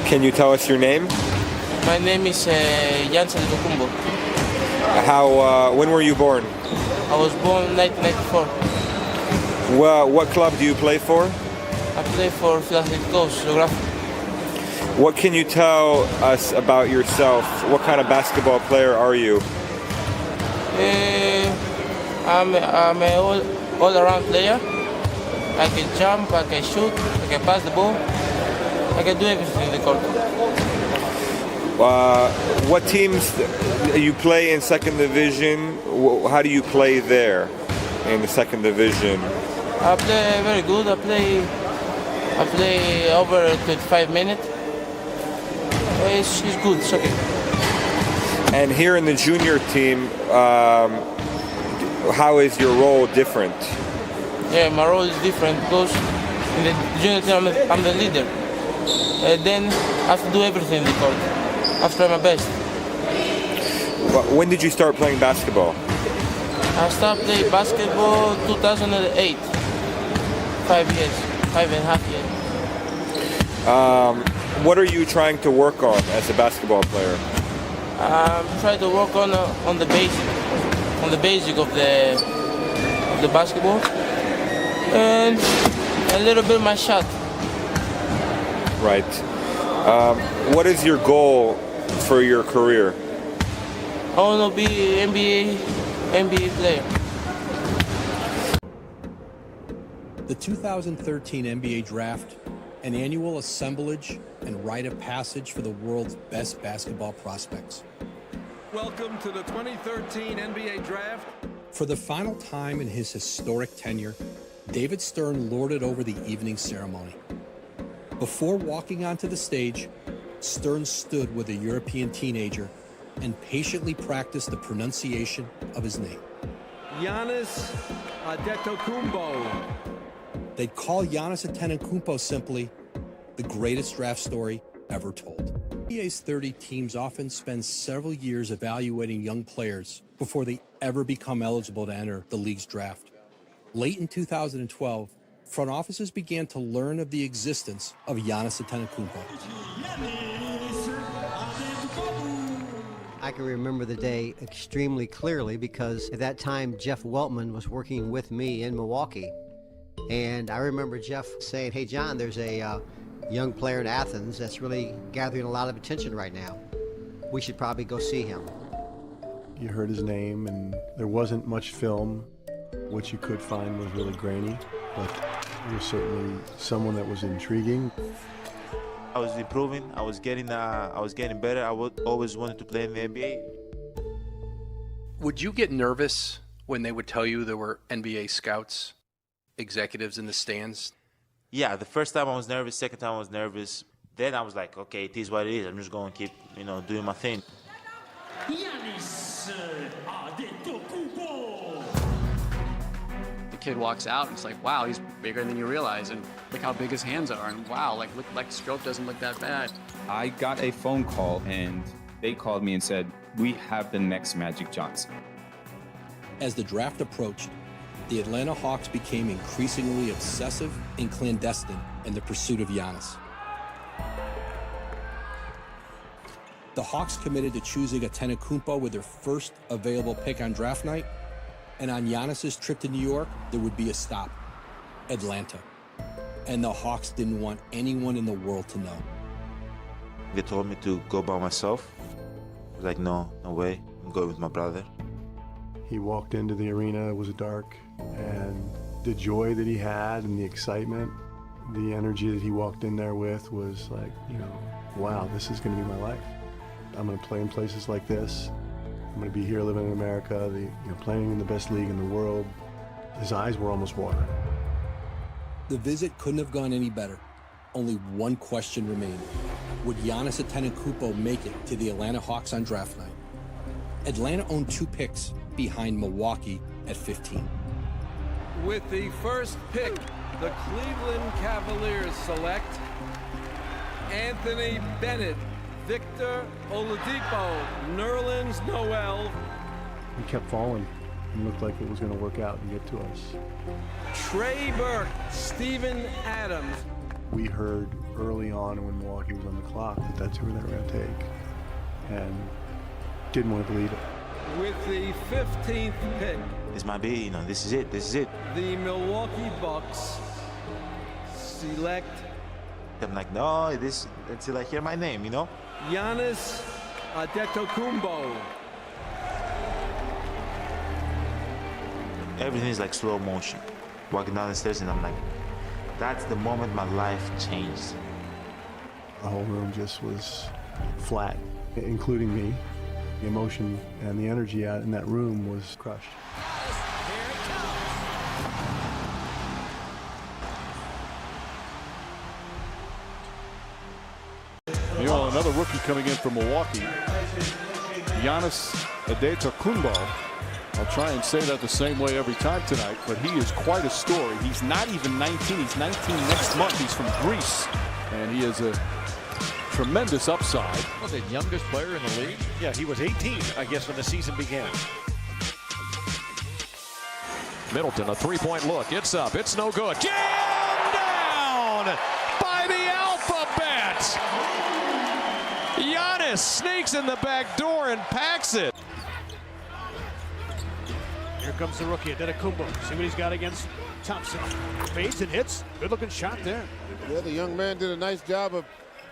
Can you tell us your name? My name is Giannis Antetokounmpo. When were you born? I was born in 1994. Well, what club do you play for? I play for Philadelphia Geographic. What can you tell us about yourself? What kind of basketball player are you? I'm an all-around player. I can jump, I can shoot, I can pass the ball. I can do everything in the court. What teams you play in second division? How do you play there in the second division? I play very good. I play over 25 minutes. It's good. It's okay. And here in the junior team, how is your role different? Yeah, my role is different because in the junior team I'm the leader. Then I have to do everything in the court. I have to try my best. When did you start playing basketball? I started playing basketball 2008. 5.5 years. What are you trying to work on as a basketball player? I'm trying to work on the basic of the basketball, and a little bit my shot. Right. What is your goal for your career? I want to be an NBA player. The 2013 NBA Draft, an annual assemblage and rite of passage for the world's best basketball prospects. Welcome to the 2013 NBA Draft. For the final time in his historic tenure, David Stern lorded over the evening ceremony. Before walking onto the stage, Stern stood with a European teenager and patiently practiced the pronunciation of his name. Giannis Antetokounmpo. They'd call Giannis Antetokounmpo simply the greatest draft story ever told. NBA's 30 teams often spend several years evaluating young players before they ever become eligible to enter the league's draft. Late in 2012, front offices began to learn of the existence of Giannis Antetokounmpo. I can remember the day extremely clearly because at that time Jeff Weltman was working with me in Milwaukee. And I remember Jeff saying, "Hey John, there's a young player in Athens that's really gathering a lot of attention right now. We should probably go see him." You heard his name and there wasn't much film. What you could find was really grainy, but he was certainly someone that was intriguing. I was improving. I was getting better. I always wanted to play in the NBA. Would you get nervous when they would tell you there were NBA scouts, executives in the stands? Yeah, the first time I was nervous. Second time I was nervous. Then I was like, okay, it is what it is. I'm just going to keep, doing my thing. Giannis Antetokounmpo. The kid walks out and it's like, wow, he's bigger than you realize, and look how big his hands are, and wow, like stroke doesn't look that bad. I got a phone call and they called me and said, we have the next Magic Johnson. As the draft approached, the Atlanta Hawks became increasingly obsessive and clandestine in the pursuit of Giannis. The Hawks committed to choosing Antetokounmpo with their first available pick on draft night, and on Giannis's trip to New York, there would be a stop, Atlanta. And the Hawks didn't want anyone in the world to know. They told me to go by myself. I was like, no way, I'm going with my brother. He walked into the arena, it was dark, and the joy that he had and the excitement, the energy that he walked in there with was like, wow, this is going to be my life. I'm going to play in places like this. I'm going to be here living in America, playing in the best league in the world. His eyes were almost watering. The visit couldn't have gone any better. Only one question remained. Would Giannis Antetokounmpo make it to the Atlanta Hawks on draft night? Atlanta owned 2 picks behind Milwaukee at 15. With the first pick, the Cleveland Cavaliers select Anthony Bennett, Victor Oladipo, Nerlens Noel. He kept falling and looked like it was going to work out and get to us. Trey Burke, Steven Adams. We heard early on when Milwaukee was on the clock that that's who they were going to take, and didn't want to believe it. With the 15th pick, This might be, you know, this is it. This is it. the Milwaukee Bucks select I'm like, no, this until I hear my name, you know. Giannis Antetokounmpo. Everything is like slow motion. Walking down the stairs, and I'm like, that's the moment my life changed. The whole room just was flat, including me. The emotion and the energy out in that room was crushed. You know, another rookie coming in from Milwaukee, Giannis Antetokounmpo. I'll try and say that the same way every time tonight, but he is quite a story. He's not even 19. He's 19 next month. He's from Greece, and he is a tremendous upside. Well, the youngest player in the league? Yeah, he was 18, I guess, when the season began. Middleton, a three-point look. It's up. It's no good. Jammed down by the alphabet. Giannis sneaks in the back door and packs it. Here comes the rookie, Antetokounmpo. See what he's got against Thompson. Fades and hits. Good-looking shot there. Yeah, the young man did a nice job of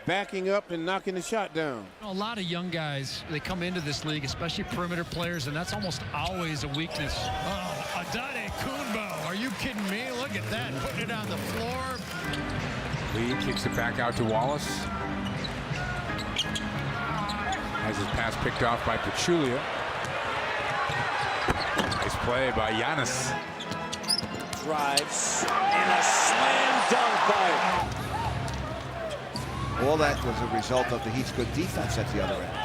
backing up and knocking the shot down. A lot of young guys, they come into this league, especially perimeter players, and that's almost always a weakness. Oh, Antetokounmpo. Are you kidding me? Look at that, putting it on the floor. Lee kicks it back out to Wallace. Has his pass picked off by Pachulia. Nice play by Giannis. Drives and a slam dunk by him. All that was a result of the Heat's good defense at the other end.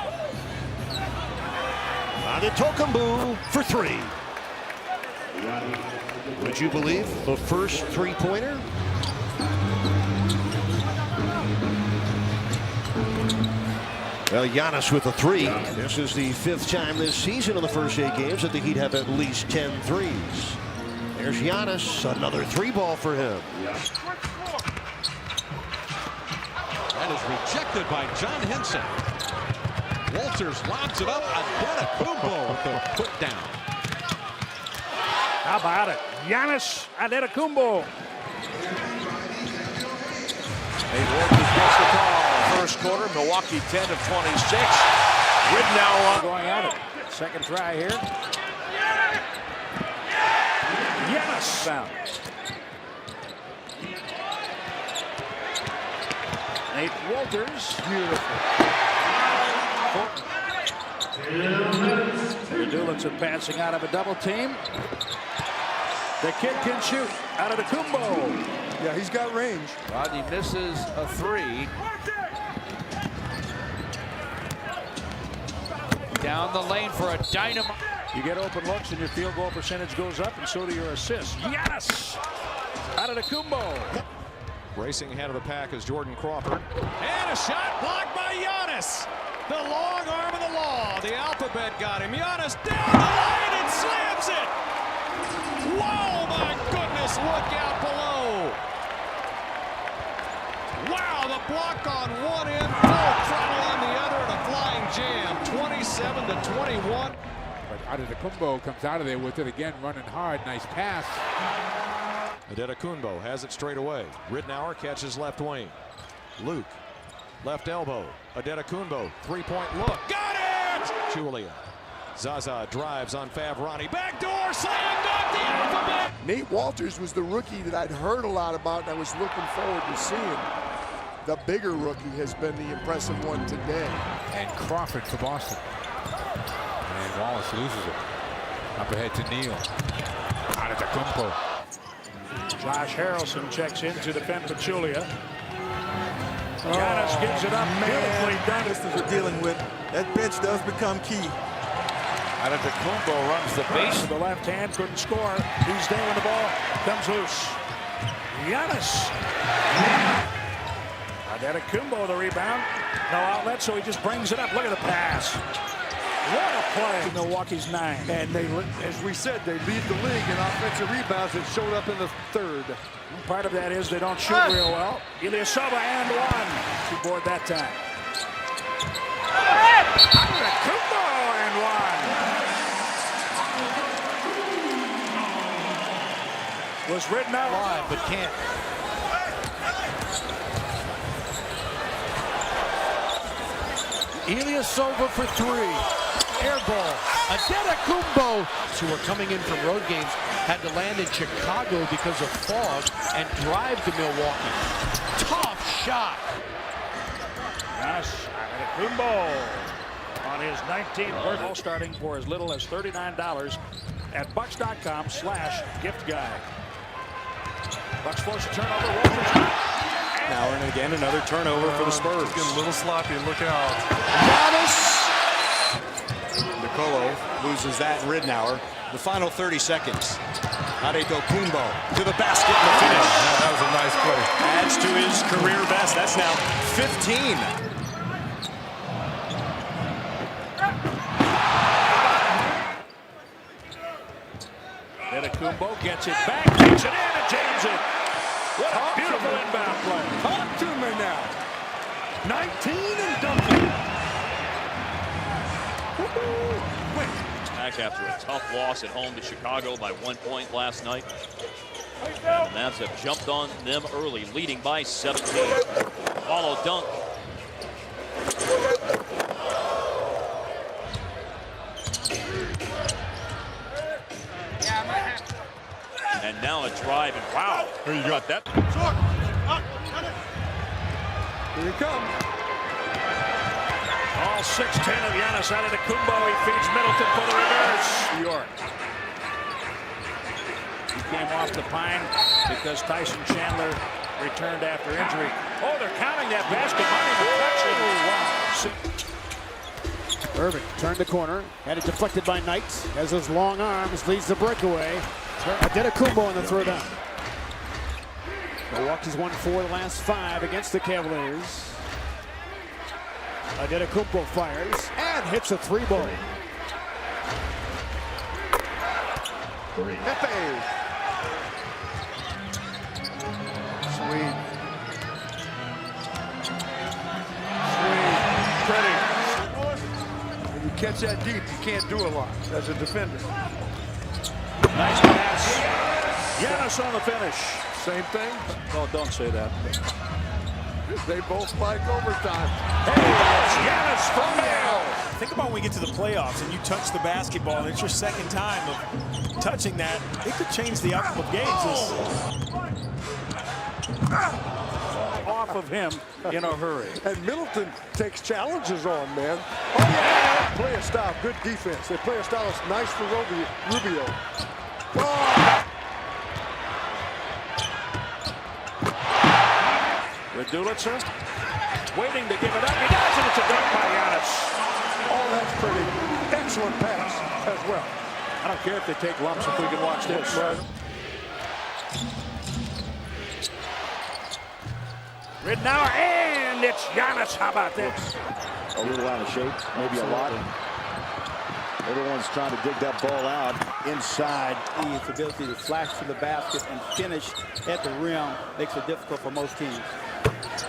Antetokounmpo for three. Would you believe the first three-pointer? Well, Giannis with a three. This is the 5th time this season in the first 8 games that the Heat have at least 10 threes. There's Giannis, another three ball for him. That is rejected by John Henson. Walters lobs it up. Antetokounmpo with the put down. How about it? Giannis Antetokounmpo. Nate Walters gets the call. First quarter, Milwaukee 10 of 26. Ridnour going at it. Second try here. Giannis found. Nate Walters, beautiful. Dulitz passing out of a double team. The kid can shoot out of the Antetokounmpo. Yeah, he's got range. Rodney misses a three. Down the lane for a dynamite. You get open looks and your field goal percentage goes up, and so do your assists. Giannis out of the Antetokounmpo. Racing ahead of the pack is Jordan Crawford. And a shot blocked by Giannis. The long arm of the law. The alphabet got him. Giannis down the lane and slams it. Whoa, my goodness, look out below. Wow, the block on one end, full throttle on the other, and a flying jam. 27-21. But Antetokounmpo comes out of there with it again, running hard. Nice pass. Antetokounmpo has it straight away. Ridnour catches left wing. Luke, left elbow. Antetokounmpo, three-point look. Got it! Julia. Zaza drives on Favrani. Backdoor slam dunk, the alphabet! Nate Walters was the rookie that I'd heard a lot about and I was looking forward to seeing. The bigger rookie has been the impressive one today. And Crawford for Boston. And Wallace loses it. Up ahead to Neal. Antetokounmpo. Josh Harrelson checks in to defend Pachulia. Giannis gives it up. Beautifully done. This is what we're dealing with. That bench does become key. Antetokounmpo runs the base with the left hand, couldn't score. He's there when the ball comes loose. Giannis. Antetokounmpo the rebound. No outlet, so he just brings it up. Look at the pass. What a play. Milwaukee's 9. And they, as we said, they lead the league in offensive rebounds. It showed up in the third. Part of that is they don't shoot real well. Ilyasova and 1. She board that time. Antetokounmpo and 1. Was written out live, but can't. Ilyasova for 3. Air ball. Antetokounmpo, who are coming in from road games, had to land in Chicago because of fog and drive to Milwaukee. Tough shot. Giannis Antetokounmpo on his 19th birthday, starting for as little as $39 at Bucks.com/gift guide. Bucks force a turnover. Now and again, another turnover for the Spurs. Getting a little sloppy. Look out. Giannis. Nicolo loses that in Ridnour. The final 30 seconds. Antetokounmpo to the basket in the finish. Yeah, that was a nice play. Adds to his career best. That's now 15. Antetokounmpo gets it back, takes it in, and jams it. What a beautiful inbound play. Talk to me now. 19 and dunking. Back after a tough loss at home to Chicago by 1 point last night. And the Mavs have jumped on them early, leading by 17. Follow dunk. And now a drive, and wow, you got that. Here he comes. All 6'10" of Giannis Antetokounmpo. He feeds Middleton for the reverse. New York. He came off the pine because Tyson Chandler returned after injury. Oh, they're counting that basket. Wow. Irving turned the corner, had it deflected by Knight. Has his long arms, leads the breakaway. Antetokounmpo on the throw down. Milwaukee's won 4 of the last 5 against the Cavaliers. Antetokounmpo fires and hits a 3-ball. Pepe. Sweet. Pretty. When you catch that deep, you can't do a lot as a defender. Nice pass. Giannis on the finish. Same thing? Oh, don't say that. They both like overtime. Hey, it's Giannis from Yale. Think about when we get to the playoffs and you touch the basketball and it's your second time of touching that. It could change the outcome of games. Off of him in a hurry. And Middleton takes challenges on, man. Oh, yeah. Play a style, good defense. They play a style that's nice for Rubio. Oh. Raduljic waiting to give it up. He does, and it's a dunk by Giannis. Oh, that's pretty. Excellent pass as well. I don't care if they take lumps if we can watch this. Right. Ridnour, and it's Giannis. How about this? A little out of shape, maybe a lot. Everyone's trying to dig that ball out inside. His ability to flash to the basket and finish at the rim makes it difficult for most teams.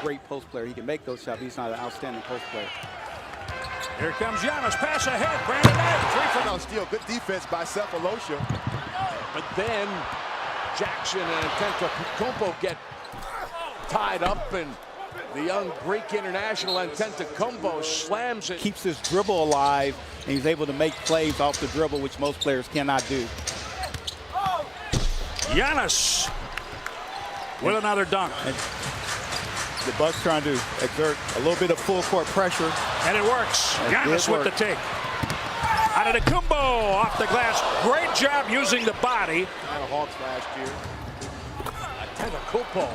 Great post player. He can make those shots. He's not an outstanding post player. Here comes Giannis. Pass ahead. Brandon Knight. 3 for no steal. Good defense by Cephalosha. But then Jackson and Antetokounmpo get tied up, and the young Greek international Antetokounmpo slams it. Keeps his dribble alive, and he's able to make plays off the dribble, which most players cannot do. Giannis with another dunk. And the Bucks trying to exert a little bit of full court pressure. And it works. Giannis with the take. Antetokounmpo off the glass. Great job using the body. Atlanta Hawks last year. Antetokounmpo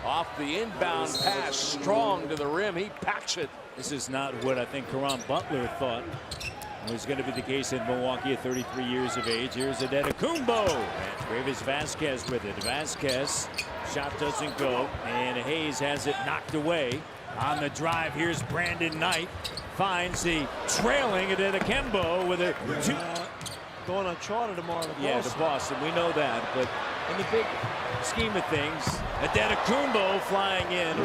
off the inbound pass, strong to the rim. He packs it. This is not what I think Caron Butler thought was going to be the case in Milwaukee at 33 years of age. Here's Antetokounmpo. And Travis Vasquez with it. Vasquez, shot doesn't go. And Hayes has it knocked away. On the drive, here's Brandon Knight. finds the trailing Antetokounmpo with a two. Going uncharted tomorrow to Boston. Yeah, to Boston. We know that. But in the big scheme of things, Antetokounmpo flying in.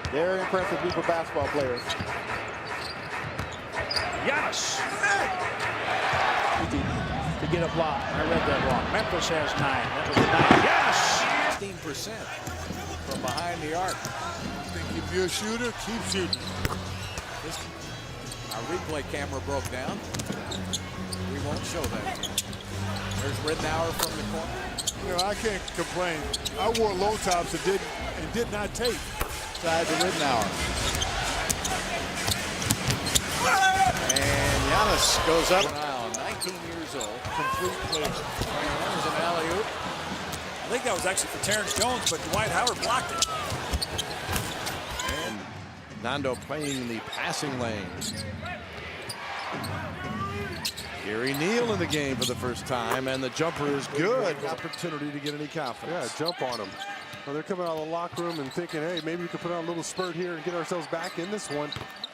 Very impressive group of basketball players. Giannis. To get a block. I read that wrong. Memphis has 9. That was a 9. Giannis! 16% from behind the arc. Think if you're a shooter, keep shooting. Our replay camera broke down. We won't show that again. There's Ridnour from the corner. You know, I can't complain. I wore low tops and did not take. Side to Ridnour. And Giannis goes up. 19 years old. Complete play. That was an alley-oop. I think that was actually for Terrence Jones, but Dwight Howard blocked it. And Nando playing the passing lane. Gary Neal in the game for the first time, and the jumper is good. Opportunity to get any confidence. Yeah, jump on them. Well, they're coming out of the locker room and thinking, hey, maybe we could put on a little spurt here and get ourselves back in this one.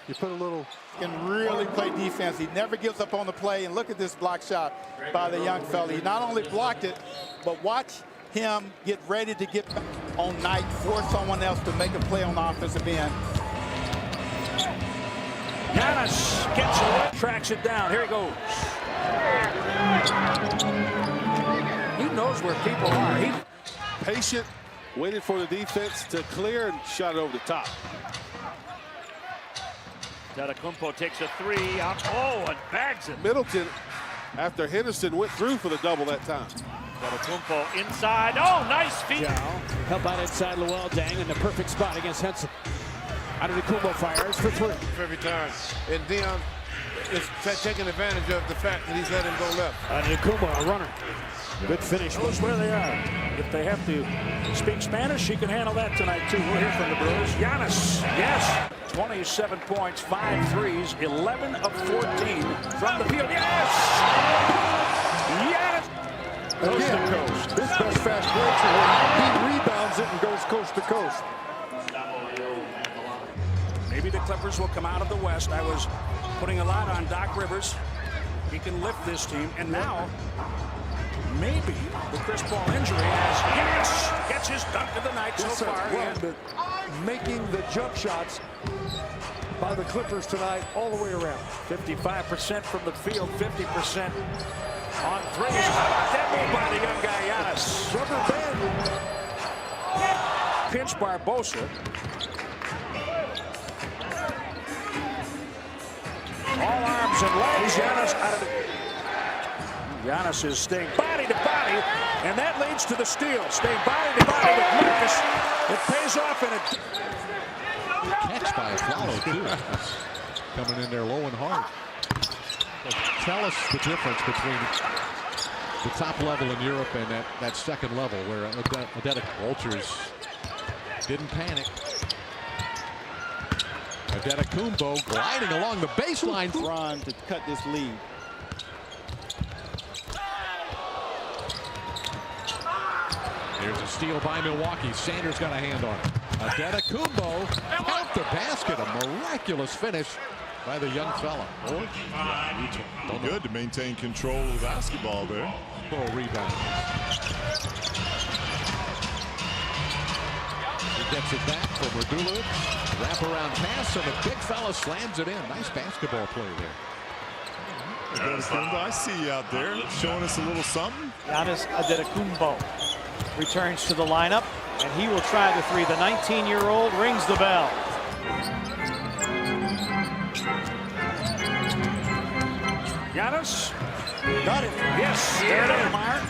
You put a little. Can really play defense. He never gives up on the play. And look at this block shot by the young fella. He not only blocked it, but watch him get ready to get back on Knight, force someone else to make a play on the offensive end. Giannis gets away, tracks it down. Here he goes. He knows where people are. He patient, waited for the defense to clear and shot it over the top. Antetokounmpo takes a 3 out. Oh, and bags it. Middleton, after Henderson went through for the double that time. Antetokounmpo inside. Oh, nice feet. Help out inside Luol Deng in the perfect spot against Henson. Antetokounmpo fires for 3. Every time. And Dion is taking advantage of the fact that he's let him go left. Antetokounmpo, a runner. Good finish. Knows where they are. If they have to speak Spanish, he can handle that tonight, too. We'll hear from the Brewers. Giannis, yes. 27 points, 5 threes, 11 of 14 from the field. Yes! Yes! Coast to coast. This best fast breaks it. He rebounds it and goes coast to coast. Maybe the Clippers will come out of the West. I was putting a lot on Doc Rivers. He can lift this team. And now, maybe the Chris Paul injury has Giannis gets his dunk of the night so far. Well, making the jump shots by the Clippers tonight all the way around. 55% from the field, 50% on threes. How about that move by the young guy, Giannis? Rubber band. Pinch Barbosa. All arms and legs. Giannis out of the... Giannis is staying body to body, and that leads to the steal. Staying body to body with Marcus. It pays off in it. Catch by a follow, too. Coming in there low and hard. Tell us the difference between the top level in Europe and that second level where Walters didn't panic. Antetokounmpo gliding along the baseline. Run to cut this lead. Here's a steal by Milwaukee. Sanders got a hand on it. Antetokounmpo count the basket. A miraculous finish by the young fella. Good to maintain control of the basketball there. Little rebound. He gets it back from Radulovic. Wraparound pass, and the big fella slams it in. Nice basketball play there. I see you out there showing us a little something. Giannis Antetokounmpo returns to the lineup, and he will try the 3. The 19-year-old rings the bell. Giannis. Got it. Yes. There it is, Meyer.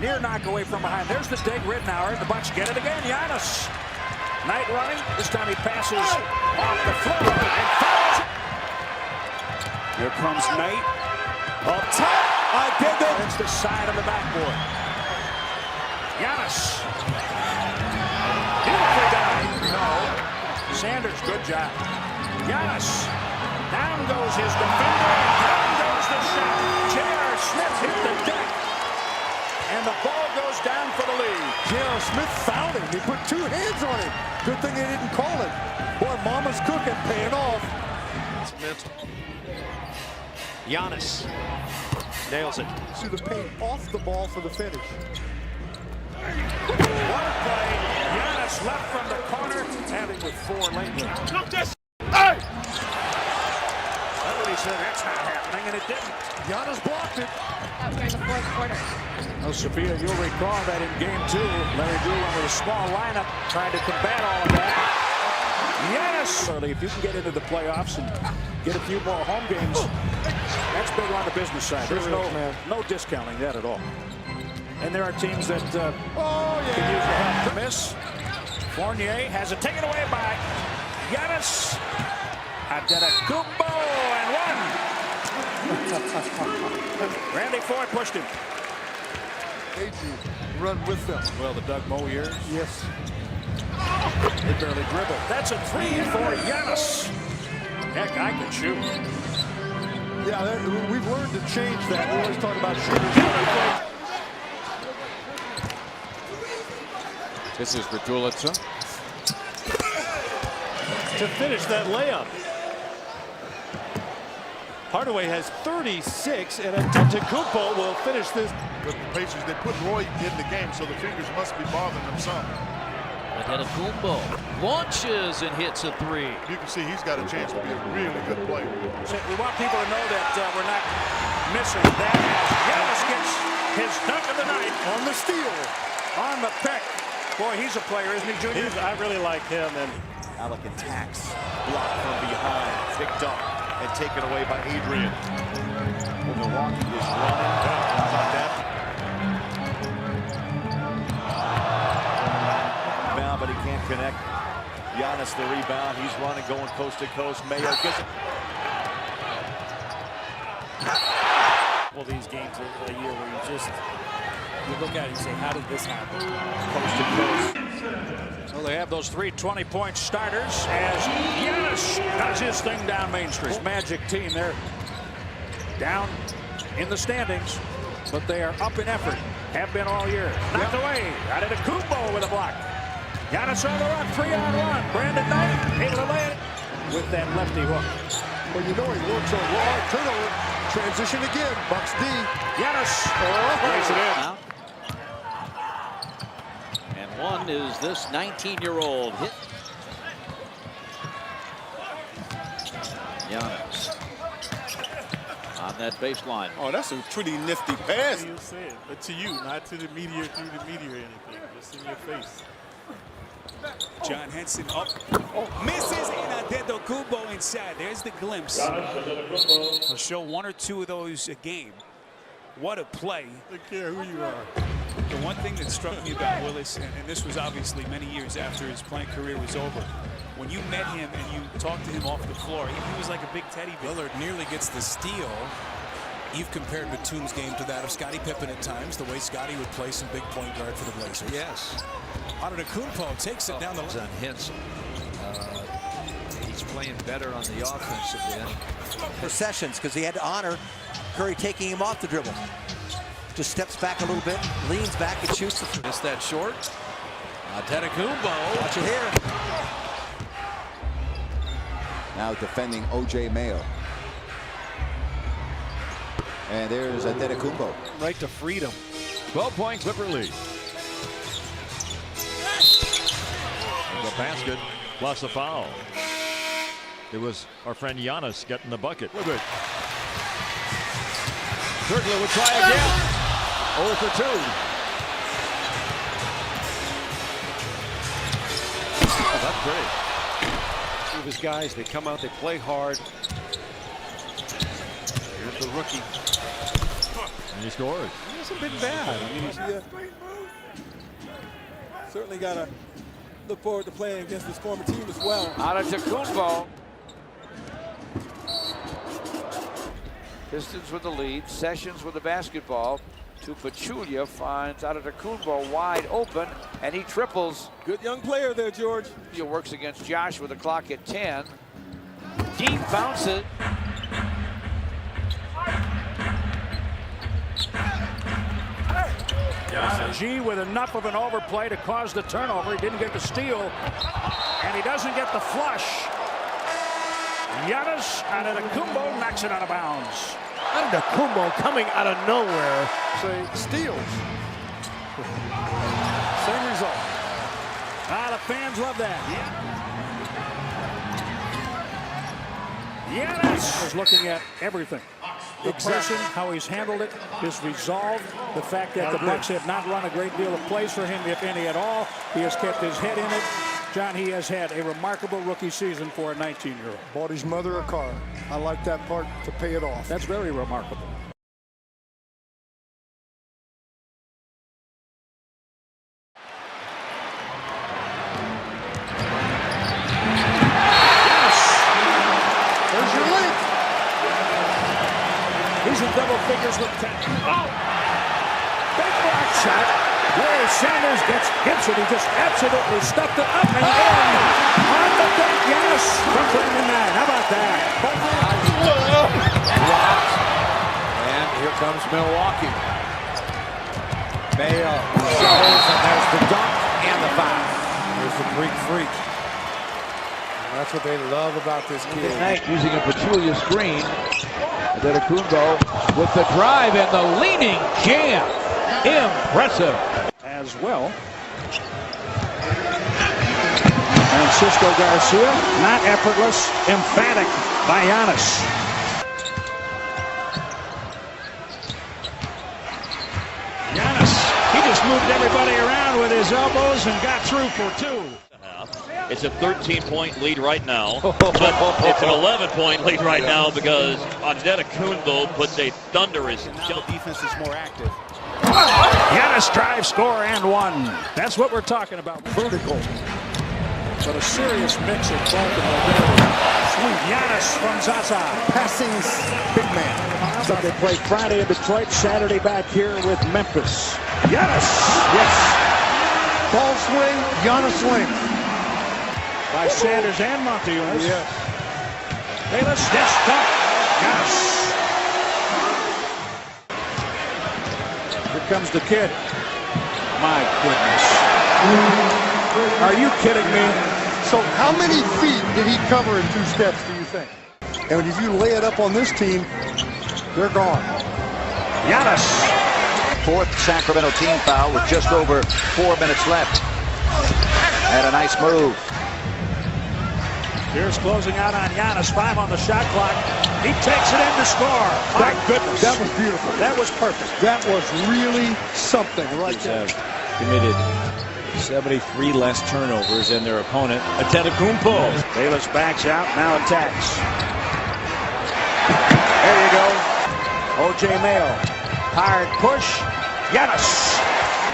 Near knock away from behind. There's the dig. Ridnour. The Bucks get it again. Giannis. Knight running. This time he passes off the floor and fouls. Here comes Knight. Up top. I did that. It's the side of the backboard. Giannis. Beautifully done. No. Sanders, good job. Giannis. Down goes his defender. Down goes the shot. J.R. Smith hit the deck. And the ball goes down for the lead. J.R. Smith fouled him. He put 2 hands on him. Good thing they didn't call it. Boy, Mama's cooking, paying off. missed. Giannis nails it. See the paint off the ball for the finish. What a play. Giannis left from the corner, having with 4 lanes. Hey! Everybody said that's not happening, and it didn't. Giannis blocked it. During the fourth quarter. Well, Sophia, you'll recall that in game 2, Larry Drew went with a small lineup trying to combat all of that. Giannis! If you can get into the playoffs and get a few more home games, that's big on the business side. There's no discounting that at all. And there are teams that can use the help to miss. Fournier has it taken away by Giannis Antetokounmpo and one. Randy Ford pushed him. Run with them. Well, the Doug Moe years. Yes. They barely dribble. That's a 3 for Giannis. Heck, I can shoot. Yeah, we've learned to change that. We always talk about shooters. This is Bertulitza. To finish that layup. Hardaway has 36, and Antetokounmpo will finish this. With the Pacers, they put Roy in the game, so the fingers must be bothering him some. Antetokounmpo launches and hits a 3. You can see he's got a chance to be a really good player. We want people to know that we're not missing that. Giannis gets his dunk of the night On the steal. on the pick. Boy, he's a player, isn't he, Junior? I really like him. And Alec attacks, blocked from behind, picked up and taken away by Adrian. Well, Milwaukee is running. How about that? Now, but he can't connect. Giannis the rebound. He's running, going coast to coast. Mayo gets it. Well, these games are a year where you look at it and say, how did this happen? Coast to coast. So they have those 3 20-point starters as Giannis does his thing down Main Street. This Magic team, they're down in the standings, but they are up in effort. Have been all year. Knocked away. Antetokounmpo with a block. Giannis on the run, 3-on-1. Brandon Knight able to lay it with that lefty hook. Well, you know he works on hard turnover. Transition again. Bucks D. Giannis plays it in. And one is this 19-year-old hit. Giannis on that baseline. Oh, that's a pretty nifty pass. You'll say it, but to you, not to the media, through the media or anything, just in your face. John Henson up. Oh, misses, and Antetokounmpo inside. There's the glimpse. He'll show 1 or 2 of those a game. What a play. I don't care who you are. The one thing that struck me about Willis, and this was obviously many years after his playing career was over, when you met him and you talked to him off the floor, he was like a big teddy bear. Lillard nearly gets the steal. You've compared Batum's game to that of Scottie Pippen at times, the way Scottie would play some big point guard for the Blazers. Yes. Antetokounmpo takes it down the line. On hits. He's playing better on the offensive end. For Sessions, because he had to honor Curry taking him off the dribble. Just steps back a little bit, leans back and shoots. Missed that short. Antetokounmpo. Watch it here. Now defending O.J. Mayo. And there's Antetokounmpo. Right to freedom. 12-point Clipper lead. The basket plus a foul. It was our friend Giannis getting the bucket. Look good. Turkler would try again. 0 for 2. Oh, that's great. Two of his guys, they come out, they play hard. Here's the rookie. And he scores. He hasn't been bad. I mean, he's certainly got to look forward to playing against this former team as well. Antetokounmpo. Pistons with the lead. Sessions with the basketball. To Pachulia, finds Antetokounmpo wide open, and he triples. Good young player there, George. He works against Josh with the clock at 10. Deep bounces. G with enough of an overplay to cause the turnover. He didn't get the steal, and he doesn't get the flush. Giannis Antetokounmpo knocks it out of bounds. Antetokounmpo coming out of nowhere. Say steals. Same result. The fans love that. Giannis is looking at everything. The person, how he's handled it, his resolve, the fact that the Bucks have not run a great deal of plays for him, if any at all. He has kept his head in it. John, he has had a remarkable rookie season for a 19-year-old. Bought his mother a car. I like that part to pay it off. That's very remarkable. There's your link. He's in double figures with 10. Oh! Big block shot. Larry Sanders hits it. He just absolutely stuffed it up and in. On the dunk, Giannis from 39. How about that? Blocked. And here comes Milwaukee. Mayo shovels, and there's the dunk and the foul. There's the Greek freak. That's what they love about this kid. Knight using a peculiar screen. Antetokounmpo with the drive and the leaning jam. Impressive. As well. Francisco Garcia, not effortless, emphatic by Giannis. Giannis, he just moved everybody around with his elbows and got through for 2. It's a 13-point lead right now, but it's an 11-point lead right now because Antetokounmpo puts a thunderous jump. Defense is more active. Giannis drive, score, and 1. That's what we're talking about. Vertical. But a serious mix of both of them. Sweet Giannis from Zaza. Passing big man. So they play Friday in Detroit, Saturday back here with Memphis. Giannis! Yes. Ball swing, Giannis swing. By Sanders and Monteus. Yes. Bayless, yes, dunk. Giannis. Here comes the kid. My goodness. Are you kidding me? So how many feet did he cover in 2 steps, do you think? And if you lay it up on this team, they're gone. Giannis. 4th Sacramento team foul with just over 4 minutes left. And a nice move. Here's closing out on Giannis. 5 on the shot clock. He takes it in to score. My goodness. That was beautiful. That was perfect. That was really something right there. Committed 73 less turnovers than their opponent, Antetokounmpo. Bayless backs out, now attacks. There you go. O.J. Mayo. Hard push. Giannis.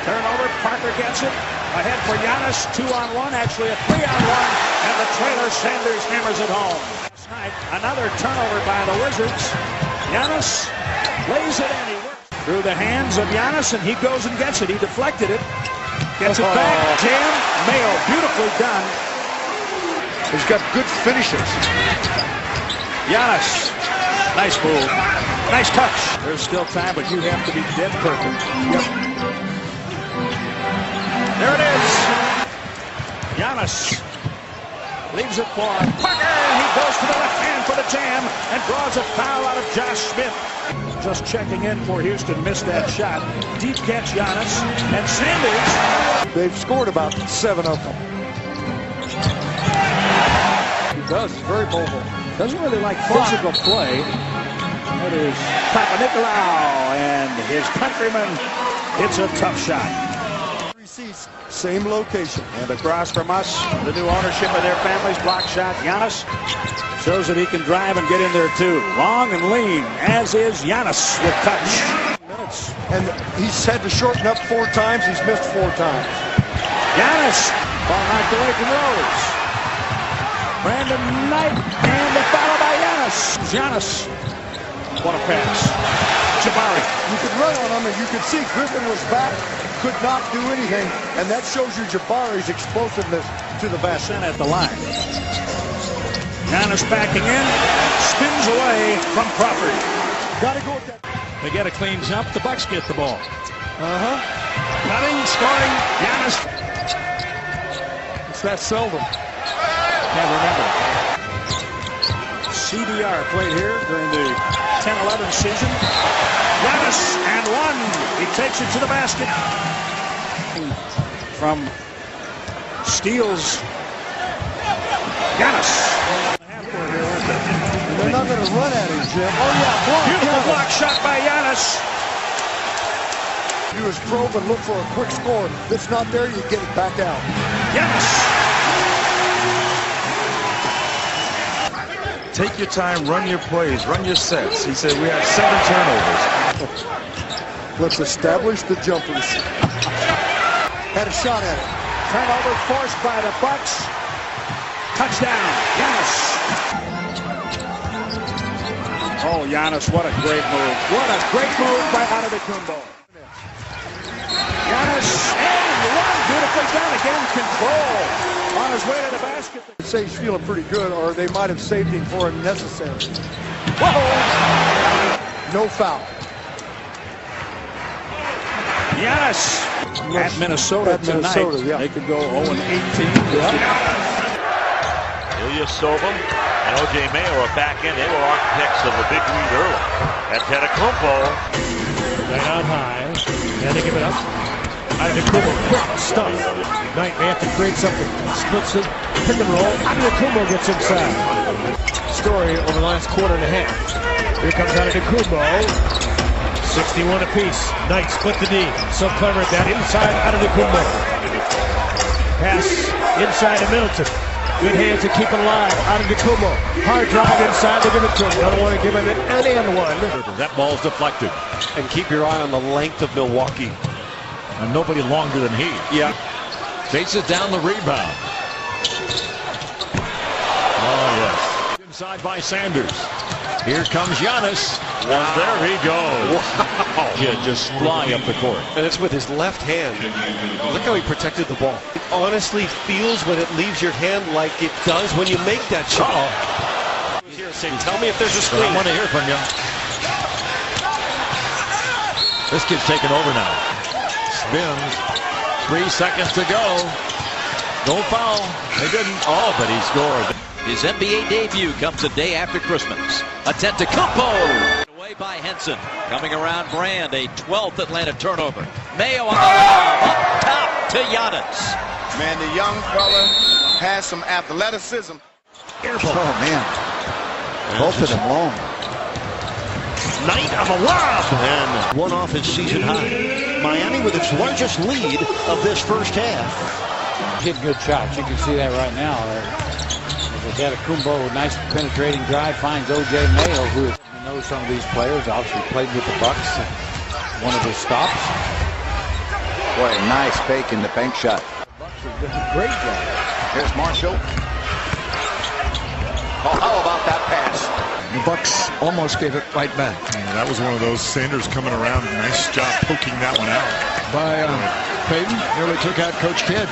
Turnover. Parker gets it. Ahead for Giannis. 2-on-1. Actually a 3-on-1. And the trailer Sanders hammers it home. Another turnover by the Wizards. Giannis lays it in. He works through the hands of Giannis, and he goes and gets it. He deflected it. Gets it back. Jam. Mayo. Beautifully done. He's got good finishes. Giannis. Nice move. Nice touch. There's still time, but you have to be dead perfect. Yep. There it is. Giannis leaves it for Parker, and he goes to the left hand for the jam and draws a foul out of Josh Smith. Just checking in for Houston, missed that shot. Deep catch, Giannis, and Sanders. They've scored about 7 of them. He does, he's very mobile. Doesn't really like physical play. That is Papanikolaou, and his countryman hits a tough shot. Same location. And across from us, the new ownership of their families, block shot. Giannis shows that he can drive and get in there too. Long and lean, as is Giannis with touch. And he's had to shorten up 4 times. He's missed 4 times. Giannis, ball knocked away from Rose. Brandon Knight, and the foul by Giannis. Giannis, what a pass. Jabari. You could run on him, and you could see Griffin was back, could not do anything, and that shows you Jabari's explosiveness to the basket. At the line. Giannis backing in, spins away from Crawford. Got to go with that. They get a clean jump. The Bucks get the ball. Cutting, scoring. Giannis. It's that seldom. Can't remember. CDR played here during the 10-11 season. Giannis and one. He takes it to the basket. From steals. Giannis. They're not going to run at him, Jim. Oh, yeah. Beautiful block shot by Giannis. You just probe and look for a quick score. If it's not there, you get it back out. Giannis. Take your time, run your plays, run your sets. He said we have 7 turnovers. Let's establish the jumpers. Had a shot at it. Turnover forced by the Bucks. Touchdown, Giannis. Oh, Giannis, what a great move. What a great move by Antetokounmpo. Giannis, and one, beautifully done. Again, control on his way to the basket. I'd say he's feeling pretty good, or they might have saved him for a necessary. Whoa! No foul. Giannis at Minnesota tonight. Yeah. They could go 0-18. Ilya Sovin and O.J. Mayo are back in. They were architects of a big lead early. Antetokounmpo. Right out high. Yeah, they give it up. Antetokounmpo, quick stuff. Knight, they have to create something. Splits it, pick and roll. Antetokounmpo gets inside. Story over the last quarter and a half. Here comes Antetokounmpo. 61 apiece. Knight split the D. So clever at that. Inside Antetokounmpo. Pass inside to Middleton. Good hands to keep it alive. Antetokounmpo. Hard drive inside. They give it to him. Don't want to give him an and one. That ball's deflected. And keep your eye on the length of Milwaukee. And nobody longer than he. Yeah. Chases down the rebound. Oh, yes. Inside by Sanders. Here comes Giannis. Wow. There he goes. Wow. Yeah, just flying up the court. And it's with his left hand. Look how he protected the ball. It honestly feels when it leaves your hand like it does when you make that shot. Here, say, tell me if there's a screen. I want to hear from you. This kid's taking over now. Spins. 3 seconds to go. No foul. They didn't. Oh, but he scored. His NBA debut comes a day after Christmas. Antetokounmpo away by Henson. Coming around Brand, a 12th Atlanta turnover. Mayo on the lob, up top to Giannis. Man, the young fella has some athleticism. Oh, man. Both of them long. Knight on the lob. And one off his season high. Miami with its largest lead of this first half. Hit good shots. You can see that right now. Antetokounmpo with nice penetrating drive finds O.J. Mayo, who knows some of these players. Obviously played with the Bucks. One of his stops. Boy, nice fake in the bank shot. The Bucks have done a great job. Here's Marshall. Oh, how about that pass? The Bucks almost gave it right back. Yeah, that was one of those. Sanders coming around. Nice job poking that one out. By Payton, nearly took out Coach Kidd.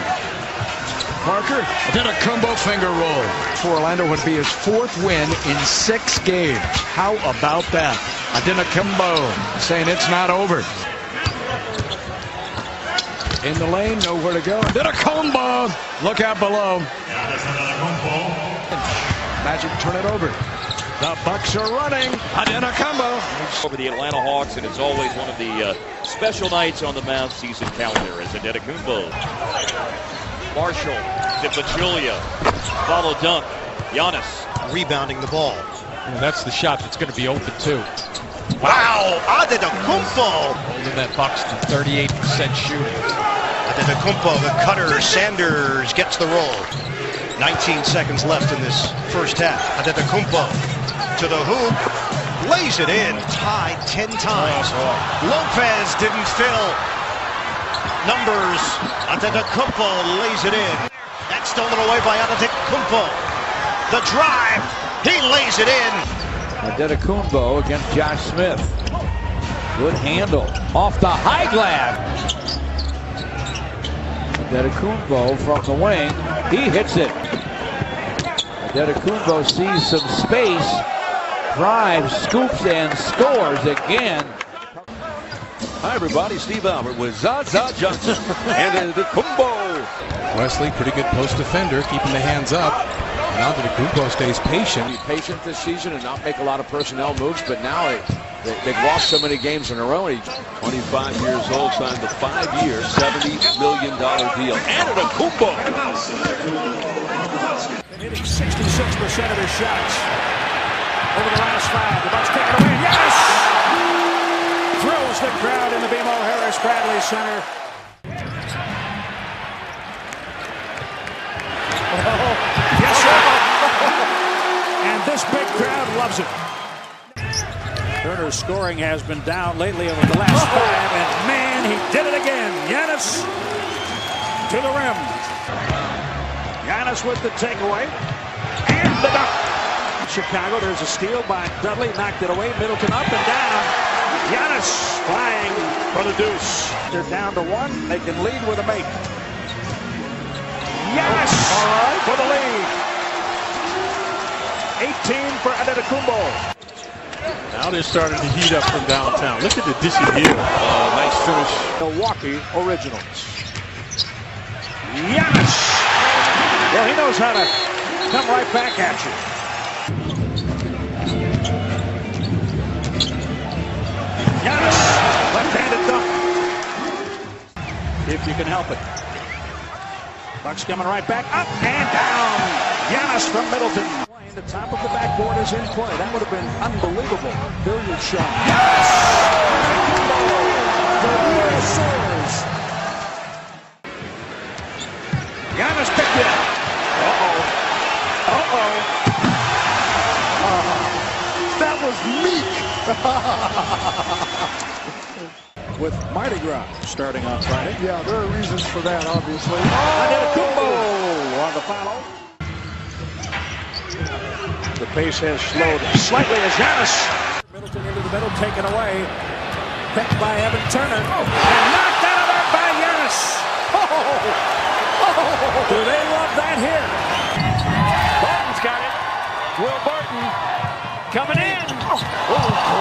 Parker, Antetokounmpo finger roll. For Orlando would be his 4th win in 6 games. How about that? Antetokounmpo saying it's not over. In the lane, nowhere to go. Antetokounmpo, look out below. Magic turn it over. The Bucks are running. Antetokounmpo over the Atlanta Hawks, and it's always one of the special nights on the Mavs season calendar as Antetokounmpo. Marshall to Pachulia. Follow dunk. Giannis rebounding the ball. And that's the shot that's going to be open too. Wow, Antetokounmpo. Holding that Bucks to 38% shooting. Antetokounmpo, the cutter. Sanders gets the roll. 19 seconds left in this first half. Antetokounmpo to the hoop. Lays it in. Tied 10 times. Lopez didn't fill. Numbers. Antetokounmpo lays it in. That's stolen away by Antetokounmpo. The drive. He lays it in. Antetokounmpo against Josh Smith. Good handle. Off the high glass. Antetokounmpo from the wing. He hits it. Antetokounmpo sees some space. Drives, scoops, and scores again. Hi, everybody. Steve Albert with Zaza Johnson and Antetokounmpo. Wesley, pretty good post defender, keeping the hands up. Antetokounmpo stays patient. Be patient this season and not make a lot of personnel moves, but now they've lost so many games in a row. 25 years old, signed a 5-year, $70 million deal. Antetokounmpo. Hitting 66% of his shots over the last 5. The Bucks take it away. Yes! Thrills the crowd in the BMO Harris Bradley Center. Yes, sir. And this big crowd loves it. Turner's scoring has been down lately over the last 5, and man, he did it again. Giannis to the rim. Giannis with the takeaway. And the dunk. Chicago, there's a steal by Dudley, knocked it away. Middleton up and down. Giannis flying for the deuce. They're down to 1. They can lead with a make. Giannis for the lead. 18 for Antetokounmpo. Now they're starting to heat up from downtown. Look at the dishes here. Nice finish. Milwaukee Originals. Giannis. Well, he knows how to come right back at you. Giannis, left-handed dunk. If you can help it. Bucks coming right back, up and down. Giannis from Middleton. The top of the backboard is in play. That would have been unbelievable. Billiard shot. Yes! The real soars. Giannis picked it up. That was meek. With Mardi Gras starting on Friday. Yeah, there are reasons for that, obviously. Antetokounmpo on the foul. The pace has slowed slightly as Giannis. Middleton into the middle, taken away. Picked by Evan Turner. And knocked out of there by Giannis. Do they love that here? Barton's got it. Will Barton coming in. Oh,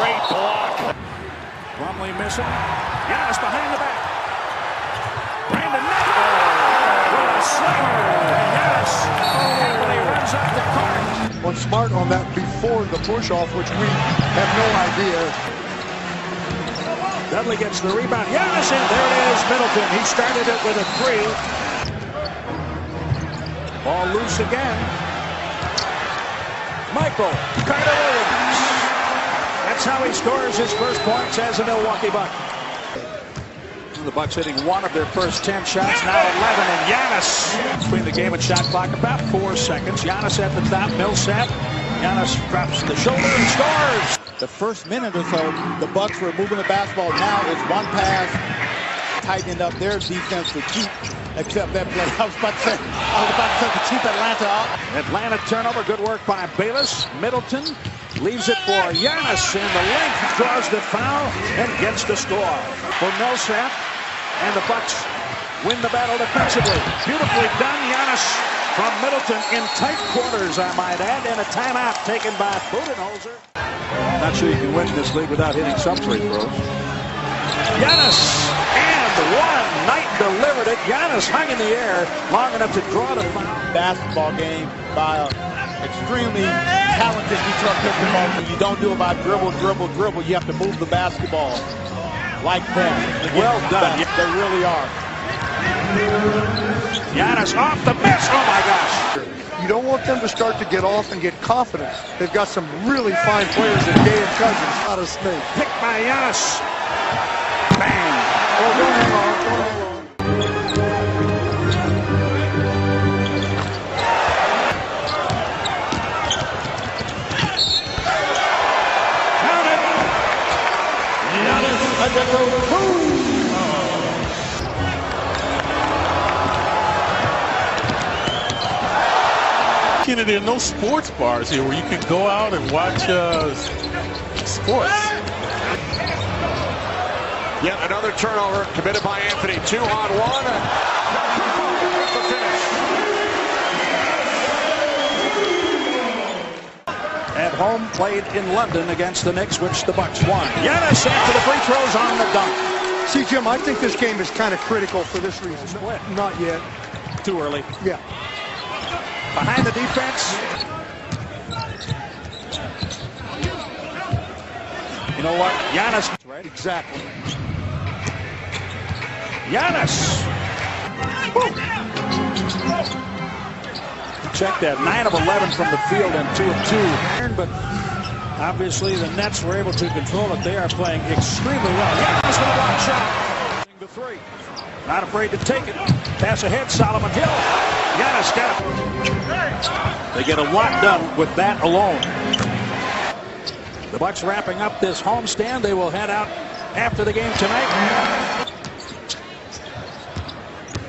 great block. Plumlee missing. Giannis behind the back. Brandon Knight. With a slinger. And Giannis. And when he runs up the court. Was smart on that before the push-off, which we have no idea. Dudley gets the rebound. Giannis in. There it is. Middleton. He started it with a 3. Ball loose again. Michael Carter Williams. That's how he scores his first points as a Milwaukee Buck. The Bucks hitting 1 of their first 10 shots, now 11, and Giannis between the game and shot clock about 4 seconds. Giannis at the top, Millsap. Giannis drops the shoulder and scores. The first minute or so, the Bucks were moving the basketball. Now it's one pass, tightening up their defense to keep, except that play. I was about to say to keep Atlanta out. Atlanta turnover, good work by Bayless. Middleton leaves it for Giannis, and the length draws the foul and gets the score for Millsap. And the Bucks win the battle defensively. Beautifully done, Giannis from Middleton in tight quarters, I might add, and a timeout taken by Budenholzer. Not sure you can win this league without hitting some free throws. Giannis, and one. Knight delivered it. Giannis hung in the air long enough to draw the foul. Basketball game by an extremely talented Detroit Pistons. You don't do it by dribble, dribble, dribble. You have to move the basketball like that. Well done. They really are. Giannis off the miss. Oh my gosh. You don't want them to start to get off and get confidence. They've got some really fine players in Gay and Cousins. Not a snake. Picked by Giannis. Bang. Oh, don't hang on. There are no sports bars here where you can go out and watch sports. Yet another turnover committed by Anthony. 2-on-1. The finish. At home, played in London against the Knicks, which the Bucks won. Giannis after the free throws on the dunk. See, Jim, I think this game is kind of critical for this reason. Split. Not yet. Too early. Yeah. Behind the defense. You know what? Giannis. Right, exactly. Giannis. Check that. 9 of 11 from the field and 2 of 2. But obviously the Nets were able to control it. They are playing extremely well. Giannis with a block shot. The 3. Not afraid to take it. Pass ahead, Solomon Hill. Giannis got it. They get a lot done with that alone. The Bucks wrapping up this homestand. They will head out after the game tonight.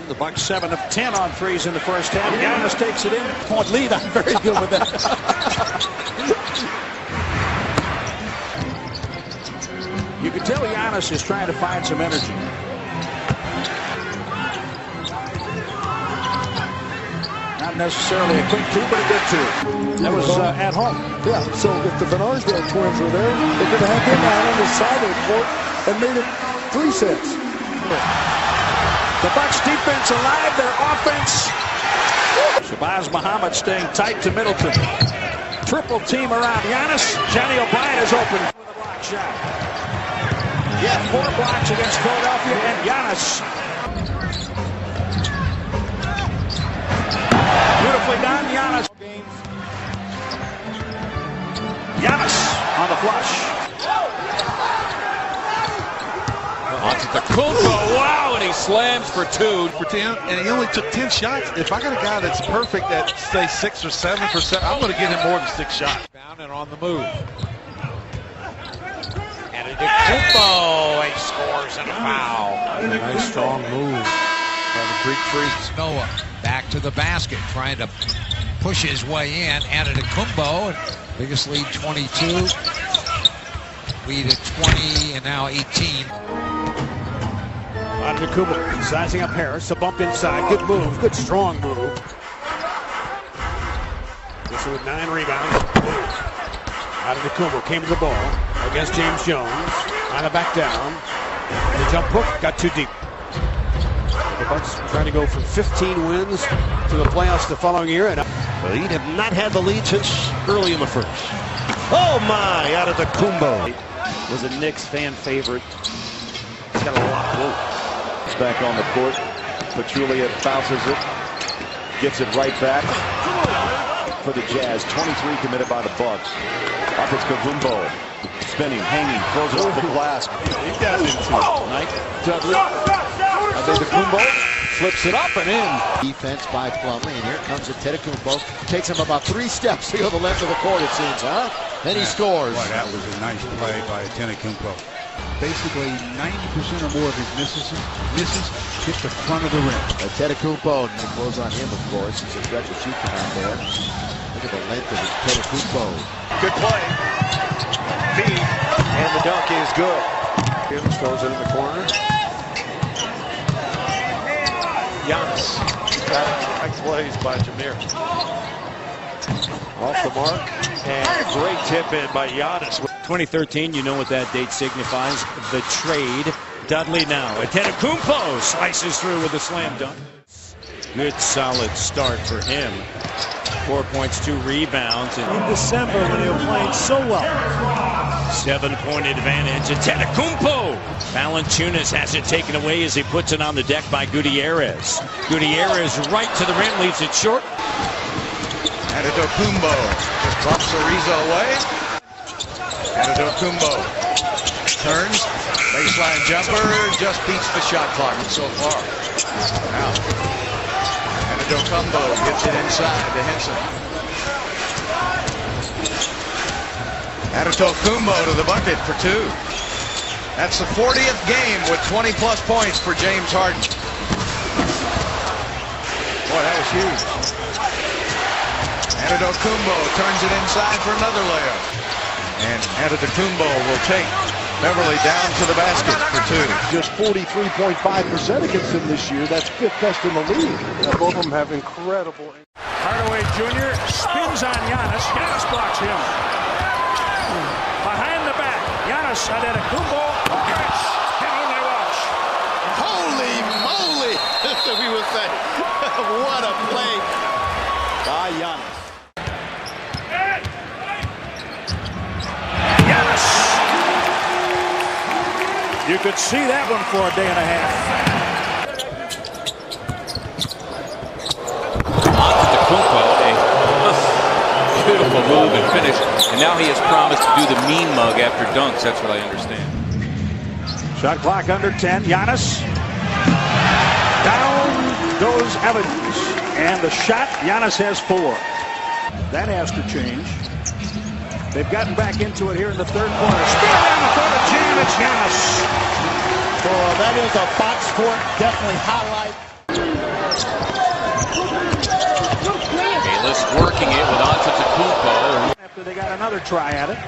The Bucks 7 of 10 on threes in the first half. Giannis takes it in. Point lead. I'm very good with that. You can tell Giannis is trying to find some energy. Not necessarily a quick 2, but a good 2. That was at home. Yeah, so if the Van Arsdale twins were there, they could have had them out on the side of the court and made it 3 sets. The Bucks defense alive, their offense. Shabazz Muhammad staying tight to Middleton. Triple team around Giannis. Johnny O'Brien is open with a block shot. Yeah, 4 blocks against Philadelphia and Giannis. Beautifully done, Giannis. Giannis on the flush. Antetokounmpo, wow, and he slams for 2. For 10, and he only took 10 shots. If I got a guy that's perfect at, say, 6 or 7%, I'm going to get him more than 6 shots. Down and on the move. Antetokounmpo, he scores and a foul. A nice strong move by the Greek Freaks. Noah back to the basket, trying to push his way in. Antetokounmpo, and biggest lead 22. Lead at 20 and now 18. Antetokounmpo sizing up Harris. A bump inside. Good move. Good strong move. This with 9 rebounds. Antetokounmpo came to the ball against James Jones. On a back down. The jump hook got too deep. The Bucks trying to go from 15 wins to the playoffs the following year. And the Heat have not had the lead since early in the first. Oh my! Antetokounmpo was a Knicks fan favorite. He's got a lot. Whoa. It's back on the court. Pachulia bounces it. Gets it right back for the Jazz. 23 committed by the Bucks. Up it's Antetokounmpo. Spinning, hanging, throws it off the glass. You got it tonight. Dudley. Antetokounmpo flips it up and in. Defense by Plumlee, and here comes Antetokounmpo. Takes him about 3 steps to go the length of the court, it seems, huh? Then he scores. Boy, that was a nice play by Antetokounmpo. Basically, 90% or more of his misses hit the front of the rim. Antetokounmpo, and it goes on him, of course. He's a threat to shoot from out there. Look at the length of Antetokounmpo. Good play. Feed, and the dunk is good. Gibbs throws it in the corner. Giannis. Nice plays by Jameer. Off the mark, and great tip in by Giannis. 2013, you know what that date signifies. The trade. Dudley now. Antetokounmpo slices through with a slam dunk. Good solid start for him. 4 points, 2 rebounds. And in December when they were playing so well. 7-point advantage. Antetokounmpo. Valanciunas has it taken away as he puts it on the deck by Gutierrez. Gutierrez right to the rim, leaves it short. Antetokounmpo just bumps Ariza away. Antetokounmpo turns, baseline jumper, just beats the shot clock so far. Now, Antetokounmpo gets it inside to Henson. Antetokounmpo to the bucket for 2. That's the 40th game with 20-plus points for James Harden. Boy, that was huge. Antetokounmpo turns it inside for another layup. And Antetokounmpo will take Beverly down to the basket for 2. Just 43.5% against him this year. That's 5th best in the league. Both of them have incredible. Hardaway Jr. spins on Giannis. Giannis blocks him. Behind the back, Giannis Antetokounmpo. Catch. And only watch. Holy moly, we would say. What a play by Giannis. Giannis! You could see that one for a day and a half. Antetokounmpo, a beautiful move and finish. And now he has promised to do the mean mug after dunks. That's what I understand. Shot clock under 10. Giannis. Down goes Evans. And the shot, Giannis has 4. That has to change. They've gotten back into it here in the third quarter. Spear down the throat of jam. It's Giannis. Well, that is a box score. Definitely highlight. Bayless working it with Antetokounmpo. After they got another try at it.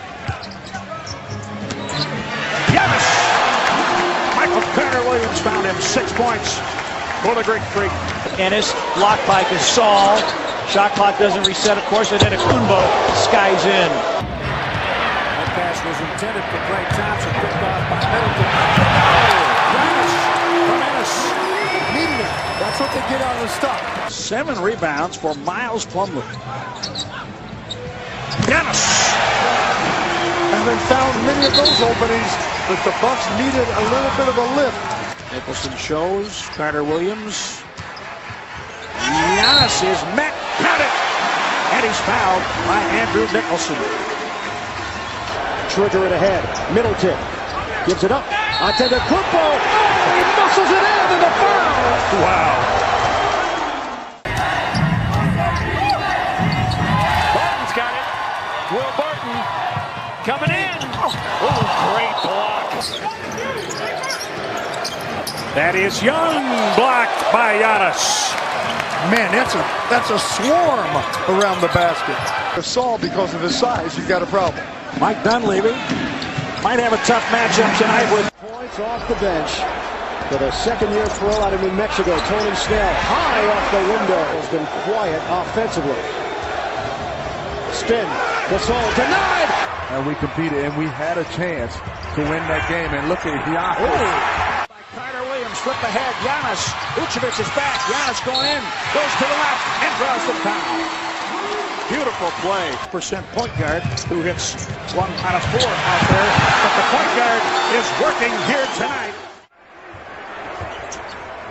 Giannis! Michael Carter-Williams found him 6 points for the Greek Freak. Ennis blocked by Gasol. Shot clock doesn't reset, of course, and then Antetokounmpo skies in. That pass was intended for Klay Thompson, picked off by Middleton. Giannis from Ennis. Needed it. That's what they get out of the stop. 7 rebounds for Miles Plumlee. Giannis! And they found many of those openings, but the Bucks needed a little bit of a lift. Nicholson shows Carter-Williams. Giannis is met. Count it! And he's fouled by Andrew Nicholson. Trigger it ahead. Middleton gives it up. Antetokounmpo. Oh, he muscles it in and the foul. Wow. Barton's got it. Will Barton coming in. Oh, great block. That is Young, blocked by Giannis. Man, that's a swarm around the basket. Saul, because of his size, you've got a problem. Mike Dunleavy might have a tough matchup tonight with Points off the bench for the second-year pro out of New Mexico, Tony Snell. High off the window. Has been quiet offensively. Spin. Gasol denied. And we competed, and we had a chance to win that game. And look at Giannis. Carter-Williams flip ahead. Giannis. Vucevic is back. Giannis going in. Goes to the left and draws the foul. Beautiful play. Percent point guard who hits 1 out of 4 out there. But the point guard is working here tonight.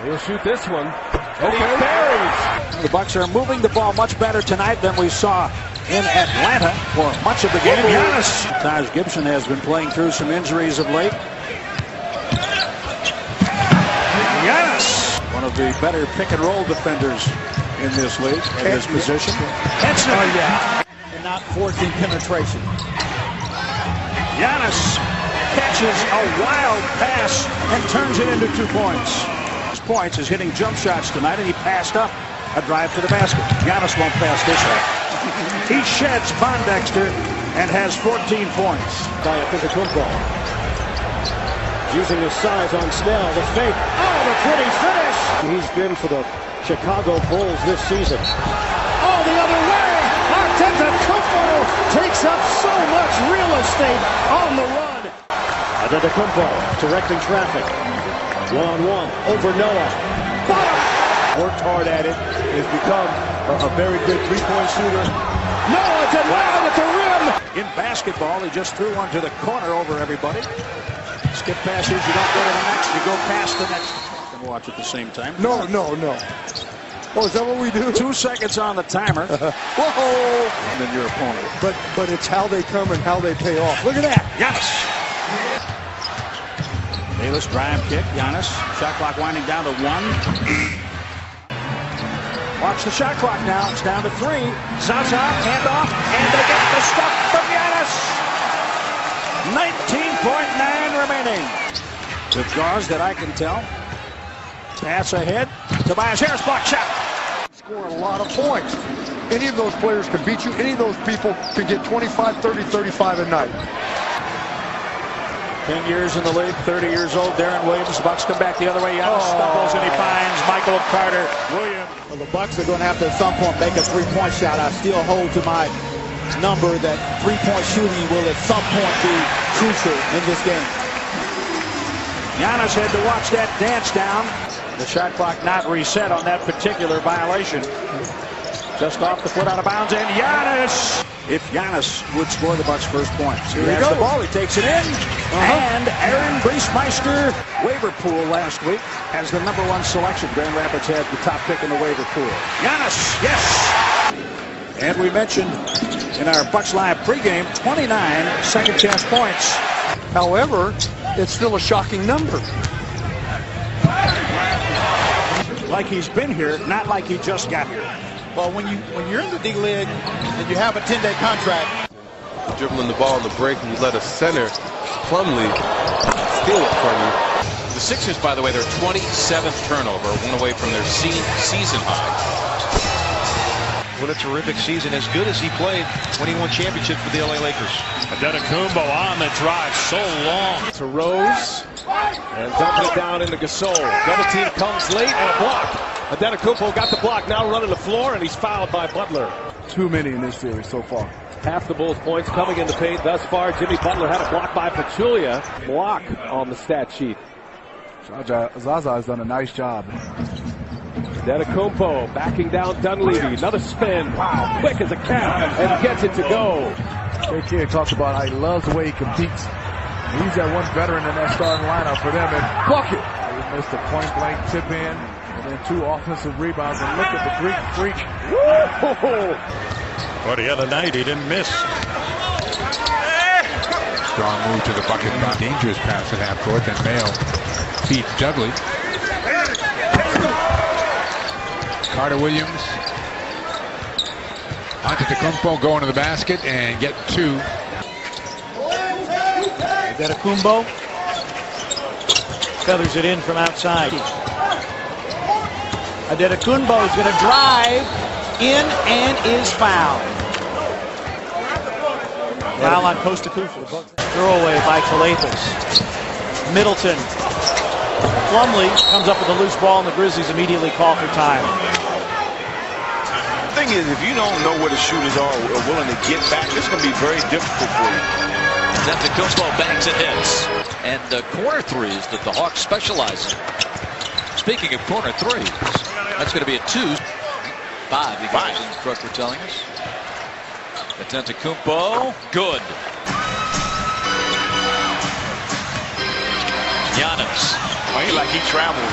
He'll shoot this one. Okay. The Bucks are moving the ball much better tonight than we saw in Atlanta for much of the game. Giannis. Taj Gibson has been playing through some injuries of late. Giannis, one of the better pick and roll defenders in this league at his position. Henson. Oh, yeah. And not forcing penetration. Giannis catches a wild pass and turns it into 2 points. His points is hitting jump shots tonight, and he passed up a drive to the basket. Giannis won't pass this way. He sheds Bondexter and has 14 points. By Antetokounmpo. Using his size on Snell. The fake. Oh, the pretty finish. He's been for the Chicago Bulls this season. Oh, the other way. Antetokounmpo takes up so much real estate on the run. Antetokounmpo directing traffic. One-on-one over Noah. Bottom. Worked hard at it. Has become a very good three-point shooter. Noah denied at the rim. In basketball, he just threw one to the corner over everybody. Skip passes, you don't go to the next, you go past the next. You can watch at the same time. No. Oh, is that what we do? 2 seconds on the timer. Whoa! And then your opponent. But it's how they come and how they pay off. Look at that. Giannis. Bayless drive kick. Giannis. Shot clock winding down to 1. Watch the shot clock now. It's down to 3. Zaza, handoff, and they get the stuff from Giannis. 19.9 remaining. Withdraws that I can tell. Pass ahead. Tobias Harris block shot. Scoring a lot of points. Any of those players can beat you. Any of those people can get 25, 30, 35 a night. 10 years in the league, 30 years old. Darren Williams. Bucks come back the other way. Giannis stumbles and he finds Michael Carter-Williams. Well, the Bucks are going to have to at some point make a three-point shot. I still hold to my number that three-point shooting will at some point be crucial in this game. Giannis had to watch that dance down. The shot clock not reset on that particular violation. Just off the foot, out of bounds, and Giannis! If Giannis would score the Bucks' first points. He has the ball, he takes it in, and Aaron Briesmeister, waiver pool last week, as the #1 selection. Grand Rapids had the top pick in the waiver pool. Giannis, yes! And we mentioned in our Bucks Live pregame, 29 second chance points. However, it's still a shocking number. Like he's been here, not like he just got here. Well, when you're in the D League and you have a 10-day contract, dribbling the ball in the break and you let a center, Plumlee, steal it from you. The Sixers, by the way, their 27th turnover, one away from their season high. What a terrific season, as good as he played when he won championships with the LA Lakers. Antetokounmpo on the drive, so long. To Rose, and dumping it down into Gasol. Double team comes late, and a block. Antetokounmpo got the block, now running the floor, and he's fouled by Butler. Too many in this series so far. Half the Bulls' points coming in the paint thus far. Jimmy Butler had a block by Pachulia. Block on the stat sheet. Zaza has done a nice job. Antetokounmpo backing down Dunleavy. Another spin. Wow, quick as a cat, and gets it to go. J.K. talks about how he loves the way he competes. He's that one veteran in that starting lineup for them, and bucket. He missed a point-blank tip in, and then 2 offensive rebounds, and look at the Greek freak. Woo! Well, the other night he didn't miss. Strong move to the bucket. Dangerous pass at half court. Then Mayo feeds Dudley. Carter Williams. Antetokounmpo going to the basket and get 2. Antetokounmpo feathers it in from outside. Antetokounmpo is going to drive in and is fouled. Foul on Costa Rica. Throwaway by Calathis. Middleton. Plumlee comes up with a loose ball, and the Grizzlies immediately call for time. The thing is, if you don't know where the shooters are or willing to get back, it's going to be very difficult for you. Antetokounmpo banks and hits. And corner threes that the Hawks specialize in. Speaking of corner threes, that's going to be a 2. 5, you guys in the truck were telling us. Antetokounmpo, good. Giannis. Like he travels.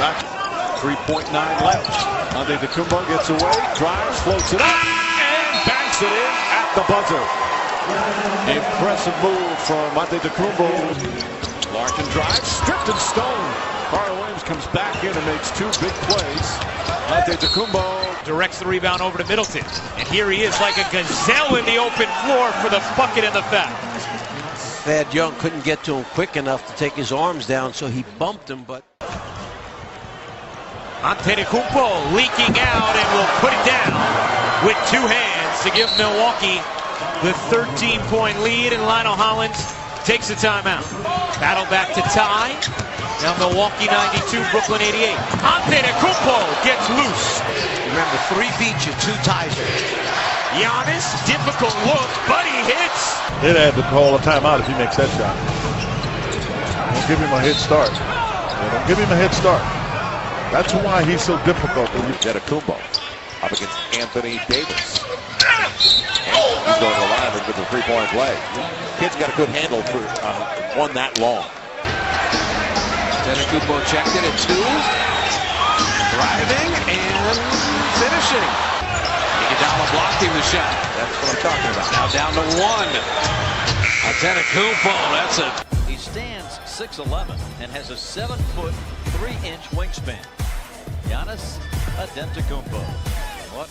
3.9 left. Antetokounmpo gets away, drives, floats it up, and banks it in at the buzzer. Impressive move from Antetokounmpo. Larkin drives, stripped and stoned. Carter Williams comes back in and makes 2 big plays. Antetokounmpo directs the rebound over to Middleton. And here he is like a gazelle in the open floor for the bucket and the foul. Thad Young couldn't get to him quick enough to take his arms down, so he bumped him, but... Antetokounmpo leaking out and will put it down with 2 hands to give Milwaukee the 13-point lead, and Lionel Hollins takes a timeout. Battle back to tie. Now Milwaukee 92, Brooklyn 88. Antetokounmpo gets loose. Remember, 3 beats you, 2 ties you. Giannis, difficult look, but he hits. They'd have to call a timeout if he makes that shot. Don't give him a head start. Don't give him a head start. That's why he's so difficult. Antetokounmpo up against Anthony Davis. He's going to the line with the 3-point play. Kid's got a good handle for one that long. Antetokounmpo checked it at 2. Driving and finishing. Iguodala blocked him the shot. That's what I'm talking about. Now down to 1. Antetokounmpo, that's it. He stands 6'11" and has a 7-foot, 3-inch wingspan. Giannis Antetokounmpo. What?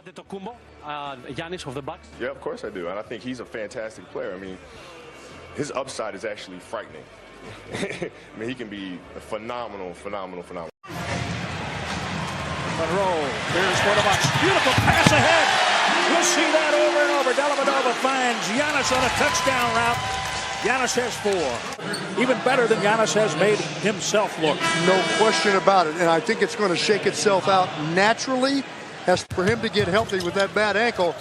Antetokounmpo, Giannis of the Bucks? Yeah, of course I do. And I think he's a fantastic player. I mean, his upside is actually frightening. I mean, he can be a phenomenal. Monroe, here's for the Bucks. Beautiful pass ahead. We'll see that over and over. Dellavedova finds Giannis on a touchdown route. Giannis has 4. Even better than Giannis has made himself look. No question about it. And I think it's going to shake itself out naturally as for him to get healthy with that bad ankle,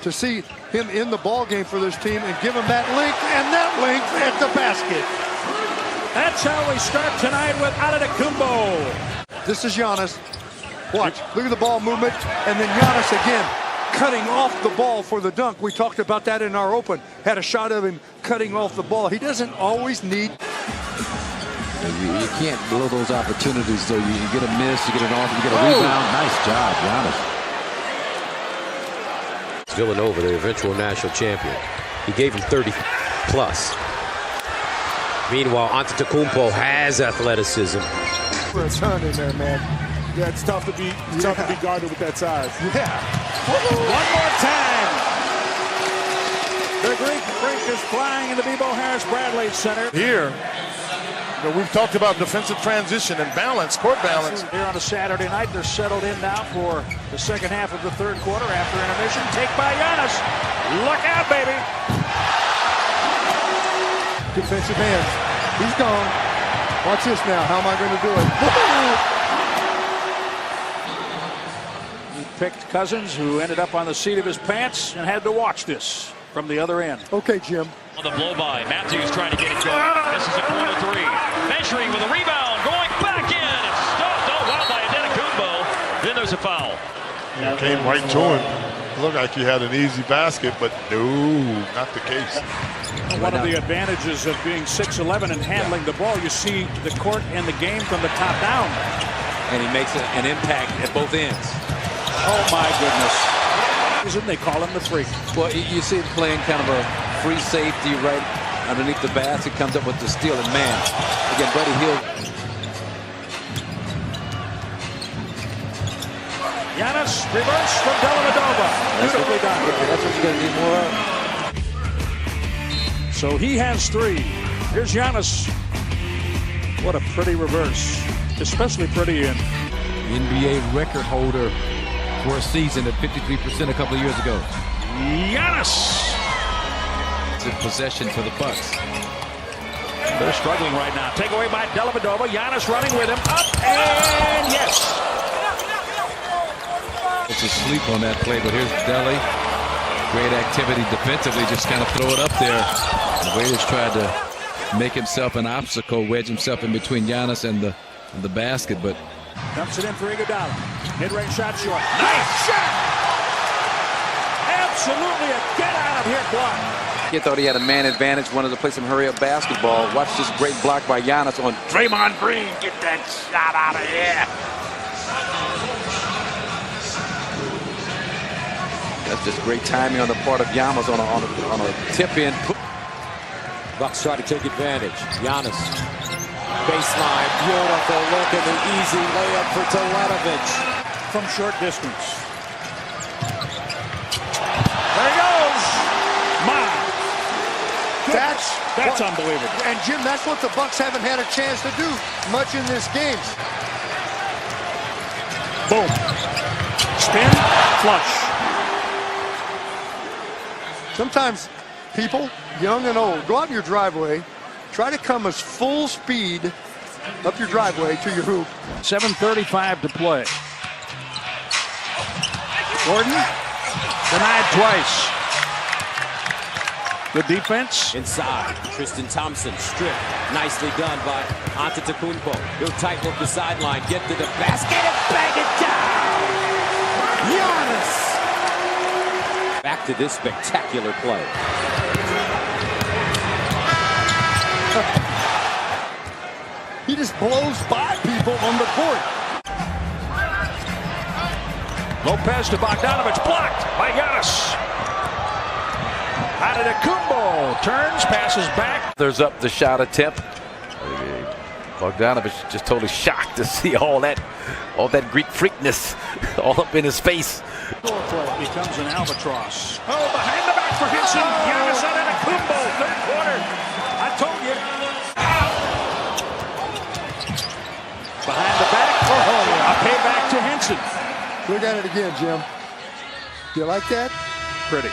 to see him in the ball game for this team and give him that length and that length at the basket. That's how we start tonight with Antetokounmpo. This is Giannis. Watch. Look at the ball movement. And then Giannis again cutting off the ball for the dunk. We talked about that in our open. Had a shot of him cutting off the ball. He doesn't always need. You can't blow those opportunities, though. You get a miss, you get an off, you get a rebound. Nice job, Giannis. Villanova, the eventual national champion. He gave him 30 plus. Meanwhile, Antetokounmpo has athleticism. For a ton in there, man. Yeah, it's tough to be guarded with that size. Yeah. One more time. The Greek Freak is flying in the Bebo Harris Bradley Center. Here, we've talked about defensive transition and balance, court balance. Here on a Saturday night, they're settled in now for the second half of the third quarter after intermission. Take by Giannis. Look out, baby. Defensive hands. He's gone. Watch this now. How am I going to do it? He picked Cousins, who ended up on the seat of his pants and had to watch this from the other end. Okay, Jim. On the blow by, Matthews trying to get it going. This is a corner 3. Measuring with a rebound, going back in. It's stopped. Oh, wow, by Antetokounmpo. Then there's a foul. Came right to him. Looked like he had an easy basket, but no, not the case. One of the advantages of being 6'11" and handling the ball, you see the court and the game from the top down. And he makes an impact at both ends. Oh, my goodness. Isn't they call him the Freak? Well, you see him playing kind of a free safety right underneath the basket, comes up with the steal, and man, again, Buddy Hield. Giannis, reverse from Dellavedova. Beautifully done. That's what you're going to need more of. So he has 3. Here's Giannis. What a pretty reverse. Especially pretty in. NBA record holder for a season at 53% a couple of years ago. Giannis. It's a possession for the Bucks. They're struggling right now. Take away by Dellavedova. Giannis running with him. Up and yes. It's a sleep on that play, but here's Delly. Great activity defensively, just kind of throw it up there. The Waiters tried to make himself an obstacle, wedge himself in between Giannis and the basket, but dumps it in for Iguodala. Mid-range shot short. Nice shot! Absolutely a get-out-of-here block. He thought he had a man advantage, wanted to play some hurry-up basketball. Watch this great block by Giannis on Draymond Green. Get that shot out of here. That's just great timing on the part of Giannis on a tip-in. Bucks try to take advantage. Giannis. Baseline. Beautiful look at the easy layup for Teletovic. From short distance. There he goes. My. That's unbelievable. And Jim, that's what the Bucks haven't had a chance to do much in this game. Boom. Spin. Flush. Sometimes people, young and old, go out in your driveway, try to come as full speed up your driveway to your hoop. 7:35 to play. Gordon denied twice. Good defense. Inside, Tristan Thompson stripped. Nicely done by Antetokounmpo. He'll tightrope the sideline, get to the basket and bang it down. Giannis. Back to this spectacular play. He just blows by people on the court. Lopez to Bogdanovich, blocked by Giannis. Antetokounmpo turns, passes back. There's up the shot attempt. Bogdanovich just totally shocked to see all that Greek freakness all up in his face. Play becomes an albatross. Oh, behind the back for Henson. Giannis Antetokounmpo, third quarter. I told you. Behind the back. A payback to Henson. Look at it again, Jim. You like that? Pretty.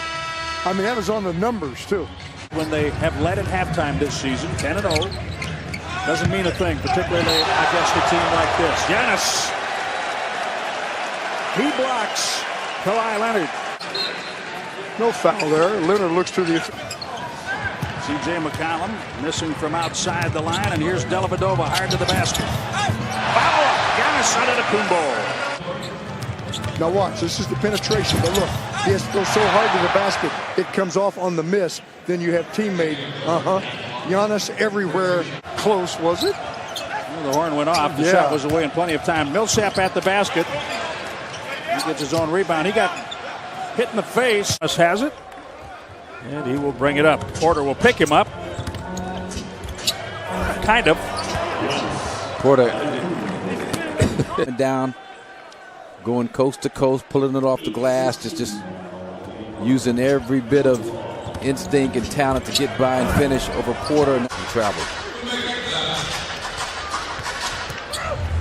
I mean, that was on the numbers, too. When they have led at halftime this season, 10-0, doesn't mean a thing, particularly against a team like this. Giannis. He blocks Kawhi Leonard. No foul there. Leonard looks to the... C.J. McCollum missing from outside the line, and here's Dellavedova hard to the basket. Foul! Giannis Antetokounmpo. Now watch, this is the penetration, but look, he has to go so hard to the basket, it comes off on the miss. Then you have teammate, Giannis everywhere. Close, was it? Well, the horn went off. The shot was away in plenty of time. Millsap at the basket. He gets his own rebound. He got hit in the face. Has it. And he will bring it up. Porter will pick him up. Kind of. Porter down, going coast to coast, pulling it off the glass, just using every bit of instinct and talent to get by and finish over Porter and travel.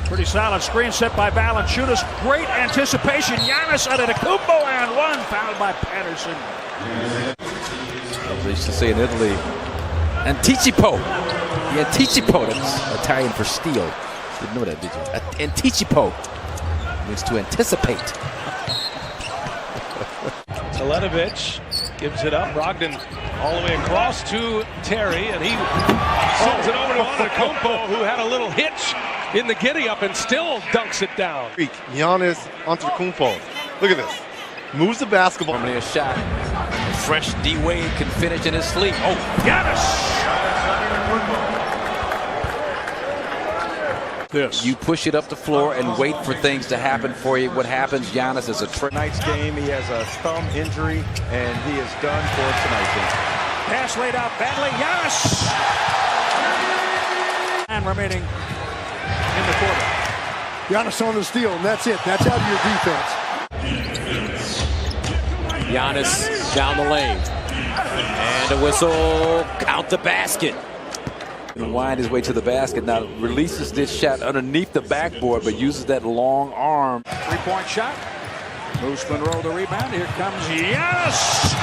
Pretty solid screen set by Valanciunas. Great anticipation. Giannis Antetokounmpo and one, fouled by Patterson. They used to say in Italy, Anticipo. The Anticipo, that's Italian for steel. Didn't know that, did you? Anticipo means to anticipate. Teletovic gives it up. Brogdon all the way across to Terry, and he sends it over to Antetokounmpo, who had a little hitch in the giddy-up and still dunks it down. Giannis Antetokounmpo. Look at this. Moves the basketball. Normally a shot. Fresh D-Wade can finish in his sleep. Oh, Giannis! This. You push it up the floor and wait for things to happen for you. What happens, Giannis, is a tonight's game. He has a thumb injury, and he is done for tonight's game. Pass laid out badly. Giannis! And remaining in the quarter. Giannis on the steal, and that's it. That's out of your defense. Giannis down the lane. And a whistle. Count the basket. Wind his way to the basket. Now releases this shot underneath the backboard, but uses that long arm. Three-point shot. Moose Monroe the rebound. Here comes Giannis.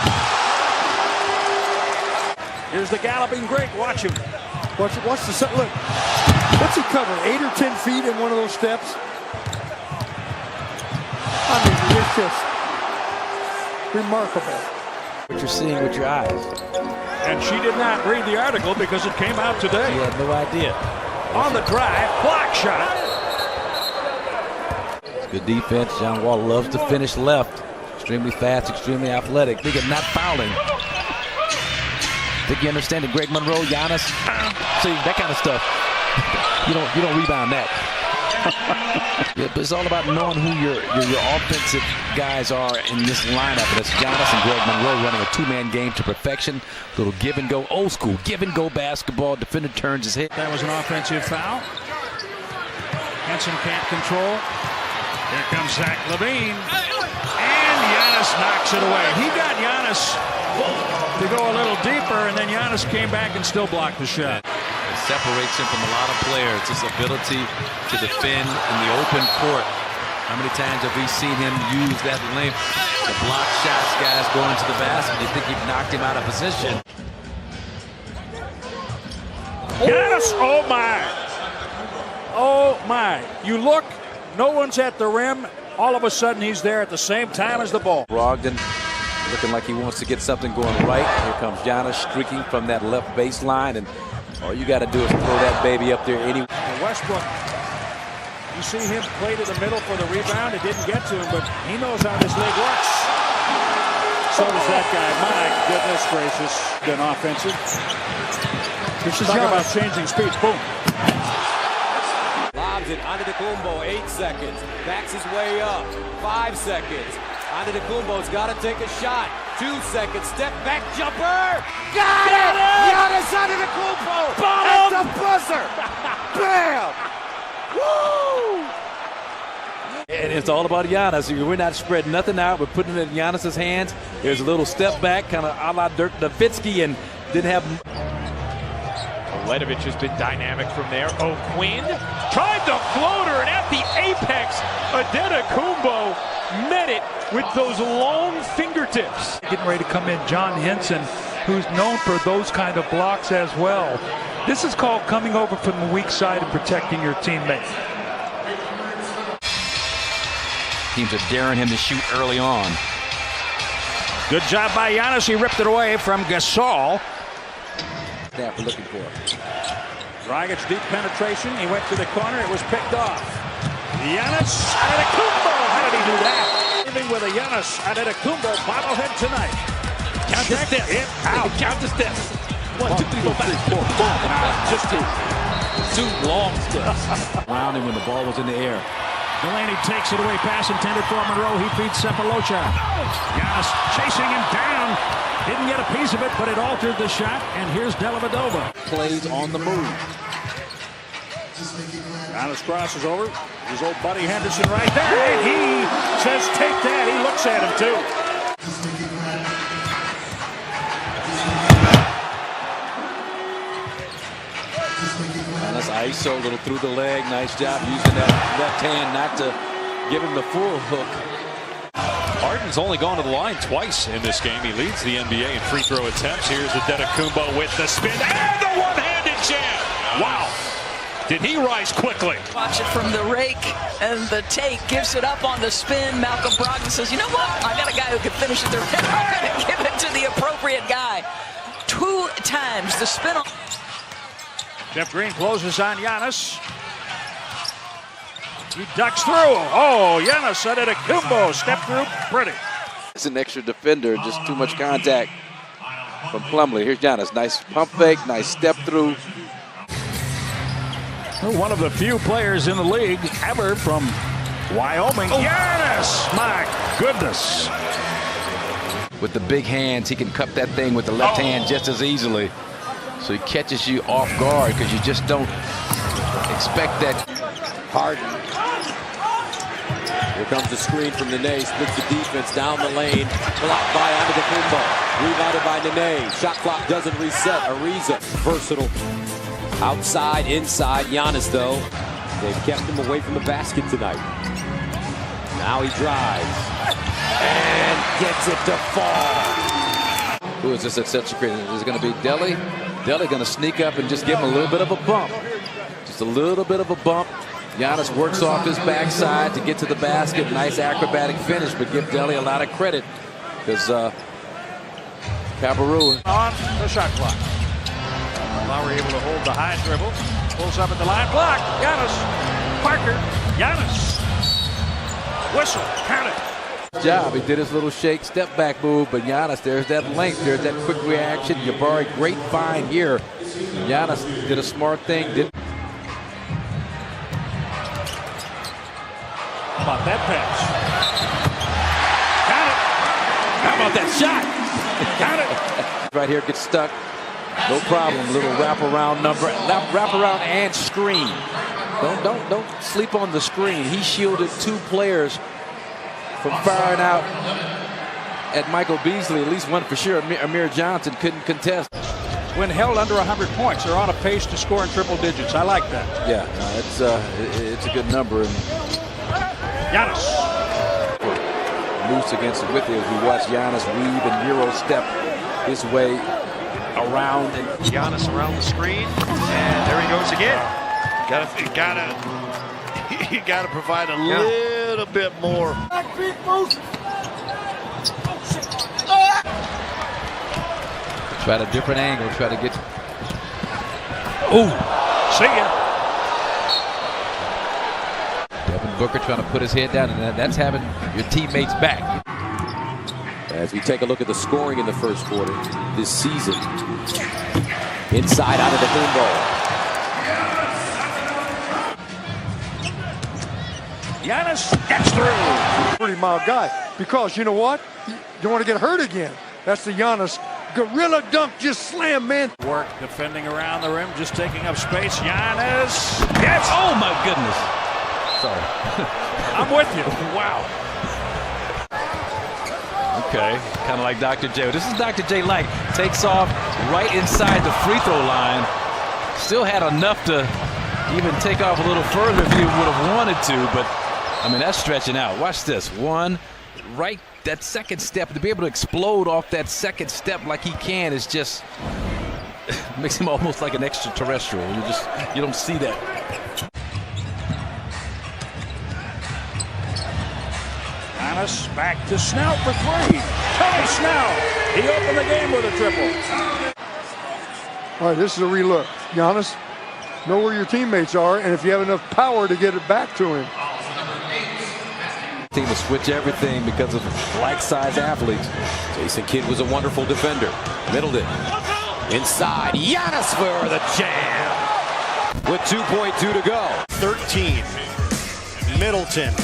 Here's the galloping Greek. Watch him. Watch the set. Look. What's he cover? 8 or 10 feet in one of those steps? I mean, it's just remarkable. What you're seeing with your eyes. And she did not read the article because it came out today. She had no idea. On the drive, block shot. Good defense. John Wall loves to finish left. Extremely fast, extremely athletic. Big at not fouling. Think you understand it, Greg Monroe, Giannis. See, that kind of stuff. You don't rebound that. Yeah, but it's all about knowing who your offensive guys are in this lineup. And it's Giannis and Greg Monroe running a two-man game to perfection. Little give and go, old school give and go basketball. Defender turns his hit. That was an offensive foul. Henson can't control. Here comes Zach LaVine. And Giannis knocks it away. He got Giannis to go a little deeper, and then Giannis came back and still blocked the shot. It separates him from a lot of players. His ability to defend in the open court. How many times have we seen him use that length to block shots, guys going to the basket? You think you've knocked him out of position. Giannis, oh my. Oh my. You look, no one's at the rim. All of a sudden he's there at the same time as the ball. Brogdon looking like he wants to get something going right. Here comes Giannis streaking from that left baseline, and all you got to do is throw that baby up there anyway. Westbrook, you see him play to the middle for the rebound. It didn't get to him, but he knows how this league works. So does that guy. My goodness gracious. Been offensive. Talk about changing speeds. Boom. Lobs it. Antetokounmpo, 8 seconds. Backs his way up. 5 seconds. Antetokounmpo's got to take a shot. 2 seconds. Step back jumper. Got it! Giannis Antetokounmpo at the buzzer. Bam! Woo! And it's all about Giannis. We're not spreading nothing out. We're putting it in Giannis's hands. There's a little step back, kind of a la Dirk Nowitzki, and didn't have. Ledovic has been dynamic from there. Oh, Quinn tried the floater, and at the apex, Antetokounmpo met it with those long fingertips. Getting ready to come in, John Henson, who's known for those kind of blocks as well. This is called coming over from the weak side and protecting your teammate. Teams are daring him to shoot early on. Good job by Giannis. He ripped it away from Gasol. Snapper looking for it. Dragic's deep penetration. He went to the corner. It was picked off. Giannis Antetokounmpo. How did he do that? Living with a Giannis Antetokounmpo bobblehead tonight. Count the steps. Out. Count the steps. 1, 2, 3, 4, 5. Just two long steps. Around him when the ball was in the air. Delaney takes it away. Pass intended for Monroe. He feeds Cepalocha. Giannis chasing him down. Didn't get a piece of it, but it altered the shot. And here's Dellavedova. Plays on the move. Giannis crosses over. His old buddy Henderson right there. And he says, take that. He looks at him, too. Giannis ISO, a little through the leg. Nice job using that left hand not to give him the full hook. Harden's only gone to the line twice in this game. He leads the NBA in free throw attempts. Here's Antetokounmpo with the spin and the one-handed jam. Wow. Did he rise quickly? Watch it from the rake and the take. Gives it up on the spin. Malcolm Brogdon says, you know what? I got a guy who can finish it. I'm going to give it to the appropriate guy. 2 times the spin. Jeff Green closes on Giannis. He ducks through. Oh, Giannis Antetokounmpo stepped through pretty. It's an extra defender, just too much contact from Plumlee. Here's Giannis. Nice pump fake, nice step through. One of the few players in the league ever from Wyoming. Giannis, my goodness. With the big hands, he can cup that thing with the left hand just as easily. So he catches you off guard because you just don't expect that. Harden. Here comes the screen from Nene. Splits the defense down the lane. Blocked by Antetokounmpo. Rebounded by Nene. Shot clock doesn't reset. Ariza. Versatile. Outside, inside. Giannis, though. They've kept him away from the basket tonight. Now he drives. And gets it to fall. Who is this at such a great? Is it going to be Delly? Delly going to sneak up and just give him a little bit of a bump. Just a little bit of a bump. Giannis works off his backside to get to the basket. Nice acrobatic finish, but give Delly a lot of credit because Cabarrua on the shot clock. Lowry able to hold the high dribble. Pulls up at the line. Block. Giannis. Parker. Giannis. Whistle. Count it. Job. He did his little shake, step back move, but Giannis, there's that length, there's that quick reaction. Jabari, great find here. Giannis did a smart thing. How about that pass? Count it. How about that shot? Count it. Right here, gets stuck. No problem. Little wraparound number, wraparound and screen. Don't sleep on the screen. He shielded 2 players from firing out at Michael Beasley, at least one for sure. Amir Johnson couldn't contest. When held under 100 points, they're on a pace to score in triple digits. I like that. Yeah, it's a good number. And Giannis. Moose against it with it as we watch Giannis weave and Euro step his way around. And Giannis around the screen, and there he goes again. You gotta provide a little bit more. Try a different angle. Try to get. Ooh, see ya. Devin Booker trying to put his head down, and that's having your teammates back. As we take a look at the scoring in the first quarter this season. Inside out of the Antetokounmpo. Giannis gets through. Pretty mild guy because you know what? You don't want to get hurt again. That's the Giannis gorilla dunk, just slam, man. Work defending around the rim, just taking up space. Giannis. Yes. Oh my goodness. Sorry. I'm with you. Wow. Okay, kind of like Dr. J. This is Dr. J Light. Takes off right inside the free throw line. Still had enough to even take off a little further if he would have wanted to, but I mean, that's stretching out. Watch this. One, right, that second step, to be able to explode off that second step like he can is just makes him almost like an extraterrestrial. You don't see that. Giannis back to Snell for three. Tony Snell. He opened the game with a triple. All right, this is a relook. Giannis, know where your teammates are, and if you have enough power to get it back to him. Team to switch everything because of like-size athletes. Jason Kidd was a wonderful defender. Middleton inside. Giannis for the jam. With 2.2 to go. 13. Middleton.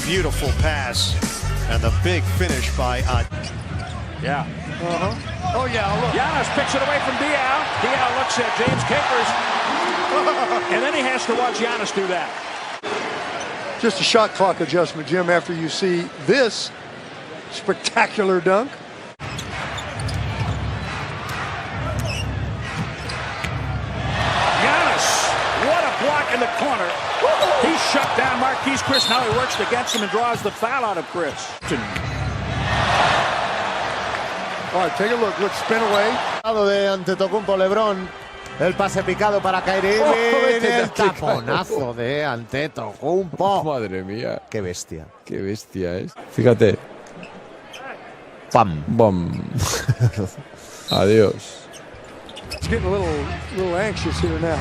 Beautiful pass. And the big finish by Yeah. Oh, yeah, look. Giannis picks it away from Diaw. Diaw looks at James Capers. And then he has to watch Giannis do that. Just a shot clock adjustment, Jim, after you see this spectacular dunk. Giannis, what a block in the corner. He shut down Marquise Chris. Now he works against him and draws the foul out of Chris. All right, take a look. Let's spin away. De Antetokounmpo, LeBron. El pase picado para Kyrie. El taponazo de Antetokounmpo. Madre mía. Qué bestia. Qué bestia es. Fíjate. Pam. Bam. Adiós. It's getting a little anxious here now.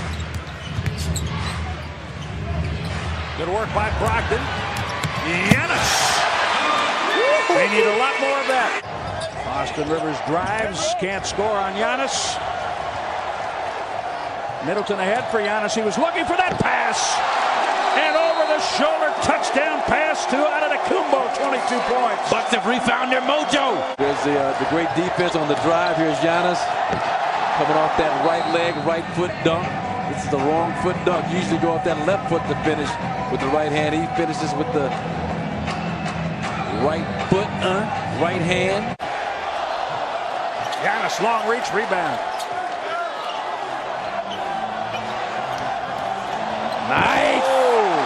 Good work by Brogdon. Giannis. They need a lot more of that. Austin Rivers drives, can't score on Giannis. Middleton ahead for Giannis. He was looking for that pass. And over the shoulder touchdown pass to Antetokounmpo, 22 points. Bucks have refound their mojo. There's the great defense on the drive. Here's Giannis coming off that right leg, right foot dunk. This is the wrong foot dunk. Usually go off that left foot to finish with the right hand. He finishes with the right foot, right hand. Giannis, long reach, rebound. Nice. Oh.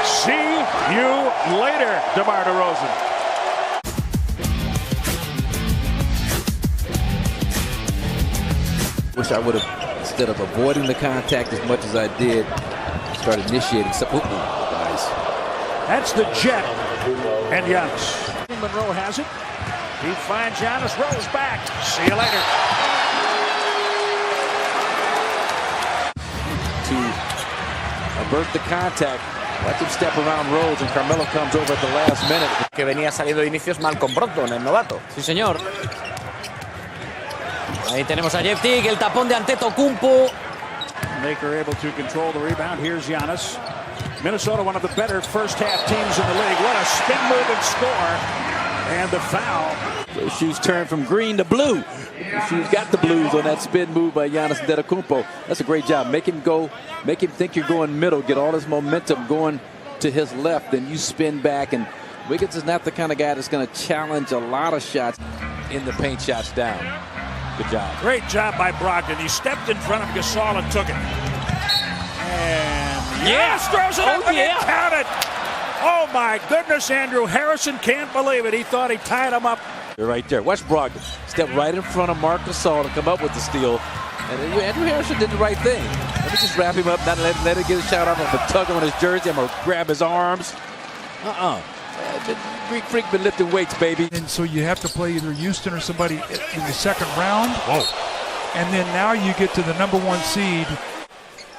See you later, DeMar DeRozan. Wish I would have, instead of avoiding the contact as much as I did, start initiating some. Nice. That's the Jet and Giannis. Monroe has it. He finds Giannis, rolls back. See you later. To avert the contact, let him step around Rhodes, and Carmelo comes over at the last minute. Que venía saliendo de inicios Malcolm Brogdon, el novato. Sí, señor. Ahí tenemos a Jeff Teague, el tapón de Antetokounmpo. Maker able to control the rebound. Here's Giannis. Minnesota, one of the better first-half teams in the league. What a spin move and score. And the foul. Those shoes turned from green to blue. The shoes got the blues on that spin move by Giannis Antetokounmpo. That's a great job. Make him go, make him think you're going middle, get all this momentum going to his left, then you spin back. And Wiggins is not the kind of guy that's going to challenge a lot of shots in the paint, shots down. Good job. Great job by Brogdon. He stepped in front of Gasol and took it. And yes, throws it up and it counted. Oh my goodness, Andrew Harrison can't believe it. He thought he tied him up. You're right there. Watch Brogdon step right in front of Marc Gasol to come up with the steal. And Andrew Harrison did the right thing. Let me just wrap him up, not let him get a shot off. I'm going to tug him on his jersey. I'm going to grab his arms. The Greek freak been lifting weights, baby. And so you have to play either Houston or somebody in the second round. Whoa. And then now you get to the #1 seed.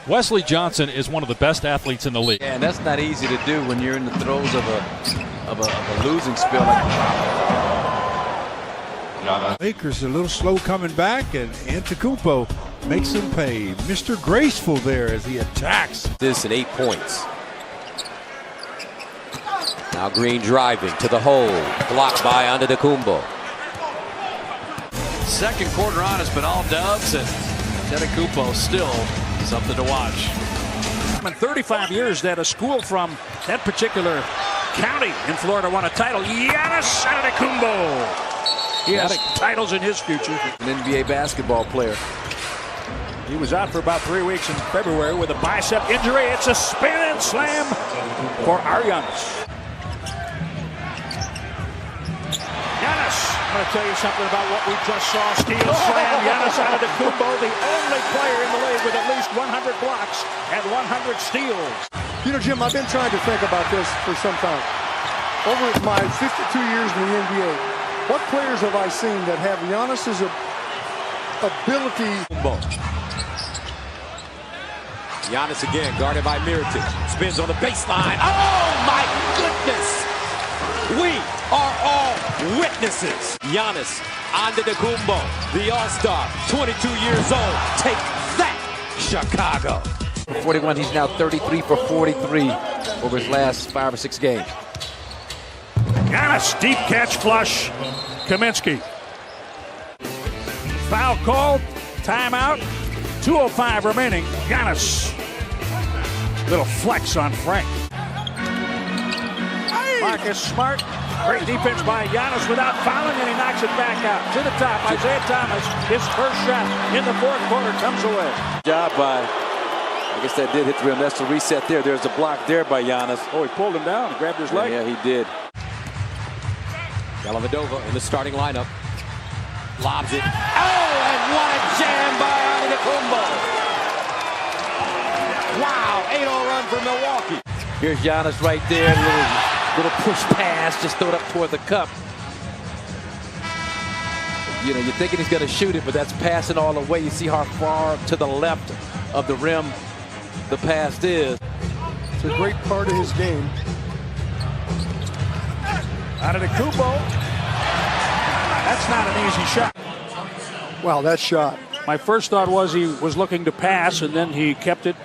Wesley Johnson is one of the best athletes in the league. Yeah, and that's not easy to do when you're in the throes of a losing spell. Lakers a little slow coming back, and Antetokounmpo makes them pay. Mr. Graceful there as he attacks. This at 8 points. Now Green driving to the hole, blocked by Antetokounmpo. Second quarter on has been all dubs, and Antetokounmpo still something to watch. In 35 years that a school from that particular county in Florida won a title. Giannis Antetokounmpo. He has titles in his future. An NBA basketball player. He was out for about 3 weeks in February with a bicep injury. It's a spin and slam for our Giannis. Giannis, I'm going to tell you something about what we just saw. Steal slam. Giannis Antetokounmpo, the only player in the league with at least 100 blocks and 100 steals. You know, Jim, I've been trying to think about this for some time. Over my 52 years in the NBA, what players have I seen that have Giannis's ability? Giannis again, guarded by Mirotic. Spins on the baseline. Oh, my goodness! We are all witnesses. Giannis Antetokounmpo, the All-Star, 22 years old. Take that, Chicago. 41, he's now 33 for 43 over his last 5 or 6 games. Giannis, deep catch, flush. Kaminsky. Foul called. Timeout. 2:05 remaining. Giannis. Little flex on Frank. Marcus Smart. Great defense by Giannis without fouling, and he knocks it back out. To the top. Isaiah Thomas. His first shot in the fourth quarter comes away. Job by, I guess that did hit the rim. That's the reset there. There's a block there by Giannis. Oh, he pulled him down and grabbed his leg. Yeah, he did. Dellavedova in the starting lineup. Lobs it. Oh, and what a jam by Antetokounmpo. Wow, 8-0 run for Milwaukee. Here's Giannis right there. Little push pass. Just throw it up toward the cup. You know, you're thinking he's going to shoot it, but that's passing all the way. You see how far to the left of the rim the pass is. It's a great part of his game. Antetokounmpo. That's not an easy shot. Wow, that shot. My first thought was he was looking to pass, and then he kept it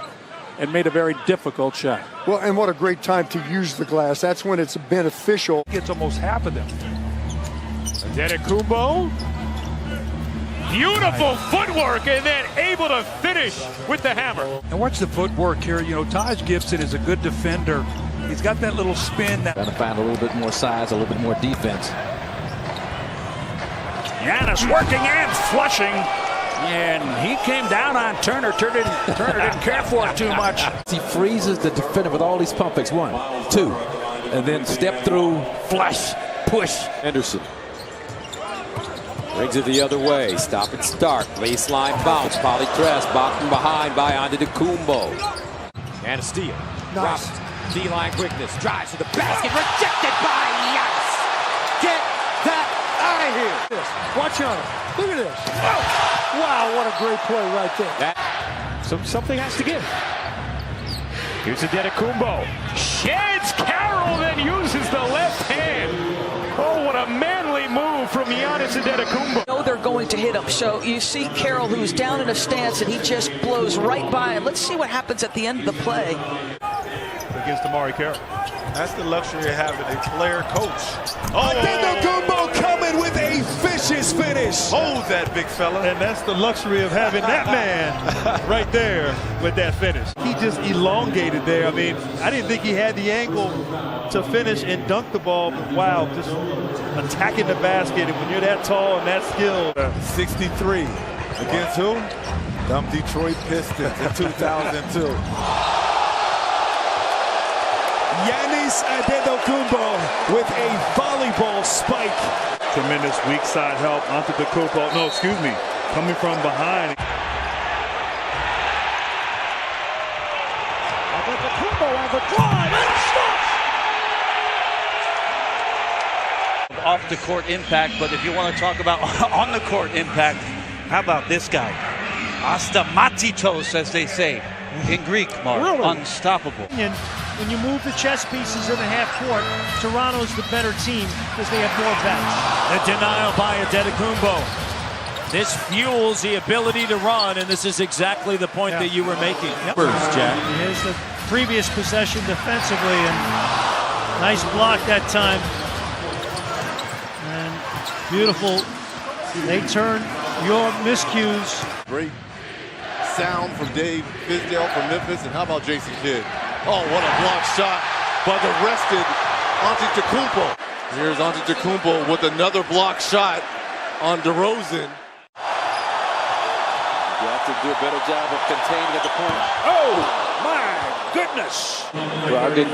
and made a very difficult shot. Well, and what a great time to use the glass. That's when it's beneficial. Gets almost half of them. Antetokounmpo. Beautiful footwork, and then able to finish with the hammer. And watch the footwork here. You know, Taj Gibson is a good defender. He's got that little spin. Trying to find a little bit more size, a little bit more defense. Giannis working and flushing. And he came down on Turner. Turner didn't care for it too much. He freezes the defender with all these pump fakes. 1, 2, and then step through, flush, push. Anderson. Brings it the other way. Stop and start. Baseline bounce. Polytress. Box from behind by Antetokounmpo. And a steal. Nice. D-line quickness. Drives to the basket. Rejected by Giannis. Get that out of here. Watch out. Look at this. Oh. Wow, what a great play right there. Something has to give. Here's Antetokounmpo. Sheds Carroll, then uses the left hand. Oh, what a manly move from Giannis Antetokounmpo. No, they're going to hit him. So you see Carroll, who's down in a stance, and he just blows right by him. Let's see what happens at the end of the play. Against Amari Carroll. That's the luxury of having a player coach. Oh! Antetokounmpo coming with a vicious finish. Hold that, big fella. And that's the luxury of having that man right there with that finish. He just elongated there. I mean, I didn't think he had the angle to finish and dunk the ball. But wow, just attacking the basket. And when you're that tall and that skilled. 63. Against who? Them Detroit Pistons in 2002. Giannis Antetokounmpo with a volleyball spike. Tremendous weak side help. Antetokounmpo, no, excuse me, coming from behind. Antetokounmpo on the drive and off the court impact, but if you want to talk about on the court impact, how about this guy? Astamatitos, as they say in Greek, Mark. Really? Unstoppable. When you move the chess pieces in the half court, Toronto's the better team because they have more bats. The denial by Antetokounmpo. This fuels the ability to run, and this is exactly the point that you were making. First, Jack. Here's the previous possession defensively, and nice block that time. And beautiful. They turn your miscues. Great sound from Dave Fizdale from Memphis. And how about Jason Kidd? Oh, what a block shot by the rested Antetokounmpo. Here's Antetokounmpo with another block shot on DeRozan. You have to do a better job of containing at the point. Oh, my goodness. Brogdon,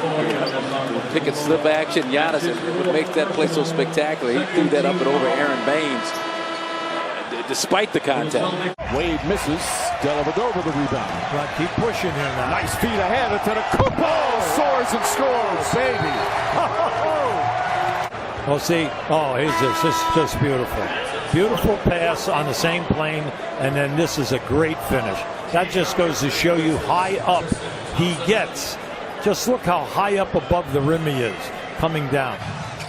pick and slip action. Giannis, what makes that play so spectacular? He threw that up and over Aaron Baines, despite the contact. Wade misses. Dellavedova the rebound. But keep pushing him now. Nice feet ahead. Antetokounmpo soars and scores, baby. Well, see, this is just beautiful. Beautiful pass on the same plane, and then this is a great finish. That just goes to show you high up he gets. Just look how high up above the rim he is, coming down.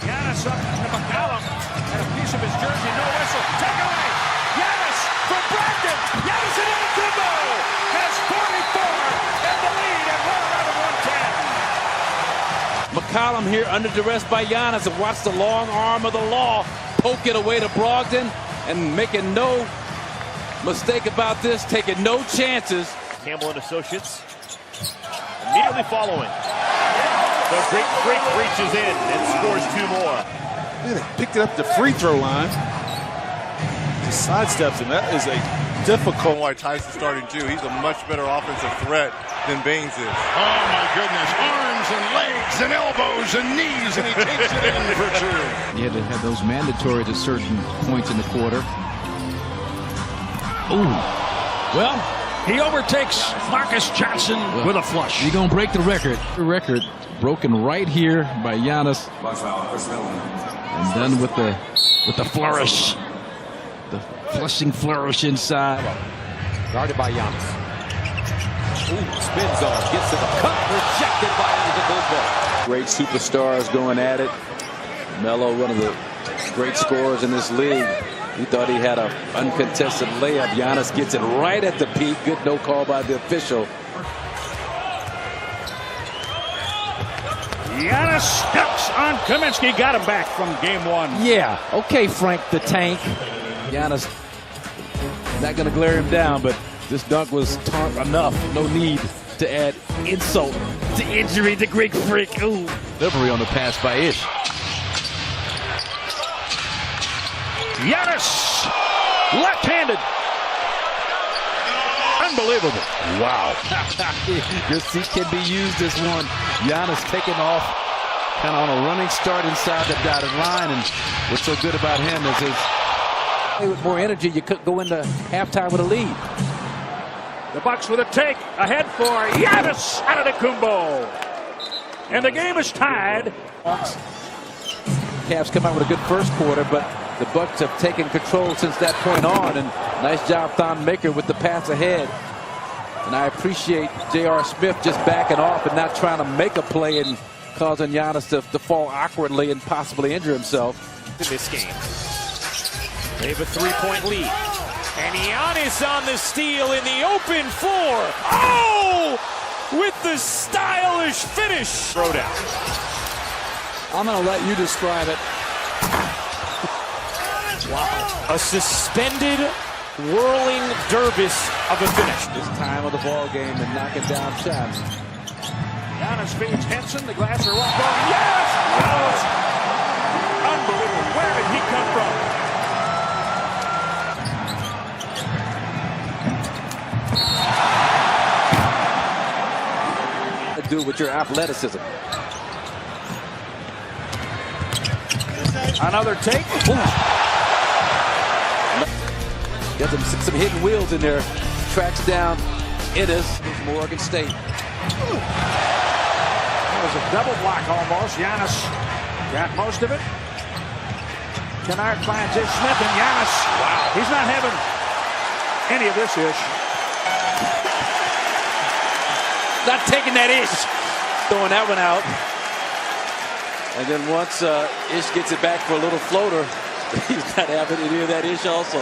Giannis up to McCollum. And a piece of his jersey, no whistle. Take away. Giannis from Brogdon. Giannis Antetokounmpo has 44 and the lead at 111-110. McCollum here under duress by Giannis, and watch the long arm of the law poke it away to Brogdon, and making no mistake about this, taking no chances. Campbell and Associates immediately following. The Greek Freak reaches in and scores 2 more. They picked it up the free throw line. Just sidesteps him. That is a difficult. Why Tyson starting too. He's a much better offensive threat than Baines is. Oh my goodness, arms and legs and elbows and knees, and he takes it in for 2. You had to have those mandatories at certain points in the quarter. Ooh. Well, he overtakes Marcus Johnson with a flush. You're going to break the record. The record broken right here by Giannis. And done with the flourish. The flushing flourish inside. Guarded by Giannis. Ooh, spins on, gets to the cup, rejected by Antetokounmpo. Great superstars going at it. Melo, one of the great scorers in this league. He thought he had an uncontested layup. Giannis gets it right at the peak. Good no call by the official. Giannis steps on Kaminsky. Got him back from game 1. Yeah. Okay, Frank the Tank. Giannis not going to glare him down, but this dunk was taunt enough. No need to add insult to injury. The Greek Freak. Ooh. Delivery on the pass by Ish. Giannis, left-handed. Unbelievable. Wow. Your seat can be used as one. Giannis taking off kind of on a running start inside the dotted line, and what's so good about him is his... With more energy, you could go into halftime with a lead. The Bucks with a take. Ahead for Giannis Antetokounmpo. And the game is tied. Cavs come out with a good first quarter, but the Bucks have taken control since that point on, and nice job Thon Maker with the pass ahead. And I appreciate J.R. Smith just backing off and not trying to make a play and causing Giannis to fall awkwardly and possibly injure himself. In this game, they have a 3-point lead. And Giannis on the steal in the open floor. Oh! With the stylish finish. Throwdown. I'm going to let you describe it. Wow. A suspended whirling dervis of a finish. This time of the ball game and knocking down shots. Giannis feeds Henson. The glass are up. Yes! Yes! Unbelievable. Where did he come from? Do with your athleticism. Another take. Got some hidden wheels in there. Tracks down Ennis, Morgan State. That was a double block almost. Giannis got most of it. Kennard finds Ish Smith, and Giannis. Wow. He's not having any of this Ish. Not taking that Ish. Throwing that one out. And then once Ish gets it back for a little floater, he's not having any of that Ish also.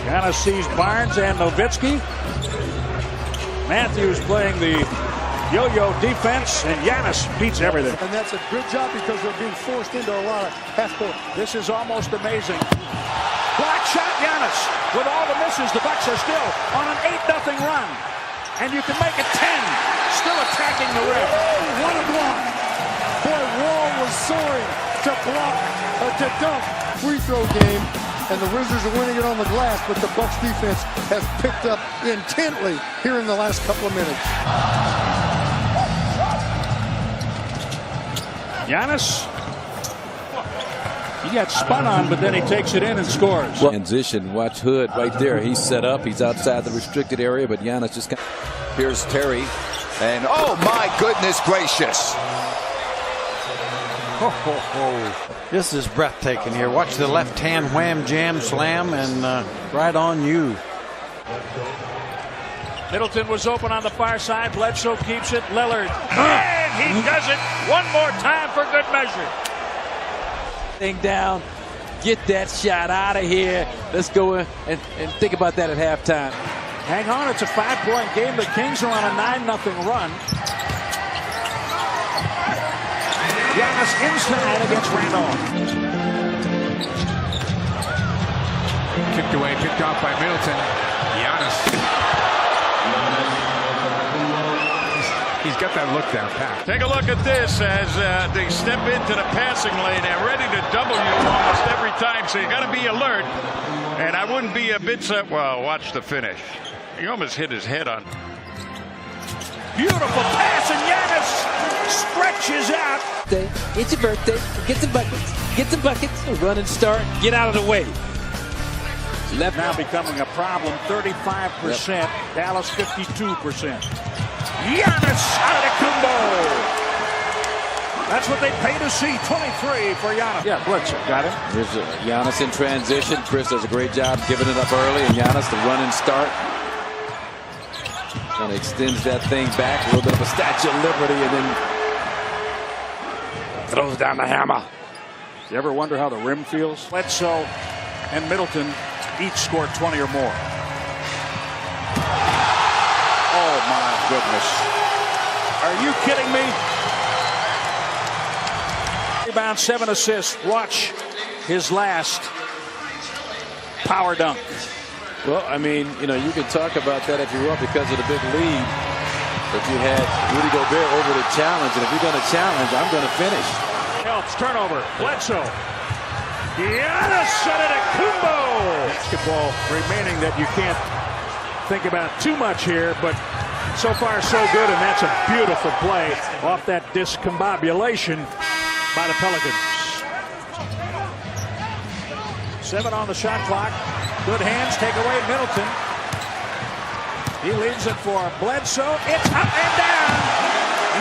Giannis sees Barnes and Nowitzki. Matthews playing the yo-yo defense, and Giannis beats everything. And that's a good job because they're being forced into a lot of half-court. This is almost amazing. Block shot, Giannis. With all the misses, the Bucks are still on an 8-0 run. And you can make it 10. Still attacking the rim. Oh, what a block. Boy, Wall was soaring to block, to dunk. Free throw game, and the Wizards are winning it on the glass, but the Bucks defense has picked up intently here in the last couple of minutes. Giannis. He got spun on, but then he takes it in and scores. Transition. Watch Hood right there. He's set up. He's outside the restricted area, but Giannis just got. Here's Terry. And oh my goodness gracious. This is breathtaking here. Watch the left hand wham, jam, slam, and right on you. Middleton was open on the far side. Bledsoe keeps it. Lillard. And he does it one more time for good measure. Thing down. Get that shot out of here. Let's go and think about that at halftime. Hang on, it's a 5-point game. The Kings are on a 9-0 run. Giannis inside against Randolph. Kicked away, picked off by Middleton. Giannis. He's got that look down pat. Take a look at this as they step into the passing lane. They're ready to double you almost every time, so you got to be alert. And I wouldn't be a bit set. Well, watch the finish. He almost hit his head on. Beautiful pass, and Giannis stretches out. It's your birthday. Get some buckets. Get some buckets. Run and start. Get out of the way. Left now becoming a problem. 35%. Yep. Dallas 52%. Giannis Antetokounmpo. That's what they pay to see. 23 for Giannis. Yeah, Bledsoe got him. Here's Giannis in transition. Chris does a great job giving it up early, and Giannis the run and start. Kind of extends that thing back, a little bit of a Statue of Liberty, and then throws down the hammer. You ever wonder how the rim feels? Bledsoe and Middleton each scored 20 or more. Oh my goodness. Are you kidding me? Rebound, 7 assists. Watch his last power dunk. Well, I mean, you know, you can talk about that if you want because of the big lead. But you had Rudy Gobert over the challenge, and if you're going to challenge, I'm going to finish. Helps, turnover. Bledsoe. Giannis Antetokounmpo. Basketball remaining that you can't think about too much here, but so far so good, and that's a beautiful play off that discombobulation by the Pelicans. 7 on the shot clock. Good hands, take away Middleton. He leaves it for Bledsoe. It's up and down.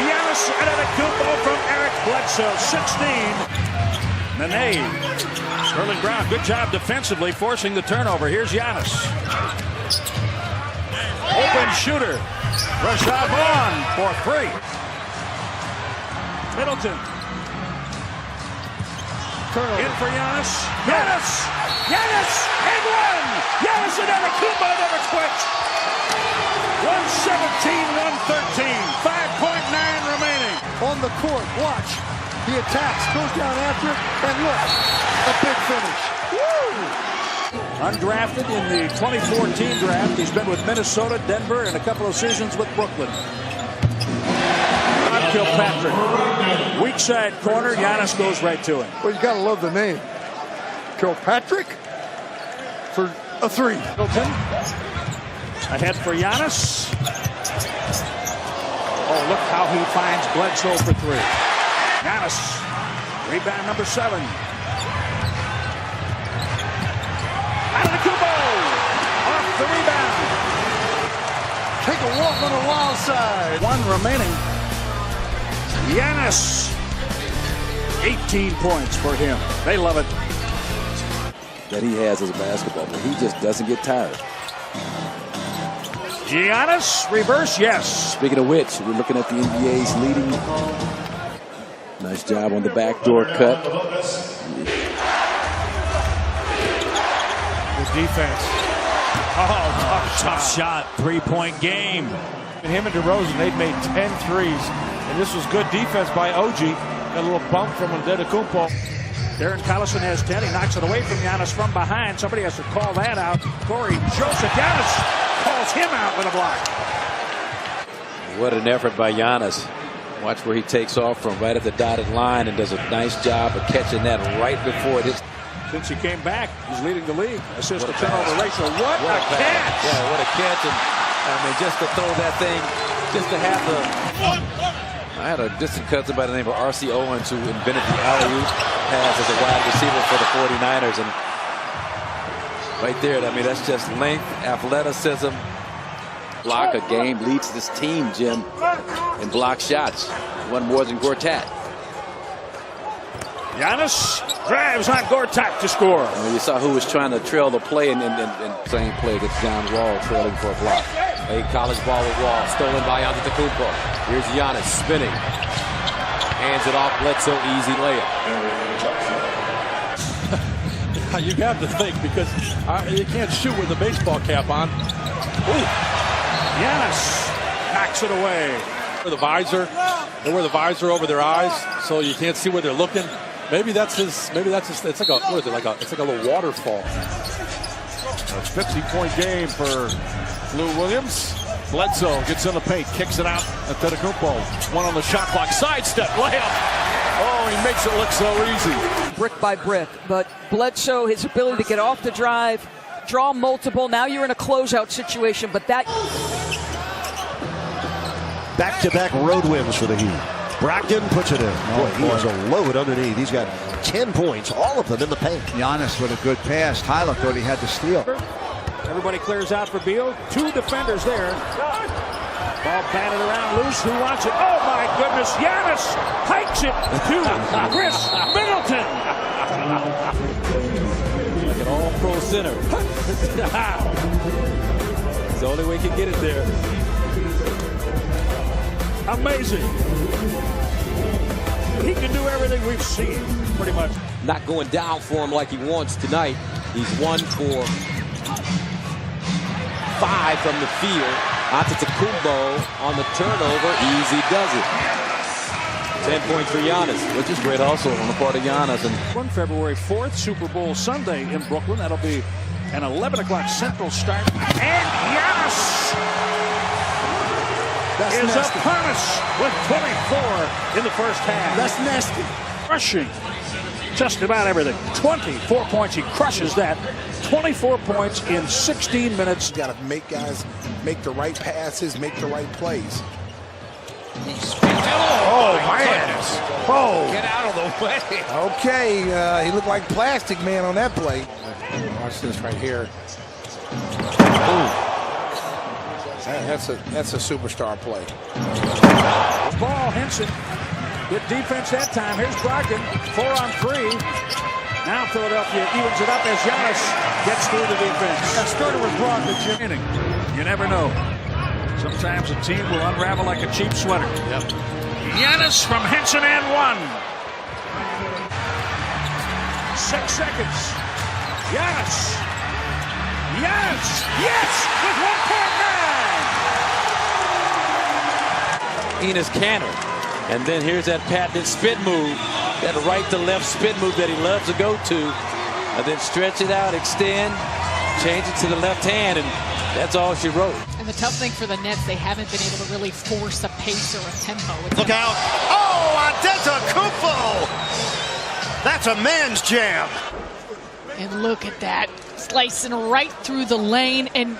Giannis Antetokounmpo from Eric Bledsoe, 16. Nene. Sterling Brown, good job defensively, forcing the turnover. Here's Giannis. Open shooter. Rashad Vaughn for 3. Middleton. Turnover. In for Giannis. Giannis! Giannis! And one! Giannis Antetokounmpo never quits. 117-113. 5.9 remaining. On the court, watch. He attacks, goes down after it, and look, a big finish. Woo! Undrafted in the 2014 draft. He's been with Minnesota, Denver, and a couple of seasons with Brooklyn. Kilpatrick. Weak side corner. Giannis goes right to him. Well, you got to love the name. Kilpatrick for a 3. Middleton. Ahead for Giannis. Oh, look how he finds Bledsoe for 3. Giannis. Rebound number 7. Antetokounmpo. Off the rebound. Take a walk on the wild side. 1 remaining. Giannis, 18 points for him. They love it. That he has as a basketball player. He just doesn't get tired. Giannis, reverse, yes. Speaking of which, we're looking at the NBA's leading. Nice job on the backdoor cut. Good defense. Oh, tough shot. 3-point game. And him and DeRozan, they've made 10 threes. And this was good defense by OG. Got a little bump from Antetokounmpo. Darren Collison has 10. He knocks it away from Giannis from behind. Somebody has to call that out. Corey Joseph. Giannis calls him out with a block. What an effort by Giannis. Watch where he takes off from right at the dotted line and does a nice job of catching that right before it hits. Since he came back, he's leading the league. Assist to turnover ratio. What a catch! Yeah, what a catch. And I mean, just to throw that thing, just to have the... I had a distant cousin by the name of R.C. Owens who invented the alley-oop pass as a wide receiver for the 49ers. And right there, I mean, that's just length, athleticism. Block a game leads this team, Jim, in block shots. One more than Gortat. Giannis drives on Gortat to score. I mean, you saw who was trying to trail the play and same play against John Wall trailing for a block. A college ball with Wall, stolen by Antetokounmpo. Here's Giannis spinning. Hands it off, Bledsoe, easy layup. You have to think because you can't shoot with a baseball cap on. Ooh. Giannis knocks it away. The visor, they wear the visor over their eyes, so you can't see where they're looking. Maybe that's his. It's like a what is it? It's like a little waterfall. A 50-point game for Lou Williams. Bledsoe gets in the paint, kicks it out. Antetokounmpo, one on the shot clock, sidestep, layup. Oh, he makes it look so easy. Brick by brick, but Bledsoe, his ability to get off the drive, draw multiple. Now you're in a closeout situation, but that... Back-to-back road wins for the Heat. Brogdon puts it in. Boy, he has a load underneath. He's got 10 points, all of them in the paint. Giannis with a good pass. Tyler thought he had the steal. Everybody clears out for Beal. Two defenders there. Ball batted around loose. Who wants it? Oh, my goodness. Giannis hikes it to Chris Middleton. Like an all-pro center. It's the only way he can get it there. Amazing. He can do everything we've seen, pretty much. Not going down for him like he wants tonight. He's 1 for 5 from the field. Antetokounmpo on the turnover. Easy does it. 10 points for Giannis. Which is great also on the part of Giannis. And On February 4th, Super Bowl Sunday in Brooklyn. That'll be an 11 o'clock Central start. And Giannis is upon us with 24 in the first half. That's nasty. Crushing just about everything. 24 points. He crushes that. 24 points in 16 minutes. Got to make guys make the right passes, make the right plays. Oh, man. Oh. Get out of the way. Okay, he looked like Plastic Man on that play. Watch this right here. Ooh. That's a superstar play. Ball, Henson. Good defense that time. Here's Brogdon. 4 on 3. Now Philadelphia evens it up as Giannis gets through the defense. That started with Brogdon, Jim. You never know. Sometimes a team will unravel like a cheap sweater. Yep. Giannis from Henson and 1. 6 seconds. Giannis. Yes! Yes! With 1.9! Enes Kanter. And then here's that patented spin move, that right to left spin move that he loves to go to. And then stretch it out, extend, change it to the left hand, and that's all she wrote. And the tough thing for the Nets, they haven't been able to really force a pace or a tempo. Look out. Oh, Antetokounmpo! That's a man's jam. And look at that, slicing right through the lane. And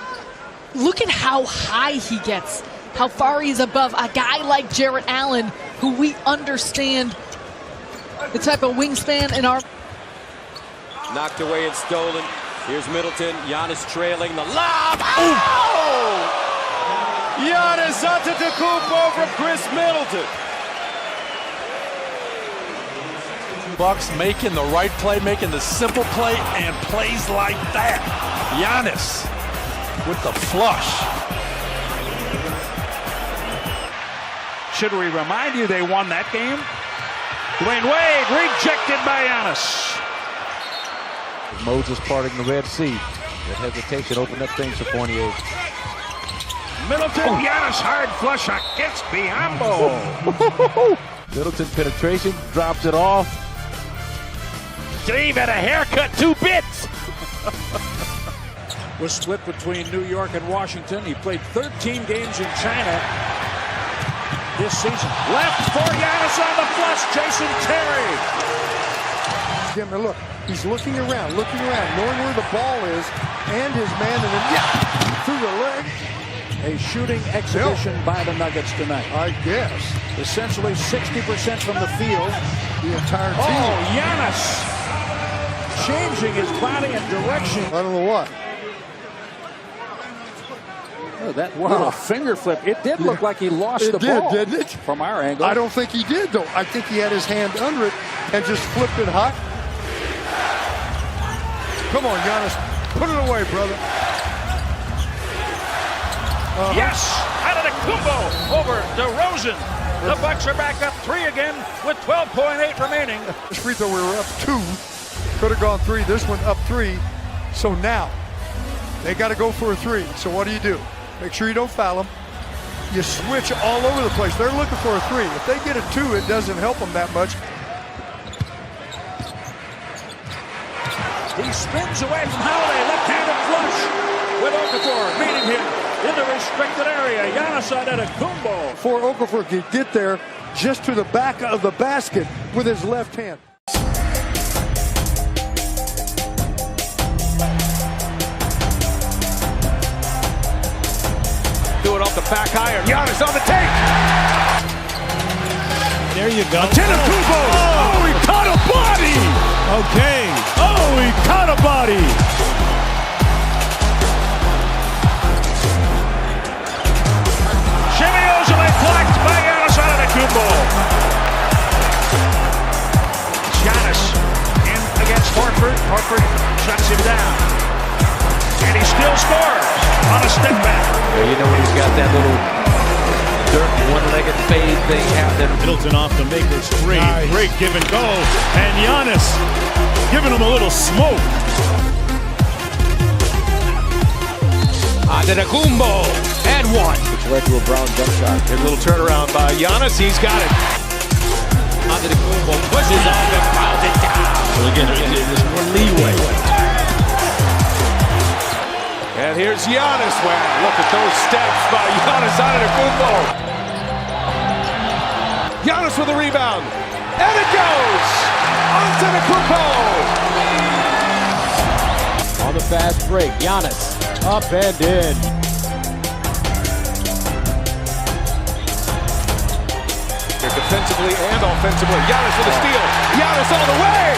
look at how high he gets, how far he's above a guy like Jarrett Allen, who we understand the type of wingspan in our... Knocked away and stolen. Here's Middleton. Giannis trailing the lob. Oh! Giannis Antetokounmpo from Chris Middleton. Bucks making the right play, making the simple play, and plays like that. Giannis with the flush. Should we remind you they won that game? Dwayne Wade rejected by Giannis. Moses parting the Red Sea. That hesitation opened up things for Fournier. Middleton, Giannis hard flush against Biyombo. Middleton penetration, drops it off. Dave had a haircut 2 bits. Was split between New York and Washington. He played 13 games in China this season. Left for Giannis on the flush, Jason Terry. Look, he's looking around, knowing where the ball is and his man, and then through the leg. A shooting exhibition by the Nuggets tonight. I guess. Essentially 60% from the field. The entire team. Oh, Giannis changing his body and direction. I don't know what. Oh, that little finger flip. It did look like he lost the ball. It did, didn't it? From our angle. I don't think he did, though. I think he had his hand under it and just flipped it high. Come on, Giannis. Put it away, brother. Yes! Antetokounmpo over DeRozan. The Bucks are back up 3 again with 12.8 remaining. This free throw, we were up 2. Could have gone 3. This one up 3. So now, they got to go for a 3. So what do? Make sure you don't foul them. You switch all over the place. They're looking for a 3. If they get a 2, it doesn't help them that much. He spins away from Holiday. Left-handed flush with Okafor meeting him in the restricted area. Giannis Antetokounmpo. Before Okafor could get there, just to the back of the basket with his left hand. Do it off the back iron. Giannis on the take. There you go. Antetokounmpo. Oh, he caught a body. Okay. Oh, he caught a body. Jimmy Ojale blocked by Giannis Antetokounmpo. Giannis in against Horford. Horford shuts him down. And he still scores on a step back. Well, you know when he's got that little dirt one-legged fade thing happening. Middleton off the maker's 3. Nice. Great give and go. And Giannis giving him a little smoke. Antetokounmpo and 1. It's right to a Brown jump shot. A little turnaround by Giannis. He's got it. Antetokounmpo pushes off and fouls it down. Well, again, there's more leeway. And here's Giannis. Wow, look at those steps by Giannis Antetokounmpo. Giannis with a rebound. And it goes! Antetokounmpo! On the fast break, Giannis up and in. Defensively and offensively. Giannis with a steal. Giannis all the way!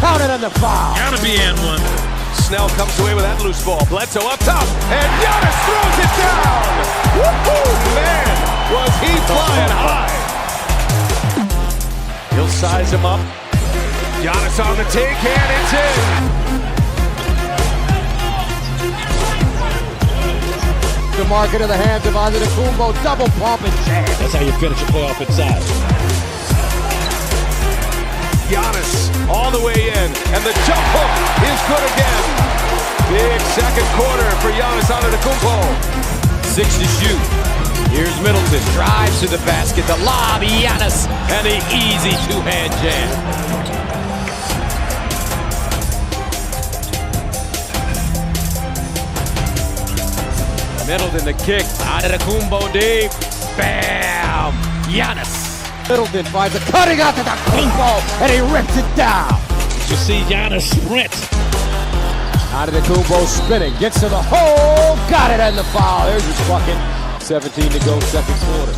Counted on the foul. Gotta be and 1. Snell comes away with that loose ball. Bledsoe up top, and Giannis throws it down. Woo-hoo! Man, was he flying high. He'll size him up. Giannis on the take, and it's in. The mark into the hands of Antetokounmpo. Double pump and jam. That's how you finish a playoff inside. Giannis all the way in, and the jump hook is good again. Big second quarter for Giannis Antetokounmpo. 6 to shoot. Here's Middleton, drives to the basket, the lob, Giannis, and the easy two-hand jam. Middleton the kick, Antetokounmpo deep, bam, Giannis. Middleton finds a cutting out to the Antetokounmpo, and he rips it down. You see Giannis sprint. Antetokounmpo spinning, gets to the hole, got it, and the foul. There's his bucket. 17 to go, second quarter.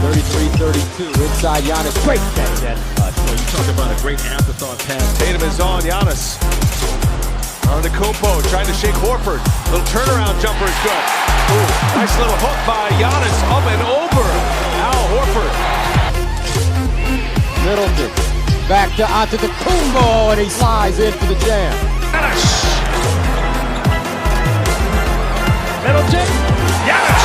33-32, inside Giannis. Great catch that touch. Well, you talk about a great afterthought pass. Tatum is on Giannis. Antetokounmpo trying to shake Horford. Little turnaround jumper is good. Ooh, nice little hook by Giannis, up and over. Al Horford. Middleton, back to Antetokounmpo, and he slides in for the jam. Middleton, Giannis.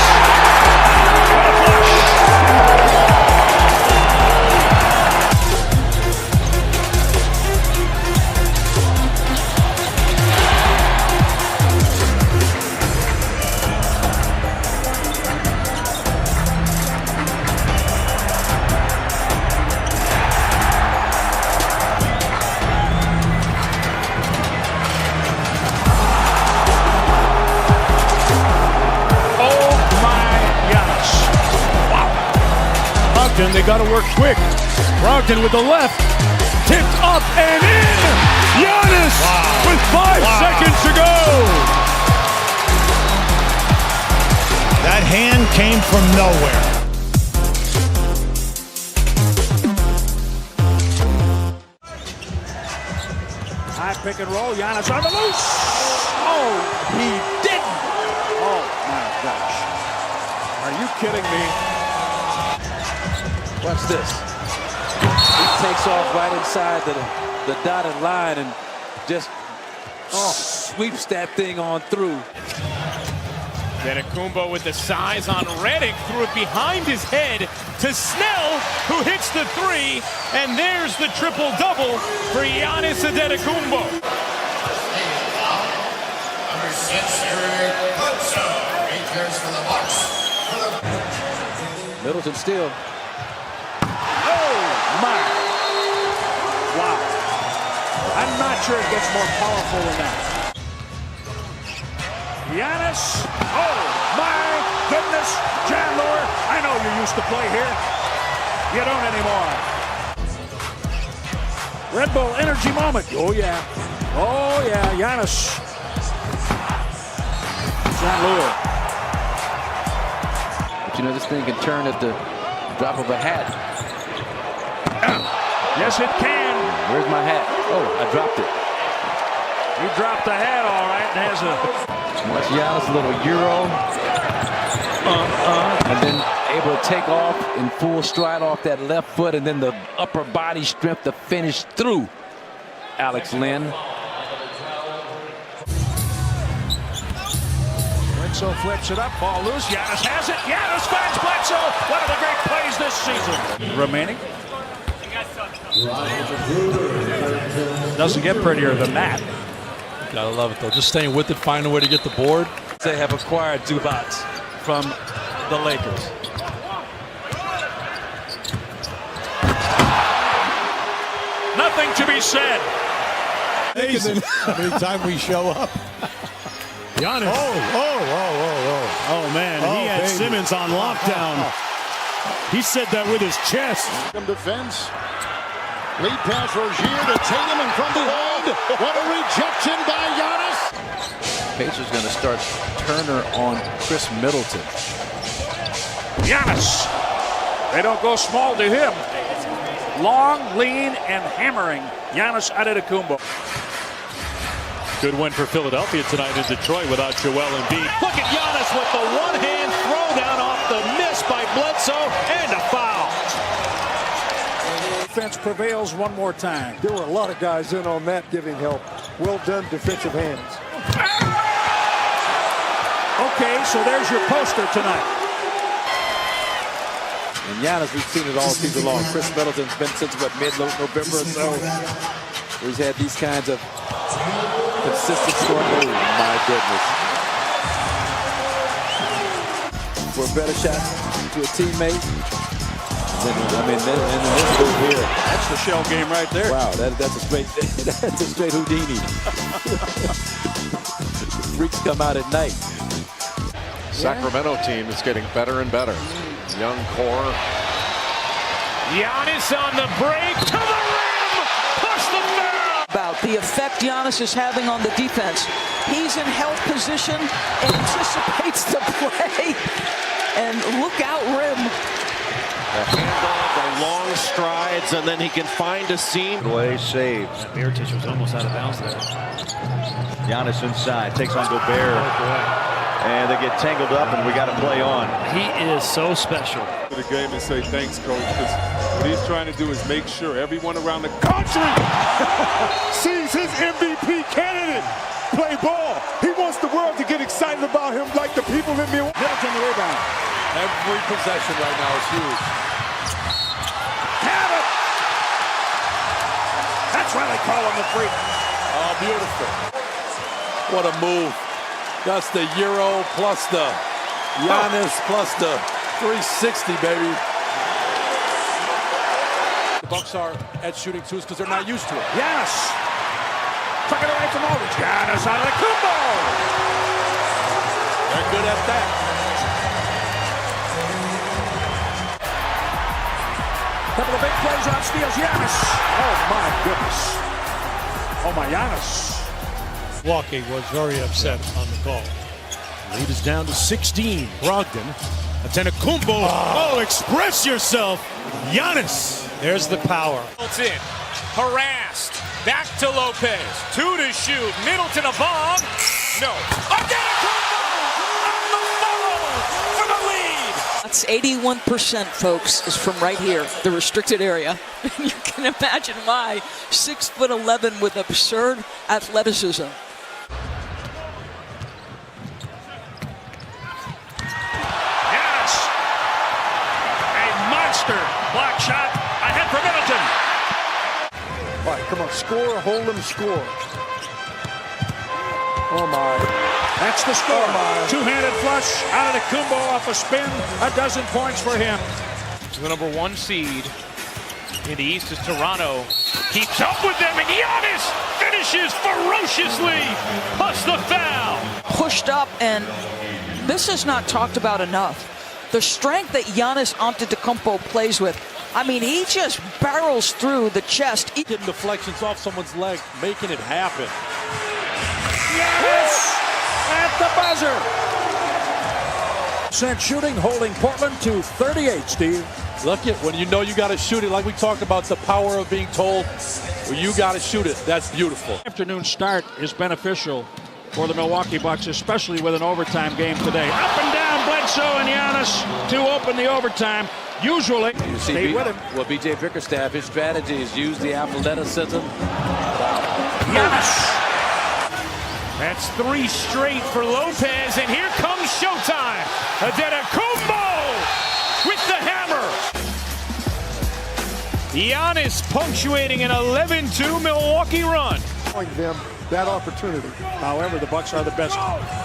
got to work quick. Brogdon with the left. Tipped up and in. Giannis with 5 seconds to go. That hand came from nowhere. High pick and roll. Giannis on the loose. Oh, he didn't. Oh, my gosh. Are you kidding me? Watch this. He takes off right inside the dotted line and just sweeps that thing on through. Antetokounmpo with the size on Redick, threw it behind his head to Snell, who hits the 3, and there's the triple-double for Giannis Antetokounmpo. Middleton still. Oh, my. Wow. I'm not sure it gets more powerful than that. Giannis. Oh, my goodness. Chandler, I know you used to play here. You don't anymore. Red Bull energy moment. Oh, yeah. Oh, yeah. Giannis. Chandler. But you know, this thing can turn at the drop of a hat. Yes, it can. Where's my hat? Oh, I dropped it. You dropped the hat, all right. There's a... Watch Giannis, a little Euro. And then able to take off in full stride off that left foot, and then the upper body strength to finish through Alex Len. Bledsoe flips it up, ball loose. Giannis has it. Giannis finds Bledsoe. One of the great plays this season. Remaining. Doesn't get prettier than that. Gotta love it though. Just staying with it, find a way to get the board. They have acquired Zubac from the Lakers. Nothing to be said. Every time we show up. Giannis. Oh, man. He had baby. Simmons on lockdown. He said that with his chest. Defense. Lead pass Rozier to Tatum in front behind. What a rejection by Giannis. Pacers going to start Turner on Chris Middleton. Giannis. They don't go small to him. Long, lean, and hammering. Giannis Antetokounmpo. Good win for Philadelphia tonight in Detroit without Joel Embiid. Look at Giannis with the one-hand throwdown off the miss by Bledsoe and a foul. Defense prevails one more time. There were a lot of guys in on that giving help. Well done defensive hands. Okay, so there's your poster tonight. And Giannis, we've seen it all season long. Chris Middleton's been since mid-November or so. He's had these kinds of consistent scoring. Oh my goodness! For a better shot to a teammate. And then this move here. That's the shell game right there. Wow, that's a straight Houdini. Freaks come out at night. Sacramento team is getting better and better. Young core. Giannis on the break to the rim. Push the foul. About the effect Giannis is having on the defense. He's in held position, anticipates the play, and look out rim. The handoff, the long strides, and then he can find a seam. Way saves. Mirotic was almost out of bounds there. Giannis inside, takes on Gobert. And they get tangled up, and we got to play on. He is so special. The game and say thanks, coach, because what he's trying to do is make sure everyone around the country sees his MVP candidate play ball. He wants the world to get excited about him like the people in Milwaukee. Middleton the rebound. Every possession right now is huge. Have it! That's why they call him the freak. Oh, beautiful. What a move. That's the Euro plus the Giannis plus the 360, baby. The Bucks are at shooting twos because they're not used to it. Yes. Took it away from Aldridge. Giannis Antetokounmpo. They're good at that. Couple of big plays on steals. Giannis. Oh, my goodness. Oh, my Giannis. Milwaukee was very upset on the call. Lead is down to 16. Brogdon. Antetokounmpo. Oh, express yourself. Giannis. There's the power. In. Harassed. Back to Lopez. 2 to shoot. Middleton a bomb. No. Antetokounmpo on the follow for the lead. That's 81%, folks, is from right here, the restricted area. You can imagine why. 6'11" with absurd athleticism. Block shot ahead for Middleton. All right, come on, score, hold them, score. Oh my. That's the score. Oh my. Two-handed flush out of the Antetokounmpo off a spin. 12 points for him. The number 1 seed in the East is Toronto. Keeps up with them, and Giannis finishes ferociously. Plus the foul. Pushed up, and this is not talked about enough. The strength that Giannis Antetokounmpo plays with. I mean, he just barrels through the chest. Getting deflections off someone's leg, making it happen. Giannis at the buzzer. Sent shooting, holding Portland to 38, Steve. Look at when you know you got to shoot it, like we talked about the power of being told, well, you got to shoot it. That's beautiful. Afternoon start is beneficial for the Milwaukee Bucks, especially with an overtime game today. Up and down, Bledsoe and Giannis to open the overtime. Usually, you see, stay with him. Well, B.J. Bickerstaff, his strategy is use the athleticism. Giannis. That's 3 straight for Lopez, and here comes showtime. Antetokounmpo with the hammer. Giannis punctuating an 11-2 Milwaukee run. Them that opportunity. However, the Bucks are the best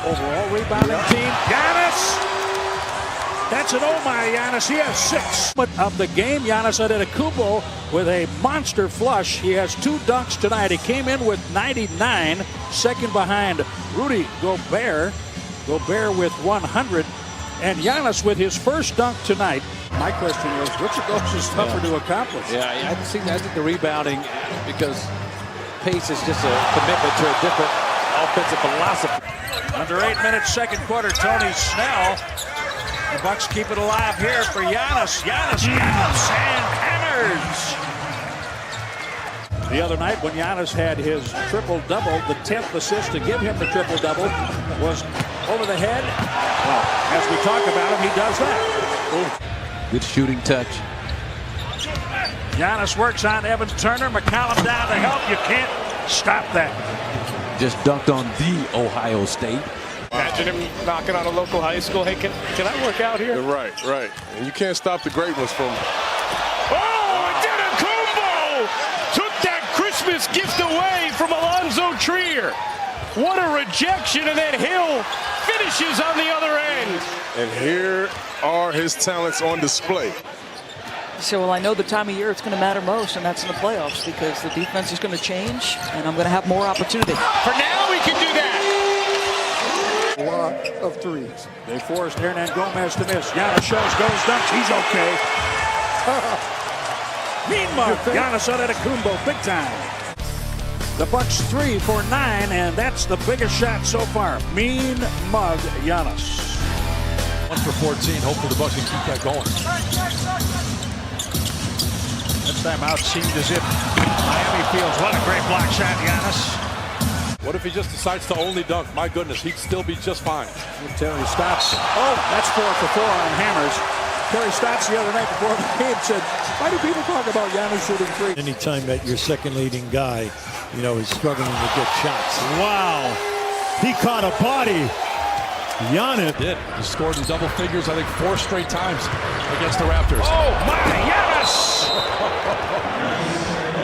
overall rebounding team. Giannis! That's an oh my Giannis. He has 6 of the game. Giannis Antetokounmpo with a monster flush. He has 2 dunks tonight. He came in with 99, second behind Rudy Gobert. Gobert with 100, and Giannis with his first dunk tonight. My question is, which of those is tougher to accomplish? Yeah, I think the rebounding, because pace is just a commitment to a different offensive philosophy. Under 8 minutes, second quarter, Tony Snell. The Bucks keep it alive here for Giannis. Giannis, and hammers. The other night when Giannis had his triple-double, the 10th assist to give him the triple-double was over the head. Well, as we talk about him, he does that. Ooh. Good shooting touch. Giannis works on Evan Turner. McCollum down to help. You can't stop that. Just dunked on the Ohio State. Imagine him knocking on a local high school. Hey, can I work out here? Right. And you can't stop the great ones from. Oh, Antetokounmpo took that Christmas gift away from Alonzo Trier. What a rejection, and then Hill finishes on the other end. And here are his talents on display. So, well, I know the time of year it's going to matter most, and that's in the playoffs, because the defense is going to change, and I'm going to have more opportunity. For now, we can do that. A lot of threes. They forced Hernan Gomez to miss. Giannis shows, goes, dunks. He's okay. Mean mug. Giannis Antetokounmpo, big time. The Bucks 3 for 9, and that's the biggest shot so far. Mean mug, Giannis. 1 for 14. Hopefully the Bucks can keep that going. That time out seemed as if Miami feels. What a great block shot, Giannis. What if he just decides to only dunk? My goodness, he'd still be just fine. Terry Stotts. Oh, that's 4 for 4 on hammers. Terry Stotts the other night before the game said, why do people talk about Giannis shooting 3? Anytime that your second leading guy, is struggling to get shots. Wow. He caught a body. Giannis did. He scored in double figures, I think, 4 straight times against the Raptors. Oh, my Giannis!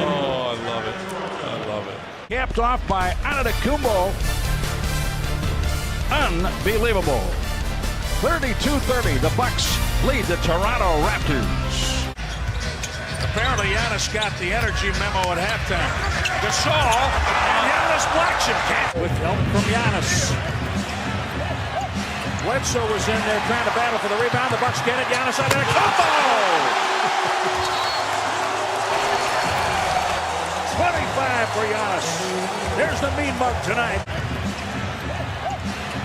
Oh, I love it. Capped off by Antetokounmpo. Unbelievable. 32-30. The Bucks lead the Toronto Raptors. Apparently, Giannis got the energy memo at halftime. Gasol, and Giannis blocks him. With help from Giannis. Bledsoe was in there trying to battle for the rebound. The Bucks get it. Giannis Antetokounmpo. 25 for Giannis. There's the mean mug tonight.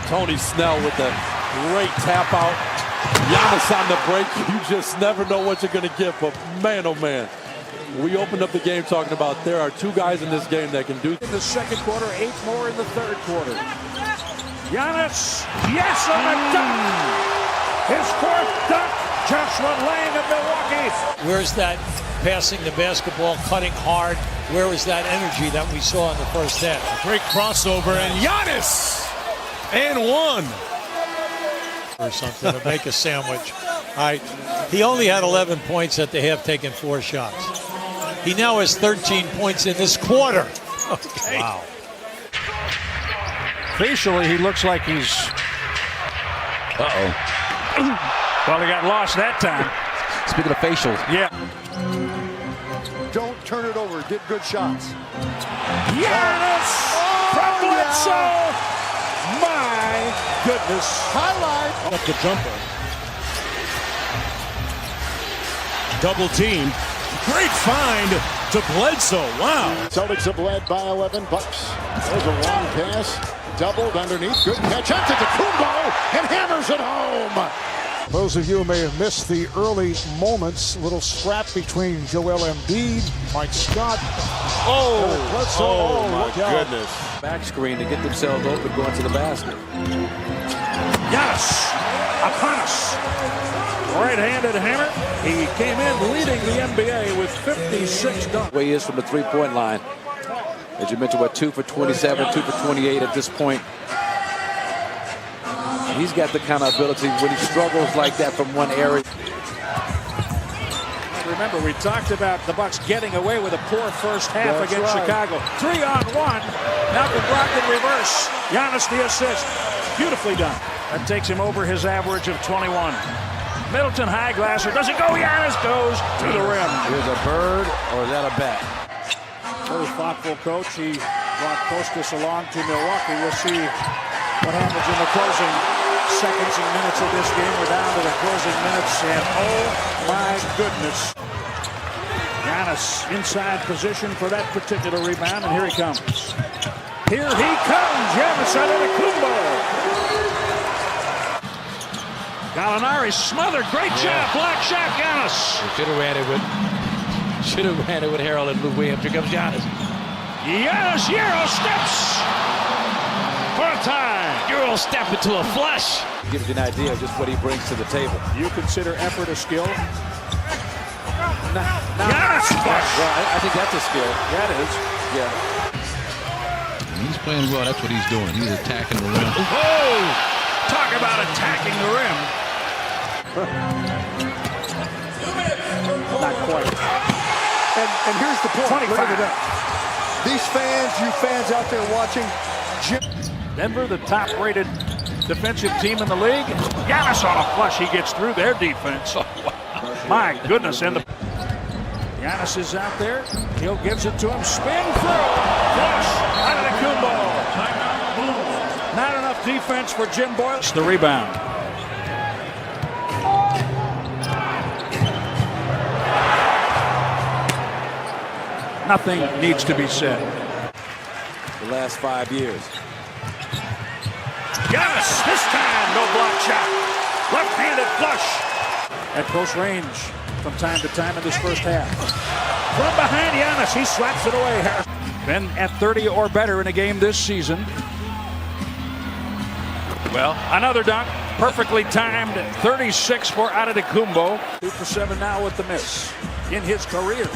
Tony Snell with the great tap out. Giannis on the break. You just never know what you're going to get. But man, oh man, we opened up the game talking about there are two guys in this game that can do. In the second quarter, 8 more in the third quarter. Giannis, yes, on the dunk. His fourth dunk. Joshua Lang of Milwaukee. Where's that passing the basketball, cutting hard? Where is that energy that we saw in the first half? Great crossover, and Giannis and one. Or something to make a sandwich. All right. He only had 11 points at the half, taking 4 shots. He now has 13 points in this quarter. Okay. Wow. Facially, he looks like he's... Well, he got lost that time. Speaking of facials. Yeah. Don't turn it over. Get good shots. Giannis from Bledsoe. My goodness. Highlight. Up the jumper. Double team. Great find to Bledsoe. Wow. Celtics have led by 11 bucks. There's a long pass. Doubled underneath. Good catch. Antetokounmpo and hammers it home. Those of you who may have missed the early moments, little scrap between Joel Embiid, Mike Scott. My goodness. Back screen to get themselves open going to the basket. Giannis upon us. Right-handed hammer. He came in leading the NBA with 56 dunks. Way he is from the three-point line. As you mentioned, 2 for 27, 2 for 28 at this point. He's got the kind of ability when he struggles like that from one area. Remember, we talked about the Bucks getting away with a poor first half against Chicago. 3-on-1. Malcolm Brogdon reverse. Giannis the assist. Beautifully done. That takes him over his average of 21. Middleton high glasser. Does it go? Giannis goes to the rim. Here's a bird, or is that a bat? Very thoughtful coach. He brought Kostas along to Milwaukee. We'll see what happens in the closing seconds and minutes of this game. We're down to the closing minutes, and oh my goodness. Giannis inside position for that particular rebound, and here he comes. Here he comes, Giannis Antetokounmpo. Gallinari smothered, great job, block shot, Giannis. Should have ran it with Harold and Lou Williams. Here comes Giannis. Giannis Euro steps for a tie. Euro step into a flush. Gives you an idea of just what he brings to the table. You consider effort a skill? Giannis flush. Well, I think that's a skill. That is. Yeah. When he's playing well, that's what he's doing. He's attacking the rim. Oh! Talk about attacking the rim. Not quite. And here's the point. 25. Look at that. These fans, you fans out there watching. Denver, the top-rated defensive team in the league. Giannis on a flush. He gets through their defense. My goodness. And Giannis is out there. Hill gives it to him. Spin through. Flush. Antetokounmpo. Not enough defense for Jim Boyle. The rebound. Nothing needs to be said. The last 5 years. Giannis, this time, no block shot. Left-handed flush. At close range from time to time in this first half. From behind Giannis, he slaps it away. Been at 30 or better in a game this season. Well, another dunk, perfectly timed, 36 for Antetokounmpo. 2 for 7 now with the miss in his career.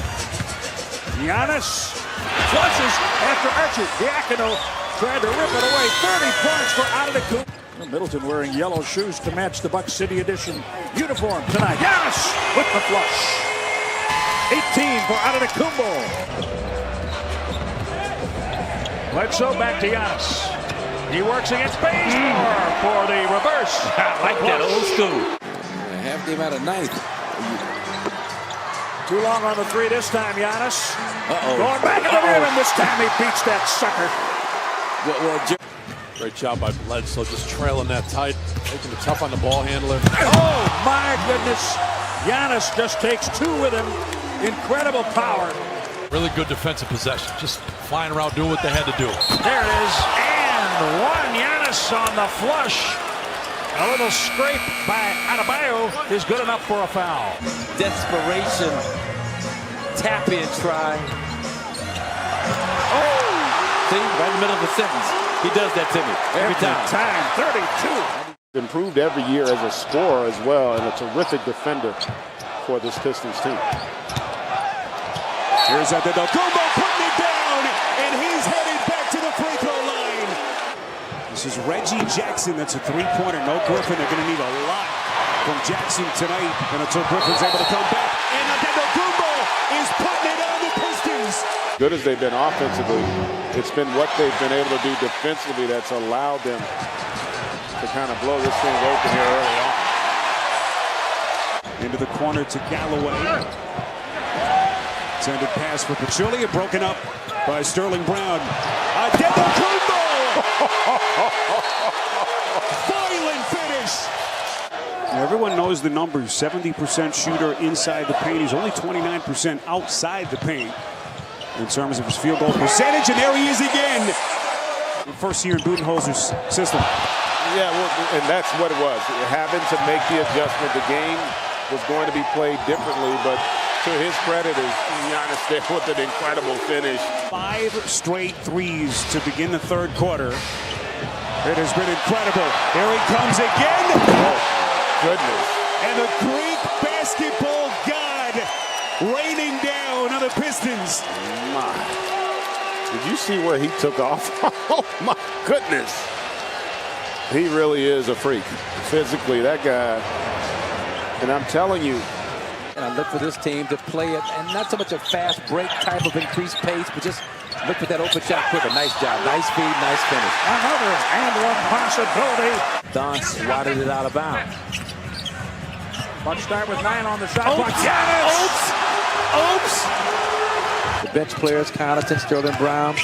Giannis flushes after Archie. Diacono tried to rip it away. 30 points for Antetokounmpo. Middleton wearing yellow shoes to match the Bucks City Edition uniform tonight. Giannis with the flush. 18 for Antetokounmpo. Bledsoe back to Giannis. He works against Bazemore for the reverse. I like that old school. Half game out of ninth. Too long on the three this time, Giannis. Uh-oh. Going back at the rim, and this time he beats that sucker. Great job by Bledsoe, just trailing that tight, making it tough on the ball handler. Oh, my goodness. Giannis just takes 2 with him. Incredible power. Really good defensive possession. Just flying around doing what they had to do. There it is. And one. Giannis on the flush. A little scrape by Adebayo is good enough for a foul. Desperation. Tap in try. Oh! See, right in the middle of the sentence. He does that to me every time. 32. Improved every year as a scorer as well, and a terrific defender for this Pistons team. Here's Antetokounmpo putting it down, and he's headed back to the free throw line. This is Reggie Jackson. That's a three-pointer. No Griffin. They're going to need a lot from Jackson tonight, and until Griffin's able to come back. And Antetokounmpo is putting it on the Pistons. Good as they've been offensively, it's been what they've been able to do defensively that's allowed them to kind of blow this thing open here early on. Into the corner to Galloway. Sended pass for Pachulia, broken up by Sterling Brown. Antetokounmpo! Violent finish! Everyone knows the numbers. 70% shooter inside the paint. He's only 29% outside the paint in terms of his field goal percentage, and there he is again. First year in Budenholzer's system. Yeah, well, and that's what it was. Having to make the adjustment. The game was going to be played differently, but to his credit, is Giannis there with an incredible finish. 5 straight threes to begin the third quarter. It has been incredible. Here he comes again. Oh, goodness. And the Greek basketball god raining down on the Pistons. My. Did you see where he took off? Oh, my goodness. He really is a freak. Physically, that guy. And I'm telling you. And I look for this team to play it, and not so much a fast break type of increased pace, but just look for that open shot quicker. Nice job. Nice feed, nice finish. Another and one possibility. Don swatted it out of bounds. Bucks start with 9 on the shot clock. Oops! Oops! The bench players, Connaughton, Sterling Brown.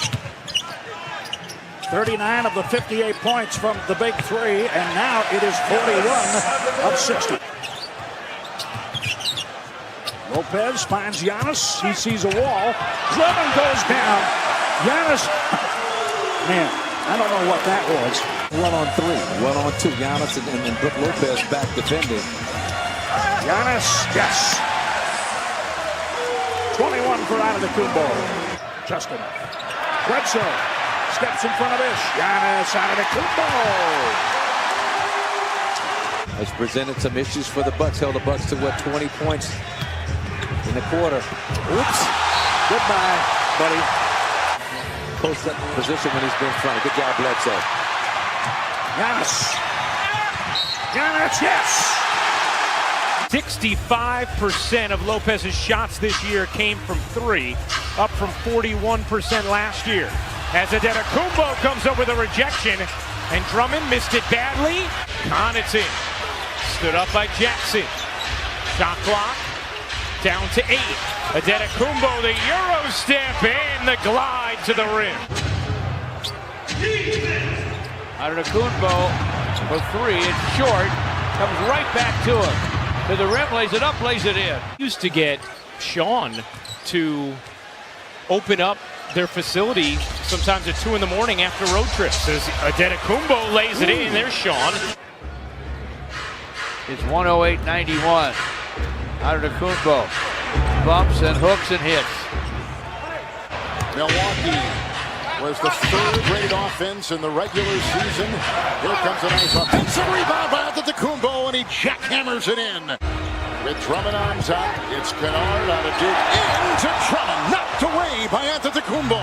39 of the 58 points from the big three, and now it is 41 of 60. Lopez finds Giannis. He sees a wall. Drummond goes down. Giannis. Man, I don't know what that was. 1-on-3, 1-on-2. Giannis and Brook Lopez back defending. Giannis, yes. 21 for Antetokounmpo. Justin. Bledsoe steps in front of Ish. Giannis Antetokounmpo. Has presented some issues for the Bucks. Held the Bucks to, 20 points in the quarter. Oops. Goodbye, buddy. Post up position when he's been fronted. Good job, Bledsoe. Giannis. Giannis, yes. 65% of Lopez's shots this year came from 3, up from 41% last year. As Antetokounmpo comes up with a rejection, and Drummond missed it badly. Connaughton stood up by Jackson. Shot clock down to 8. Antetokounmpo, the Euro step and the glide to the rim. Antetokounmpo for 3, it's short, comes right back to him. To the rim, lays it up, lays it in. Used to get Sean to open up their facility sometimes at 2 in the morning after road trips. As Antetokounmpo lays it in, there's Sean. It's 108-91. Antetokounmpo bumps and hooks and hits. Milwaukee was the third-rate offense in the regular season. Here comes a nice offensive rebound by Antetokounmpo, and he jackhammers it in. With Drummond arms out, it's Kennard out of Duke. Into Drummond, knocked away by Antetokounmpo.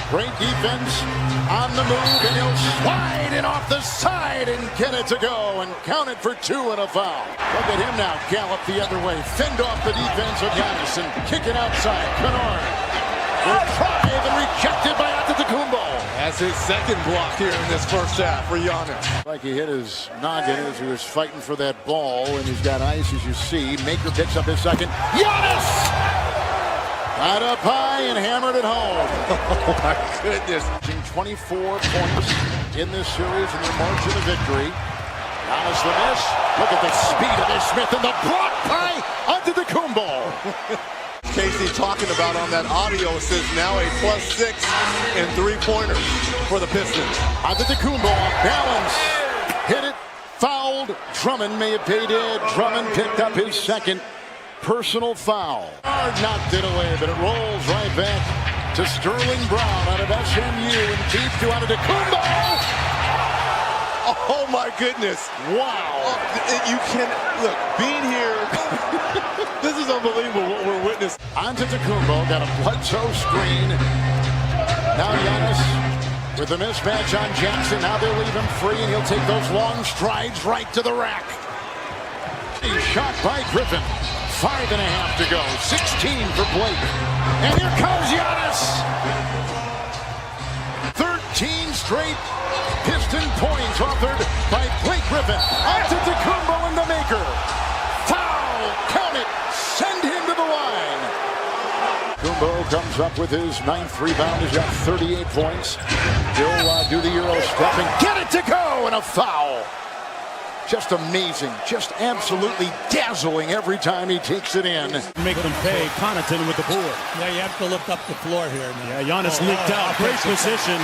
Great defense on the move, and he'll slide it off the side and get it to go, and count it for 2 and a foul. Look at him now, gallop the other way, fend off the defense of Giannis, and kick it outside. Kennard will drive and rejected by Antetokounmpo. That's his second block here in this first half for Giannis. Like he hit his noggin as he was fighting for that ball, and he's got ice, as you see. Maker picks up his second. Giannis! Got up high and hammered it home. Oh my goodness. 24 points in this series in their march to the victory. Giannis the miss. Look at the speed of this Smith and the block by Antetokounmpo. Casey talking about on that audio says now a +6 in three-pointers for the Pistons. Antetokounmpo off balance. Hit it. Fouled. Drummond may have paid it. Drummond picked up his second personal foul. Knocked it away, but it rolls right back to Sterling Brown out of SMU and deep to Antetokounmpo. Oh my goodness. Wow. You can, look, being here, this is unbelievable what we're witnessing. Antetokounmpo got a Bledsoe screen. Now Giannis with the mismatch on Jackson. Now they'll leave him free and he'll take those long strides right to the rack. He's shot by Griffin. 5.5 to go. 16 for Blake. And here comes Giannis. 13 straight Piston points offered by Blake Griffin. Antetokounmpo in the maker. Foul. Count it. Send him to the line. Kumbo comes up with his 9th rebound. He's got 38 points. He'll do the Euro step and get it to go. And a foul. Just amazing. Just absolutely dazzling every time he takes it in. Make them pay. Connaughton with the board. Yeah, you have to lift up the floor here now. Yeah, Giannis leaked out. Great position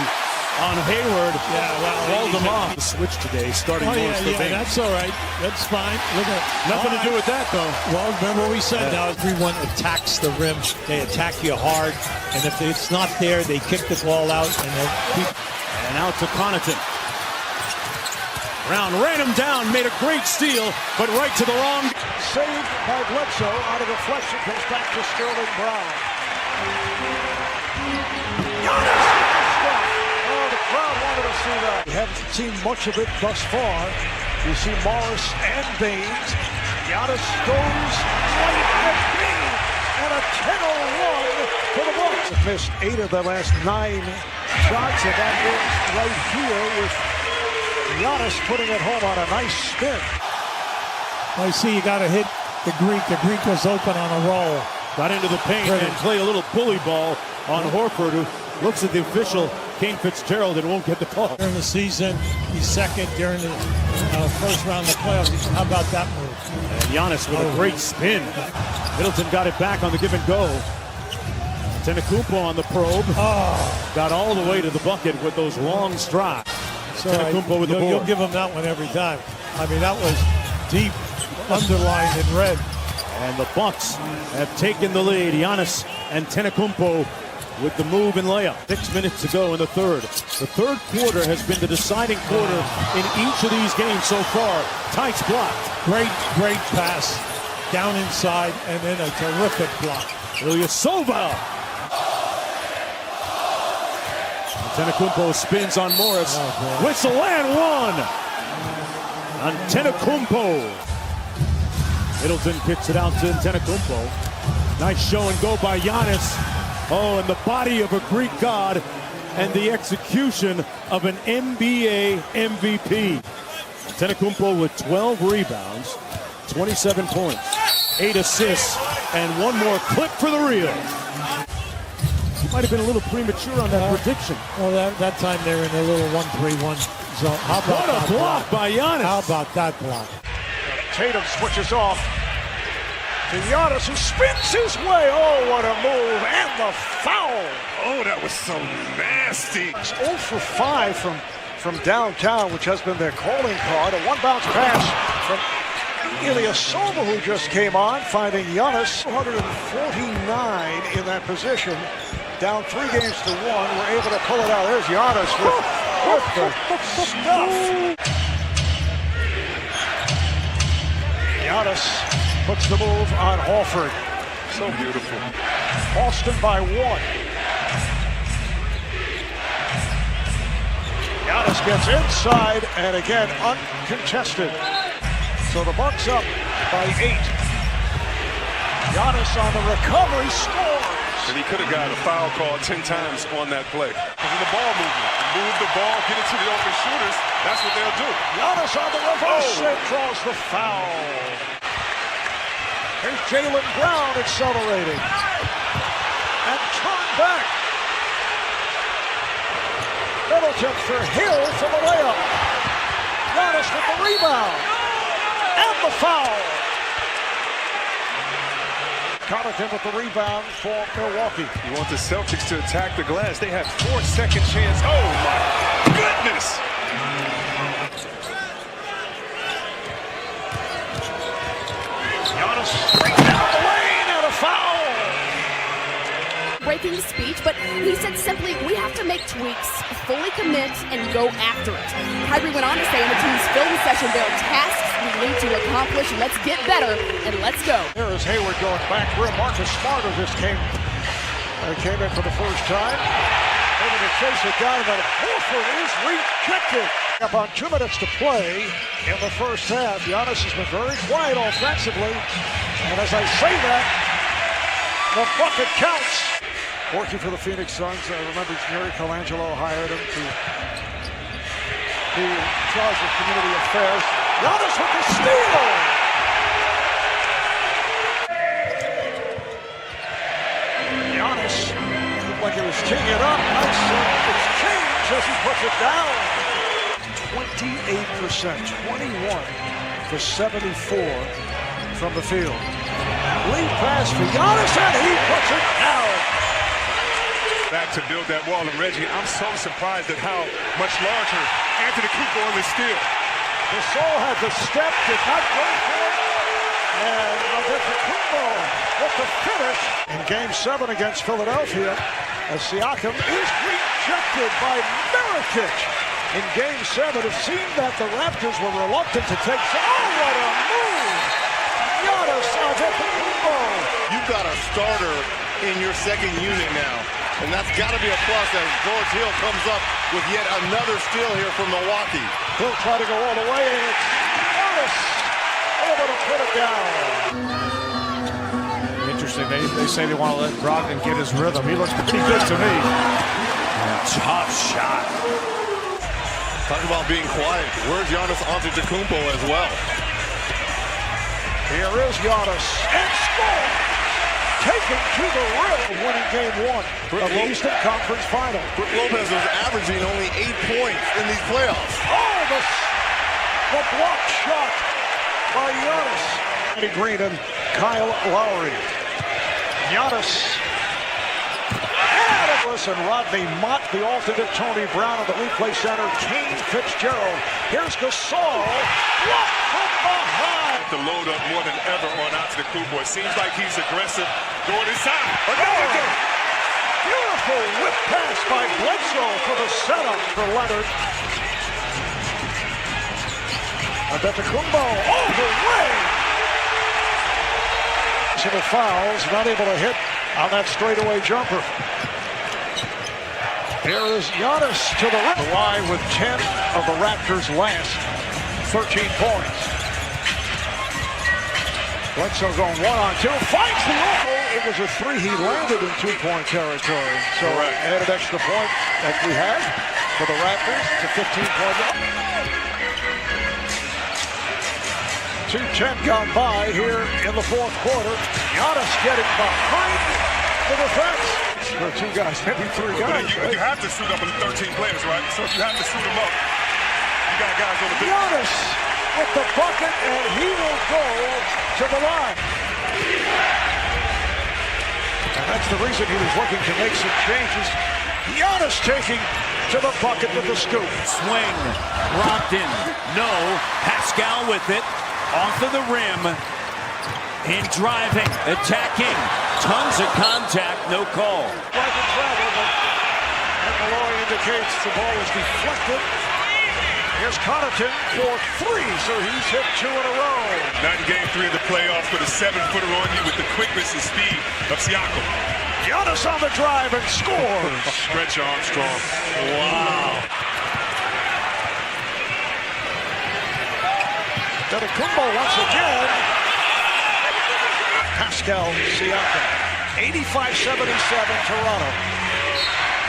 on Hayward. Yeah, well, walled him off. The switch today, starting towards the bench. That's all right. That's fine. Look at nothing to do with that, though. Well, remember what we said. Now everyone attacks the rim. They attack you hard, and if it's not there, they kick the ball out, and they'll keep. And out to Connaughton. Brown ran him down, made a great steal, but right to the wrong. Saved by Bledsoe. Out of deflection, comes back to Sterling Brown. Giannis! Oh, the crowd wanted to see that. We haven't seen much of it thus far. You see Morris and Baines. Giannis goes right at Baines, and a 10-0 run for the Bucks. They've missed 8 of their last 9 shots, and that is right here with Giannis putting it home on a nice spin. I see you got to hit the Greek. The Greek was open on a roll. Got into the paint and play a little bully ball on Horford, who looks at the official, Kane Fitzgerald, and won't get the call. During the season, he's second during the first round of the playoffs. How about that move? And Giannis with a great spin. Middleton got it back on the give and go. Antetokounmpo on the probe. Got all the way to the bucket with those long strides. Antetokounmpo with the board. You'll give him that one every time. I mean, that was deep, underlined in red. And the Bucks have taken the lead. Giannis Antetokounmpo with the move and layup. 6 minutes to go in the third. The third quarter has been the deciding quarter in each of these games so far. Tights blocked. Great pass down inside, and then a terrific block. Ilyasova. Antetokounmpo spins on Morris. Whistle and one. Antetokounmpo. Middleton kicks it out to Antetokounmpo. Nice show and go by Giannis. Oh, and the body of a Greek god and the execution of an NBA MVP. Antetokounmpo with 12 rebounds, 27 points, 8 assists, and one more clip for the reel. He might have been a little premature on that prediction. Well, that time they were in a little 1-3-1 zone. How about what a block by Giannis. How about that block? Tatum switches off to Giannis, who spins his way. Oh, what a move. And the foul. Oh, that was so nasty. It's 0 for 5 from downtown, which has been their calling card. A one-bounce pass from Ilyasova, who just came on, finding Giannis 149 in that position. Down 3 games to 1. We're able to pull it out. There's Giannis with the stuff. Giannis puts the move on Horford. So beautiful. Boston by 1. Giannis gets inside, and again, uncontested. So the Bucks up by 8. Giannis on the recovery scores. And he could have got a foul call 10 times on that play. Because of the ball movement. Move the ball, get it to the open shooters. That's what they'll do. Giannis on the reverse and draws the foul. Here's Jaylen Brown accelerating. And turned back. Middleton for Hill for the layup. Giannis with the rebound. And the foul. Connaughton with the rebound for Milwaukee. You want the Celtics to attack the glass. They have 4-second chance. Oh, my goodness. Giannis straight down the lane and a foul. Breaking the speech, but he said simply, we have to make tweaks, fully commit, and go after it. Kyrie went on to say in the team's film session, there are tasks we need to accomplish. Let's get better, and let's go. Here is Hayward going back rim. Marcus Smart just came in for the first time. Able to chase it down, but Horford is rejected. About 2 minutes to play in the first half. Giannis has been very quiet offensively. And as I say that, the bucket counts. Working for the Phoenix Suns. I remember Jerry Colangelo hired him to be in charge of community affairs. Giannis with the steal! Giannis looked like he was teeing it up. Nice exchange as he puts it down. 28%, 21 for 74 from the field. Lead pass for Giannis, and he puts it down. Back to build that wall, and Reggie, I'm so surprised at how much larger Antetokounmpo is still. Gasol had the step, did not go for it, and Antetokounmpo with the finish in Game 7 against Philadelphia. As Siakam is rejected by Mirotic in Game 7. It seemed that the Raptors were reluctant to take. Oh, what a move! Giannis Antetokounmpo. You've got a starter in your second unit now. And that's got to be a plus as George Hill comes up with yet another steal here from Milwaukee. He'll try to go all the way, and it's Giannis able to put it down. Interesting. They say they want to let Brogdon get his rhythm. He looks pretty good to me. Tough shot. Talk about being quiet. Where's Giannis Antetokounmpo as well? Here is Giannis, and score! Taken to the rim, winning Game 1 of the Eastern Conference Final. Brook Lopez was averaging only 8 points in these playoffs. Oh, the block shot by Giannis. Andy Green and Kyle Lowry. Giannis. And listen, Rodney Mott, the alternate Tony Brown, and the replay center, Kane Fitzgerald. Here's Gasol. Blocked from behind. To load up more than ever on Antetokounmpo. It seems like he's aggressive going inside. Beautiful whip pass by Bledsoe for the setup for Leonard. Antetokounmpo all the way. To the fouls, not able to hit on that straightaway jumper. Here is Giannis to the rim. Kawhi with 10 of the Raptors' last 13 points. Bledsoe going 1-on-2, finds the oval. It was a 3 he landed in 2-point territory. So added extra point that we had for the Raptors to 15-point. 2:10 gone by here in the fourth quarter. Giannis getting behind the defense. There are 2 guys, maybe 3 guys. You have to suit up with 13 players, right? So if you have to suit them up, you got guys on the bench. Giannis with the bucket, and he will go to the line. And that's the reason he was looking to make some changes. Giannis taking to the bucket with the scoop. Swing, Brogdon, no, Pascal with it, off of the rim, and driving, attacking, tons of contact, no call. Like a travel, but Malloy indicates the ball was deflected. Here's Connaughton for 3, so he's hit 2 in a row. Not in Game 3 of the playoffs, but a 7-footer on you with the quickness and speed of Siakam. Giannis on the drive and scores. Stretch Armstrong. Wow. Antetokounmpo once again. Pascal Siakam. 85-77 Toronto.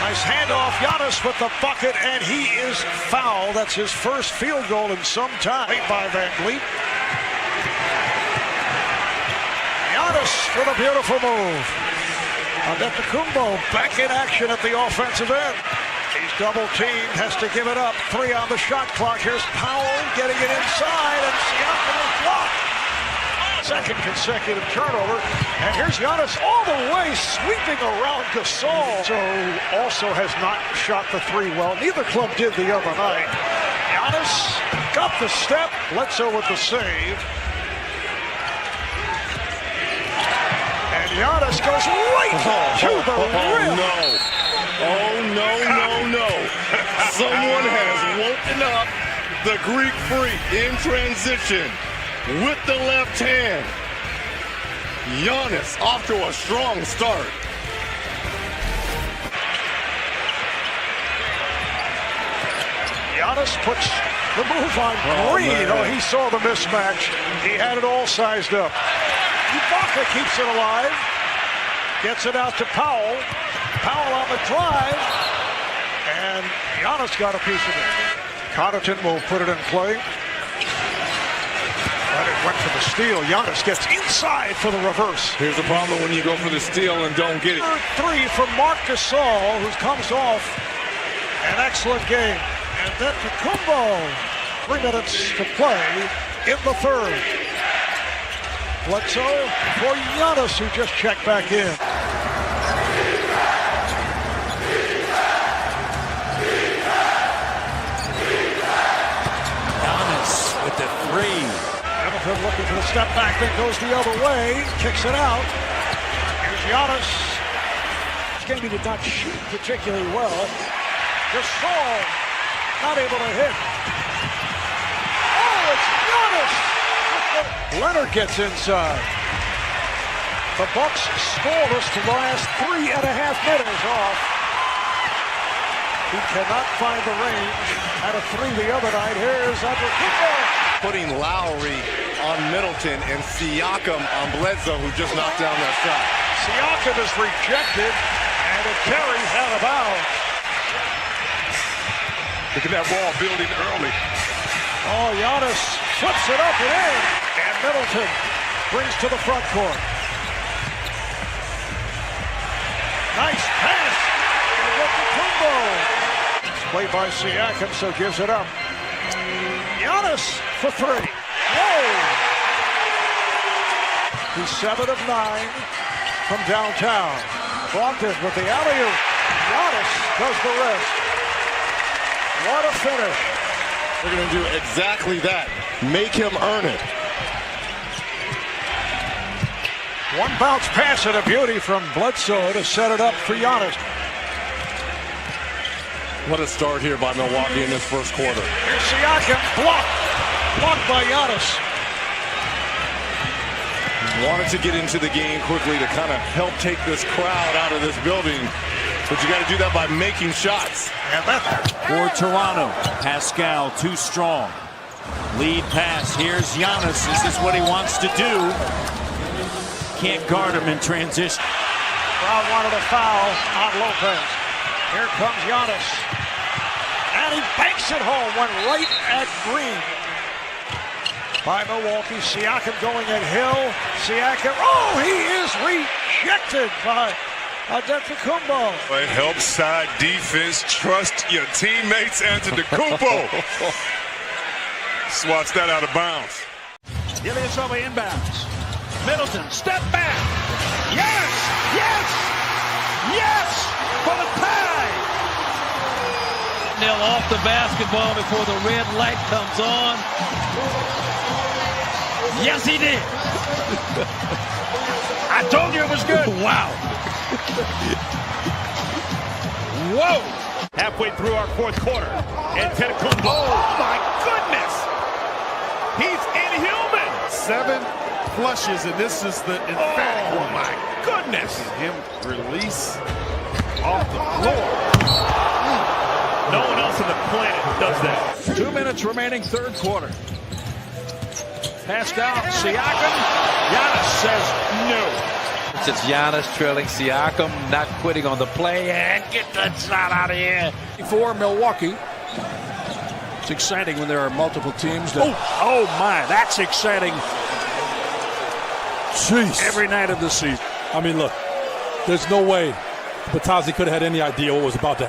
Nice handoff, Giannis with the bucket, and he is fouled. That's his first field goal in some time. Late by Van Vliet. Giannis with a beautiful move. Antetokounmpo back in action at the offensive end. He's double teamed, has to give it up. 3 on the shot clock. Here's Powell getting it inside, and Siakam is blocked. second consecutive turnover. And here's Giannis all the way sweeping around Gasol. So also has not shot the three well. Neither club did the other night. Giannis got the step. Bledsoe with the save. And Giannis goes right to the rim. No. Oh, no. Someone has woken up the Greek freak in transition with the left hand. Giannis off to a strong start. Giannis puts the move on Green. Oh, he saw the mismatch. He had it all sized up. Ibaka keeps it alive. Gets it out to Powell. Powell on the drive. And Giannis got a piece of it. Connaughton will put it in play. But it went for the steal. Giannis gets inside for the reverse. Here's the problem when you go for the steal and don't get it. Three from Marc Gasol, who comes off an excellent game. And then Antetokounmpo, 3 minutes to play in the third. Bledsoe for Giannis, who just checked back in. Giannis with the three. Hamilton looking for the step back that goes the other way. Kicks it out. Here's Giannis. This game he did not shoot particularly well. Gasol not able to hit. Oh, it's Giannis! Leonard gets inside. The Bucks scoreless for the last 3.5 minutes off. He cannot find the range. Had a three the other night. Here's Antetokounmpo. Putting Lowry on Middleton and Siakam on Bledsoe, who just knocked down that shot. Siakam is rejected, and it carries out of bounds. Look at that ball building early. Oh, Giannis flips it up and in. And Middleton brings to the front court. Nice pass. Antetokounmpo. Played by Siakam, so gives it up. Giannis for three. Whoa! He's 7 of 9 from downtown. Brogdon with the alley-oop. Giannis does the rest. What a finish. They're going to do exactly that. Make him earn it. One bounce pass and a beauty from Bledsoe to set it up for Giannis. What a start here by Milwaukee in this first quarter. Here's Siakam, blocked by Giannis. Wanted to get into the game quickly to kind of help take this crowd out of this building. But you got to do that by making shots. For Toronto, Pascal too strong. Lead pass. Here's Giannis. This is what he wants to do. Can't guard him in transition. Crowd wanted a foul on Lopez. Here comes Giannis. And he banks it home. Went right at Green. By Milwaukee. Siakam going at Hill. Siakam. Oh, he is rejected by Antetokounmpo. It helps side defense. Trust your teammates. Antetokounmpo swats that out of bounds. Ilyasova inbounds. Middleton, step back. Yes! Yes! Yes! For the tie! Nil off the basketball before the red light comes on. Yes, he did. I told you it was good. Wow. Whoa! Halfway through our fourth quarter. Antetokounmpo. Oh, my goodness! He's inhuman! 7 flushes, and this is the emphatic one. Oh, my goodness! Him release off the floor. No one else on the planet does that. 2 minutes remaining, third quarter. Pascal, Siakam. Giannis says no. It's Giannis trailing Siakam, not quitting on the play, and get that shot out of here. For Milwaukee. It's exciting when there are multiple teams that, oh my, that's exciting. Jeez. Every night of the season. I mean, look, there's no way Batazzi could have had any idea what was about to.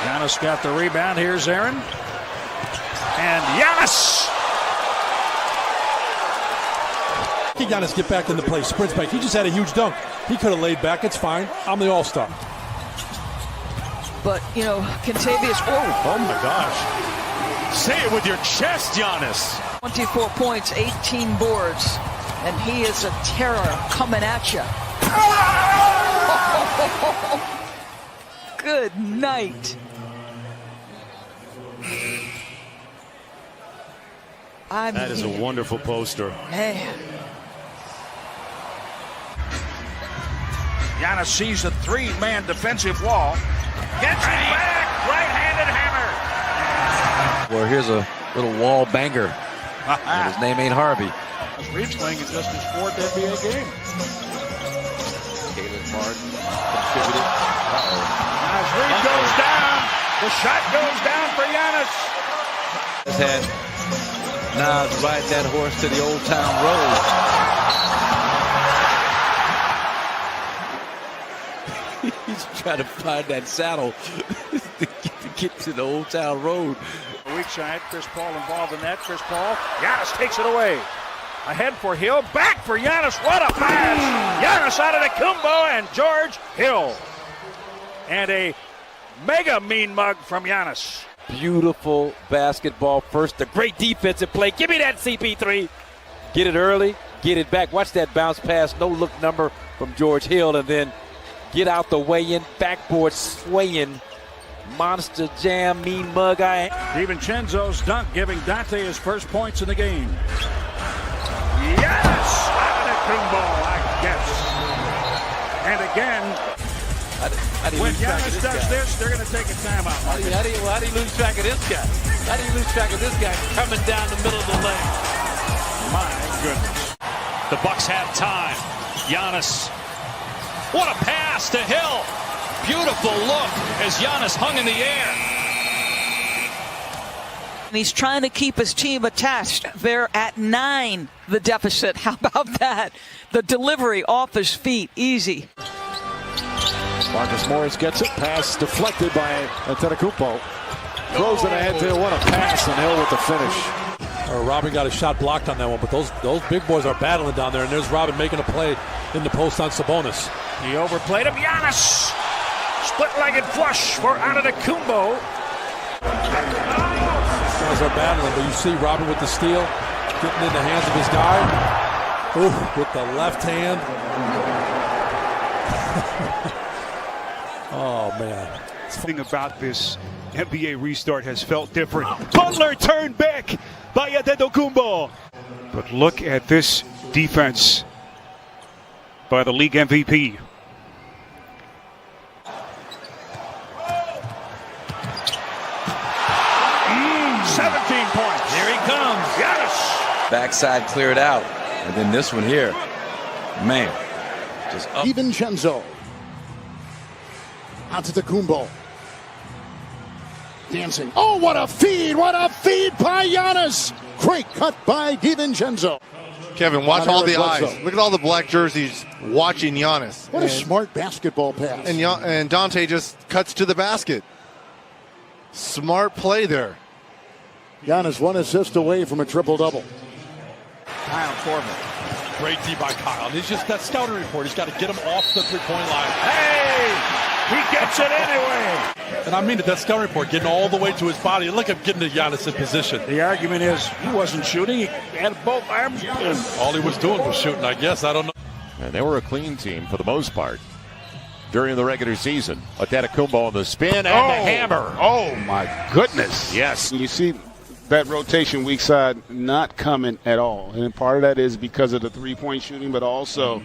Giannis got the rebound. Here's Aaron. And Giannis! at Giannis get back into play, sprints back. He just had a huge dunk. He could have laid back. It's fine. I'm the all-star. But, you know, Kentavious, oh my gosh. Say it with your chest, Giannis. 24 points, 18 boards, and he is a terror coming at you. Good night. That is a wonderful poster. Man. Giannis sees the three-man defensive wall. Gets it back. Right-handed hammer. Well, here's a little wall banger. His name ain't Harvey. Reeves playing in just his fourth NBA game. Caleb Martin contributed. As Reeves goes down, the shot goes down for Giannis. Has had Nas ride that horse to the Old Town Road. He's trying to find that saddle to get to the Old Town Road. Weak side, Chris Paul involved in that. Chris Paul, Giannis takes it away. Ahead for Hill, back for Giannis. What a pass! Giannis Antetokounmpo and George Hill. And a mega mean mug from Giannis. Beautiful basketball first. A great defensive play. Give me that CP3. Get it early, get it back. Watch that bounce pass, no look number from George Hill, and then get out the way in, backboard swaying. Monster jam, mean mug. DiVincenzo's dunk giving Dante his first points in the game. Yes! Antetokounmpo, I guess. And again, when Giannis does this, they're going to take a timeout. How do you lose track of this guy? How do you lose track of this guy coming down the middle of the lane? My goodness. The Bucks have time. Giannis. What a pass to Hill. Beautiful look as Giannis hung in the air. And he's trying to keep his team attached. They're at 9, the deficit. How about that? The delivery off his feet, easy. Marcus Morris gets it. Pass deflected by Antetokounmpo. Throws it ahead to Hill. What a pass, and Hill with the finish. Robin got a shot blocked on that one, but those big boys are battling down there, and there's Robin making a play in the post on Sabonis. He overplayed him. Giannis! Split-legged flush for Antetokounmpo. Guys are battling, but you see Robin with the steal, getting in the hands of his guy. Ooh, with the left hand. Oh, man. Something about this NBA restart has felt different. Butler turned back by Antetokounmpo. But look at this defense by the league MVP. Points. Here he comes. Giannis. Backside cleared out. And then this one here. Man. Just up. DiVincenzo. Antetokounmpo. Dancing. Oh, what a feed! What a feed by Giannis! Great cut by DiVincenzo. Kevin, watch all the eyes. Look at all the black jerseys watching Giannis. What a smart basketball pass. And Dante just cuts to the basket. Smart play there. Giannis 1 assist away from a triple-double. Kyle Corbin. Great D by Kyle. He's just that scouting report. He's got to get him off the three-point line. Hey! He gets it anyway. And I mean that scouting report, getting all the way to his body. Look at getting to Giannis in position. The argument is he wasn't shooting. He had both arms. All he was doing was shooting, I guess. I don't know. And they were a clean team for the most part during the regular season. Antetokounmpo on the spin and the hammer. Oh, my goodness. Yes. You see that rotation weak side not coming at all. And part of that is because of the three-point shooting, but also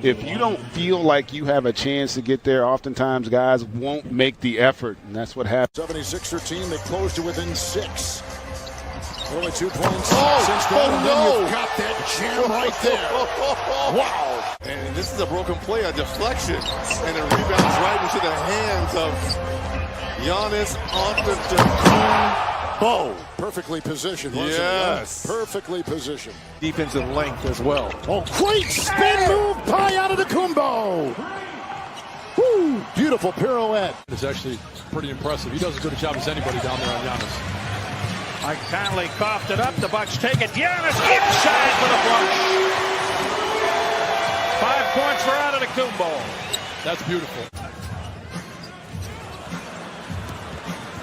if you don't feel like you have a chance to get there, oftentimes guys won't make the effort, and that's what happens. 76er team, they closed to within 6. Only 2 points since then, and then you've got that jam right there. Wow. And this is a broken play, a deflection, and it rebounds right into the hands of Giannis Antetokounmpo. Perfectly positioned, wasn't yes. it? Perfectly positioned. Defensive length as well. Oh, great spin move by Antetokounmpo. Woo! Beautiful pirouette. It's actually pretty impressive. He does as good a job as anybody down there on Giannis. Mike Conley coughed it up. The Bucks take it. Giannis inside for the flush. points for Antetokounmpo. That's beautiful.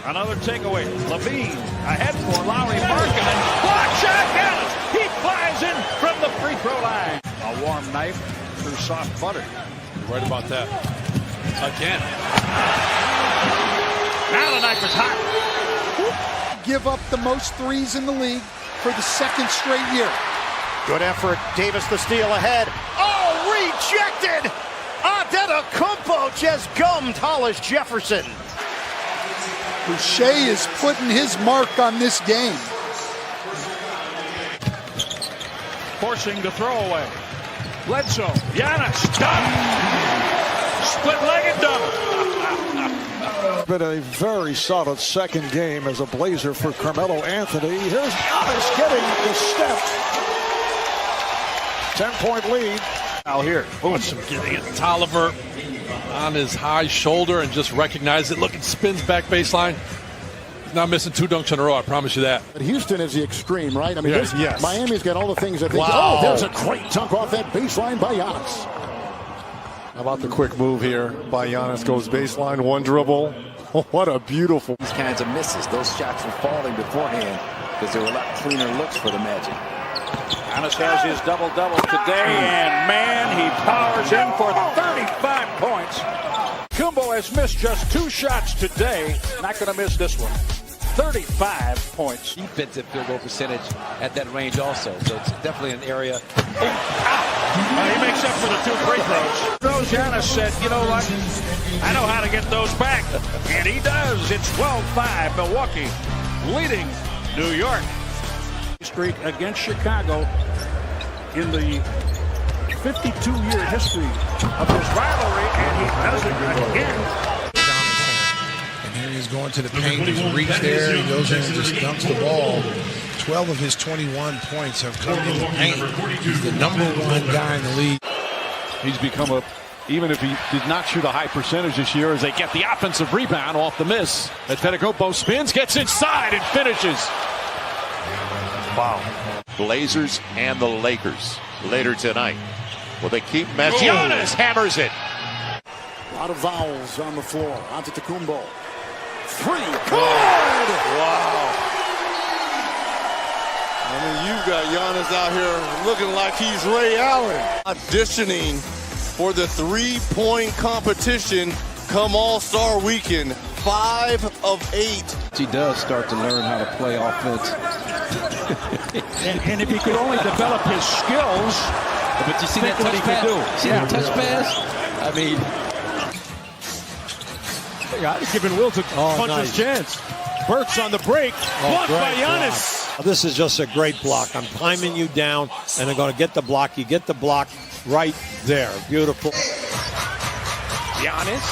Another takeaway. Levine ahead for Lowry Markkanen. Block shot, Giannis. He flies in from the free throw line. A warm knife through soft butter. You're right about that. Again. Now the knife is hot. Give up the most threes in the league for the second straight year. Good effort. Davis the steal ahead. Oh, rejected! Antetokounmpo just gummed Hollis Jefferson. Boucher is putting his mark on this game. Forcing the throwaway. Bledsoe. Giannis. Done. Split-legged dunk. Been a very solid second game as a Blazer for Carmelo Anthony. Here's Giannis getting the step. 10-point lead. Out here. Watch him getting it. Tolliver on his high shoulder and just recognize it. Look, it spins back baseline. He's not missing 2 dunks in a row, I promise you that. But Houston is the extreme, right? I mean, yes. Miami's got all the things that they... Wow. Oh, there's a great dunk off that baseline by Giannis. How about the quick move here by Giannis? Goes baseline, one dribble. What a beautiful... These kinds of misses. Those shots were falling beforehand because there were a lot cleaner looks for the Magic. Giannis has his double-double today, and man, he powers in for 35 points. Kumbo has missed just 2 shots today. Not going to miss this one. 35 points. Defensive field goal percentage at that range also, so it's definitely an area. He makes up for the 2 free throws. Giannis said, you know what, I know how to get those back, and he does. It's 12-5, Milwaukee leading New York. Streak against Chicago in the 52-year history of this rivalry, and he does it again. And here he's going to the paint. There's a reach there. He goes in and just dumps the ball. 12 of his 21 points have come in the paint. He's the #1 guy in the league. He's become even if he did not shoot a high percentage this year, as they get the offensive rebound off the miss. Antetokounmpo spins, gets inside, and finishes. Wow. Blazers and the Lakers later tonight. Will they keep Messi? Giannis hammers it. A lot of vowels on the floor. Antetokounmpo. 3. Good! Wow. I mean, you've got Giannis out here looking like he's Ray Allen. Auditioning for the 3-point competition come All-Star Weekend. 5 of 8. He does start to learn how to play offense. and if he could only develop his skills, but you see that touch pass? See that touch pass? I mean, I've given Will to punch his chance. Burks on the break, blocked by Giannis. This is just a great block. I'm timing you down, and I'm going to get the block. You get the block right there. Beautiful. Giannis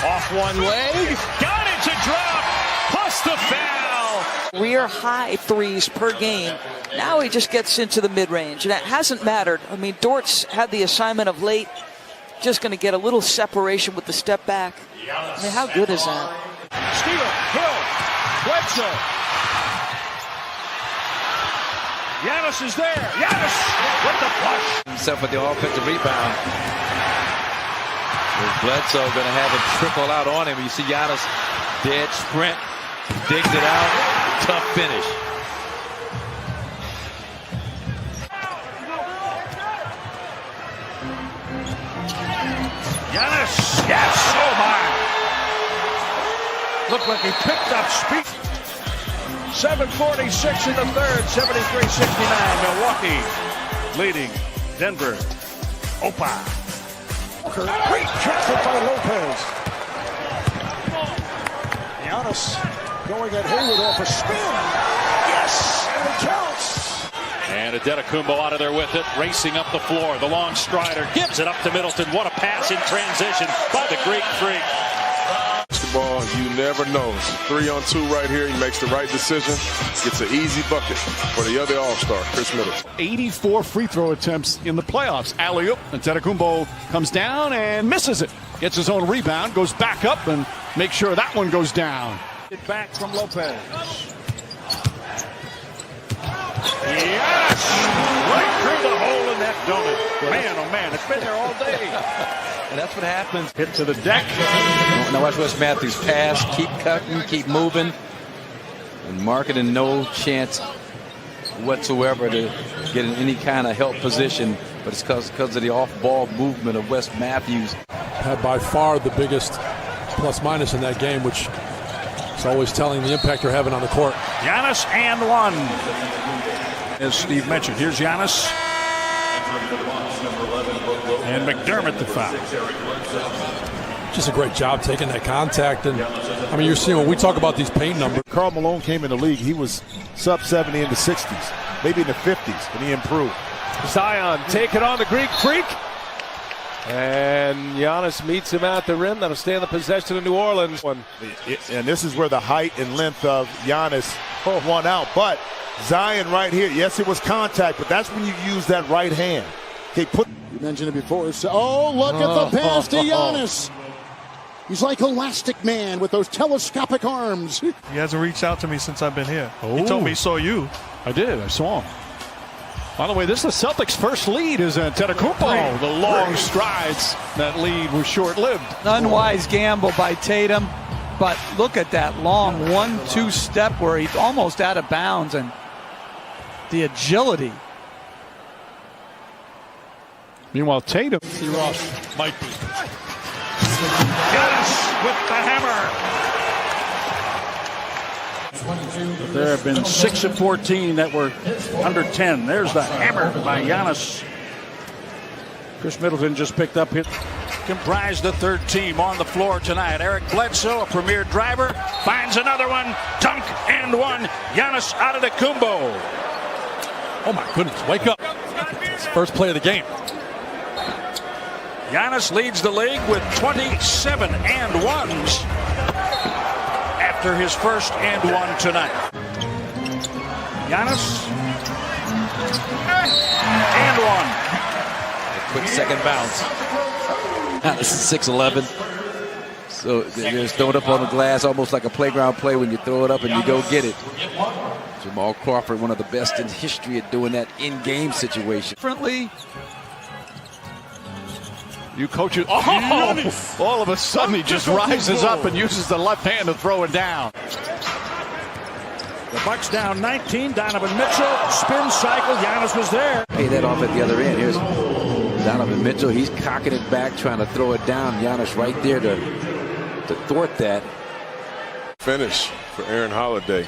off one leg. Got it to drop. Plus the foul. Career high threes per game. Now he just gets into the mid-range, and that hasn't mattered. I mean, Dort's had the assignment of late. Just going to get a little separation with the step back. I mean, how good is that? Steal, Hill, Bledsoe. Giannis is there. Giannis with the push. Himself with the offensive rebound. Is Bledsoe going to have him trickle out on him? You see Giannis dead sprint, digs it out, tough finish. Giannis, yes, oh my. Looked like he picked up speed. 7:46 in the third, 73-69. Milwaukee leading Denver. Opa. Great traffic by Lopez. Giannis going at Hayward off a spin. Yes, and it counts. And Antetokounmpo out of there with it, racing up the floor. The long strider gives it up to Middleton. What a pass in transition by the Greek Freak. Basketball, you never know. 3-on-2 right here. He makes the right decision. Gets an easy bucket for the other All-Star, Chris Middleton. 84 free throw attempts in the playoffs. Alley-oop. Antetokounmpo comes down and misses it. Gets his own rebound, goes back up and makes sure that one goes down. Get back from Lopez. Yes! Right through the hole in that, don't it? Man, oh man, it's been there all day. And that's what happens. Hit to the deck. Now watch Wes Matthews pass, keep cutting, keep moving. And Marketing no chance whatsoever to get in any kind of help position, but it's because of the off-ball movement of Wes Matthews. Had by far the biggest plus-minus in that game, which is always telling the impact they're having on the court. Giannis and one. As Steve mentioned, here's Giannis. And McDermott the foul. Just a great job taking that contact. And I mean, you're seeing when we talk about these paint numbers. Karl Malone came in the league, he was sub 70 in the 60s, maybe in the 50s, and he improved. Zion taking on the Greek Freak. And Giannis meets him at the rim. That'll stay in the possession of New Orleans. And this is where the height and length of Giannis won out. But Zion right here, yes, it was contact, but that's when you use that right hand. Okay, you mentioned it before. So, oh, look at the pass to Giannis. He's like Elastic Man with those telescopic arms. He hasn't reached out to me since I've been here. He told me he saw you. I did. I saw him. By the way, this is the Celtics' first lead is Antetokounmpo. The long strides. That lead was short-lived. Unwise gamble by Tatum, but look at that long 1-2 step where he's almost out of bounds, and the agility. Meanwhile, Tatum. Ross might be. Giannis with the hammer. There have been 6 of 14 that were under 10. There's the hammer by Giannis. Chris Middleton just picked up hit. Comprised the third team on the floor tonight. Eric Bledsoe, a premier driver, finds another one. Dunk and one. Giannis Antetokounmpo. Oh my goodness, wake up. It's the first play of the game. Giannis leads the league with 27 and ones after his first and one tonight. Giannis and one. A quick second bounce. This is 6'11". So they just throw it up on the glass almost like a playground play when you throw it up and you go get it. Jamal Crawford, one of the best in history at doing that in-game situation. Differently. You coach it. Oh! All of a sudden he just rises up and uses the left hand to throw it down. The Bucks down 19. Donovan Mitchell, spin cycle. Giannis was there. Pay that off at the other end. Here's Donovan Mitchell. He's cocking it back, trying to throw it down. Giannis right there to thwart that. Finish for Aaron Holiday.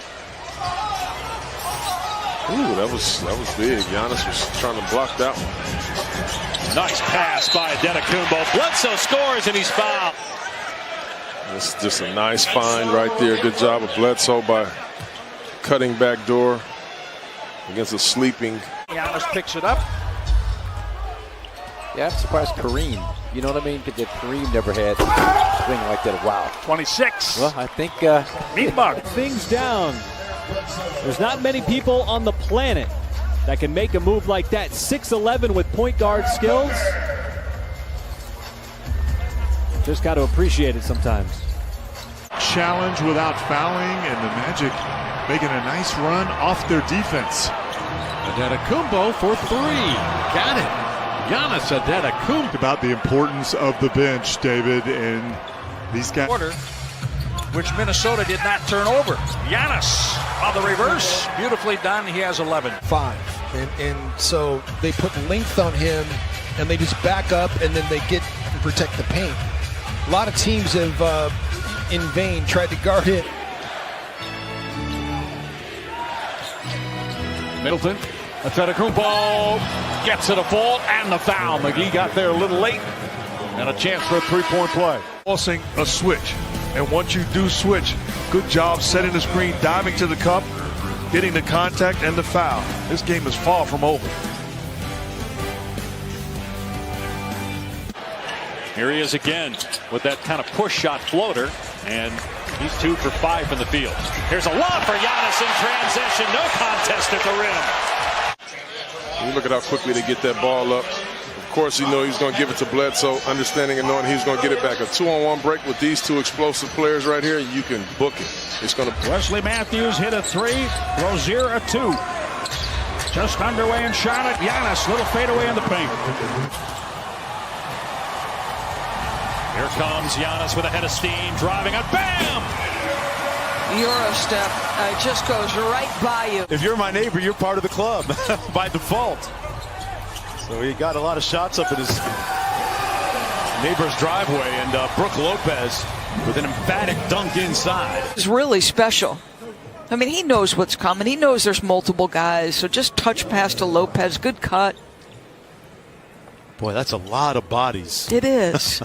Ooh, that was big. Giannis was trying to block that one. Nice pass by Antetokounmpo. Bledsoe scores and he's fouled. It's just a nice find right there. Good job of Bledsoe by cutting back door against a sleeping. Giannis picks it up. Yeah, I'm surprised Kareem. You know what I mean? Because Kareem never had a swing like that. Wow. 26. Well, I think Meatbug. Things down. There's not many people on the planet that can make a move like that. 6'11" with point guard skills. Just got to appreciate it sometimes. Challenge without fouling, and the Magic making a nice run off their defense. Antetokounmpo for three. Got it. Giannis Antetokounmpo. About the importance of the bench, David, and these guys. Quarter, which Minnesota did not turn over. Giannis on the reverse. Beautifully done. He has 11. 5. And so they put length on him, and they just back up, and then they get and protect the paint. A lot of teams have, in vain, tried to guard it. Middleton, Antetokounmpo gets it a fault and the foul. McGee got there a little late, and a chance for a three-point play. Forcing a switch, and once you do switch, good job setting the screen, diving to the cup, getting the contact and the foul. This game is far from over. Here he is again with that kind of push shot floater, and he's 2 for 5 from the field. Here's a lob for Giannis in transition. No contest at the rim. You look at how quickly they get that ball up. Of course, you know he's going to give it to Bledsoe, understanding and knowing he's going to get it back. A 2-on-1 break with these two explosive players right here, you can book it. It's going to. Wesley Matthews hit a 3. Rozier a 2. Just underway and shot it. Giannis, little fadeaway in the paint. Here comes Giannis with a head of steam, driving it, bam! Euro step just goes right by you. If you're my neighbor, you're part of the club by default. So he got a lot of shots up in his neighbor's driveway, and Brook Lopez with an emphatic dunk inside. It's really special. I mean, he knows what's coming. He knows there's multiple guys, so just touch past to Lopez. Good cut. Boy, that's a lot of bodies. It is.